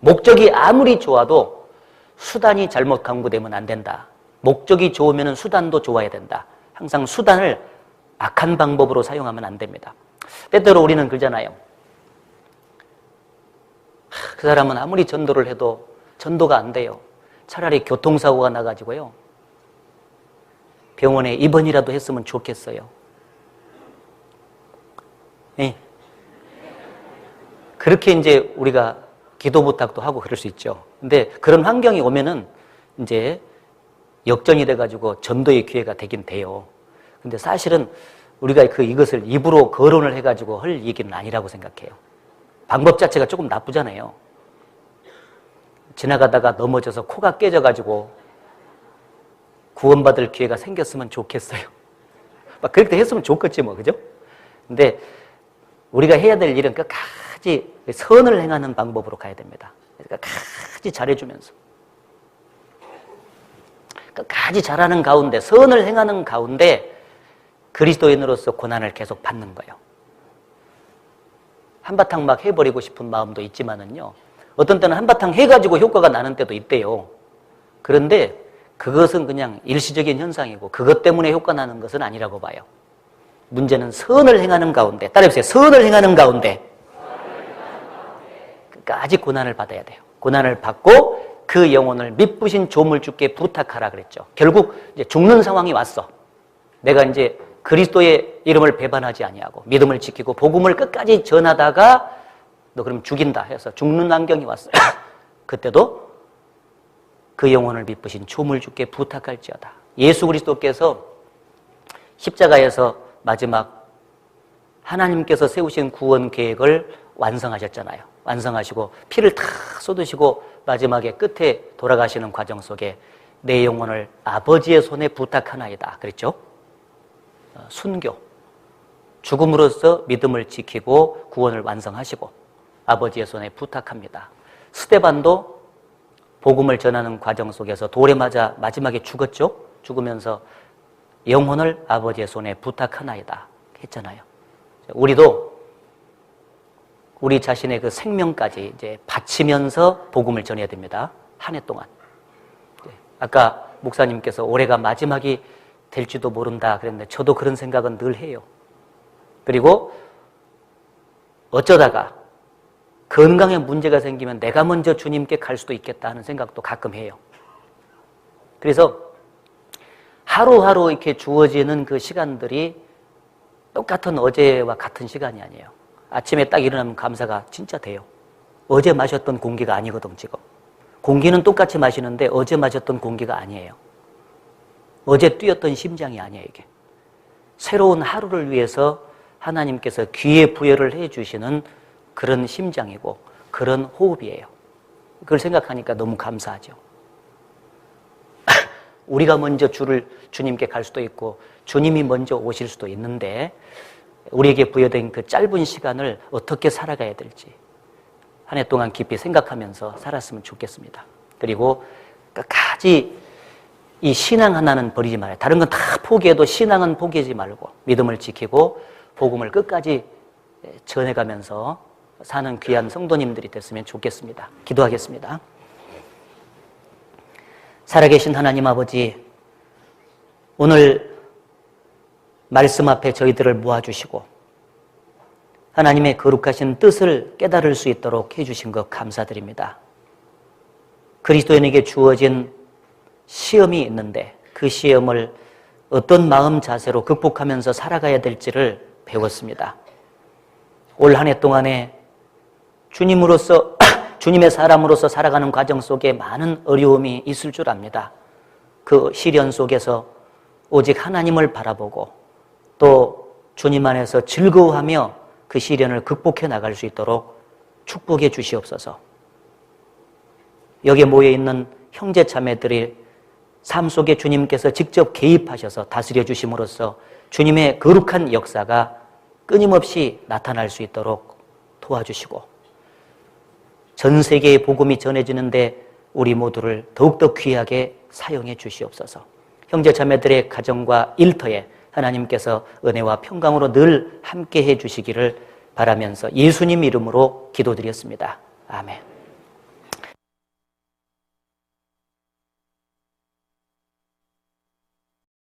목적이 아무리 좋아도 수단이 잘못 강구되면 안 된다. 목적이 좋으면 수단도 좋아야 된다. 항상 수단을 악한 방법으로 사용하면 안 됩니다. 때때로 우리는 그러잖아요. 그 사람은 아무리 전도를 해도 전도가 안 돼요. 차라리 교통사고가 나가지고요. 병원에 입원이라도 했으면 좋겠어요. 네. 그렇게 이제 우리가 기도 부탁도 하고 그럴 수 있죠. 근데 그런 환경이 오면은 이제 역전이 돼가지고 전도의 기회가 되긴 돼요. 근데 사실은 우리가 이것을 입으로 거론을 해가지고 할 얘기는 아니라고 생각해요. 방법 자체가 조금 나쁘잖아요. 지나가다가 넘어져서 코가 깨져가지고 구원받을 기회가 생겼으면 좋겠어요. 막 그렇게 했으면 좋겠지 뭐, 그죠? 근데 우리가 해야 될 일은 끝까지 선을 행하는 방법으로 가야 됩니다. 끝까지 잘해주면서 끝까지 잘하는 가운데, 선을 행하는 가운데 그리스도인으로서 고난을 계속 받는 거예요. 한바탕 막 해버리고 싶은 마음도 있지만은요, 어떤 때는 한바탕 해가지고 효과가 나는 때도 있대요. 그런데 그것은 그냥 일시적인 현상이고 그것 때문에 효과 나는 것은 아니라고 봐요. 문제는 선을 행하는 가운데, 따라해보세요. 선을 행하는 가운데 때까지 고난을 받아야 돼요. 고난을 받고 그 영혼을 믿부신 조물주께 부탁하라 그랬죠. 결국 이제 죽는 상황이 왔어. 내가 이제 그리스도의 이름을 배반하지 아니하고 믿음을 지키고 복음을 끝까지 전하다가 너 그럼 죽인다 해서 죽는 안경이 왔어요. 그때도 그 영혼을 믿부신 조물주께 부탁할지어다. 예수 그리스도께서 십자가에서 마지막 하나님께서 세우신 구원 계획을 완성하셨잖아요. 완성하시고 피를 다 쏟으시고 마지막에 끝에 돌아가시는 과정 속에 내 영혼을 아버지의 손에 부탁하나이다 그랬죠. 순교, 죽음으로써 믿음을 지키고 구원을 완성하시고 아버지의 손에 부탁합니다. 스데반도 복음을 전하는 과정 속에서 돌에 맞아 마지막에 죽었죠. 죽으면서 영혼을 아버지의 손에 부탁하나이다 했잖아요. 우리도 우리 자신의 그 생명까지 이제 바치면서 복음을 전해야 됩니다. 한 해 동안. 아까 목사님께서 올해가 마지막이 될지도 모른다 그랬는데 저도 그런 생각은 늘 해요. 그리고 어쩌다가 건강에 문제가 생기면 내가 먼저 주님께 갈 수도 있겠다 하는 생각도 가끔 해요. 그래서 하루하루 이렇게 주어지는 그 시간들이 똑같은 어제와 같은 시간이 아니에요. 아침에 딱 일어나면 감사가 진짜 돼요. 어제 마셨던 공기가 아니거든 지금. 공기는 똑같이 마시는데 어제 마셨던 공기가 아니에요. 어제 뛰었던 심장이 아니에요 이게. 새로운 하루를 위해서 하나님께서 귀에 부여를 해주시는 그런 심장이고 그런 호흡이에요. 그걸 생각하니까 너무 감사하죠. 우리가 먼저 주님께 갈 수도 있고 주님이 먼저 오실 수도 있는데 우리에게 부여된 그 짧은 시간을 어떻게 살아가야 될지 한 해 동안 깊이 생각하면서 살았으면 좋겠습니다. 그리고 끝까지 이 신앙 하나는 버리지 말아요. 다른 건 다 포기해도 신앙은 포기하지 말고 믿음을 지키고 복음을 끝까지 전해가면서 사는 귀한 성도님들이 됐으면 좋겠습니다. 기도하겠습니다. 살아계신 하나님 아버지, 오늘 말씀 앞에 저희들을 모아주시고 하나님의 거룩하신 뜻을 깨달을 수 있도록 해주신 것 감사드립니다. 그리스도인에게 주어진 시험이 있는데 그 시험을 어떤 마음 자세로 극복하면서 살아가야 될지를 배웠습니다. 올 한 해 동안에 주님으로서 주님의 사람으로서 살아가는 과정 속에 많은 어려움이 있을 줄 압니다. 그 시련 속에서 오직 하나님을 바라보고 또 주님 안에서 즐거워하며 그 시련을 극복해 나갈 수 있도록 축복해 주시옵소서. 여기에 모여있는 형제 자매들이 삶 속에 주님께서 직접 개입하셔서 다스려 주심으로써 주님의 거룩한 역사가 끊임없이 나타날 수 있도록 도와주시고 전 세계의 복음이 전해지는데 우리 모두를 더욱더 귀하게 사용해 주시옵소서. 형제 자매들의 가정과 일터에 하나님께서 은혜와 평강으로 늘 함께해 주시기를 바라면서 예수님 이름으로 기도드렸습니다. 아멘.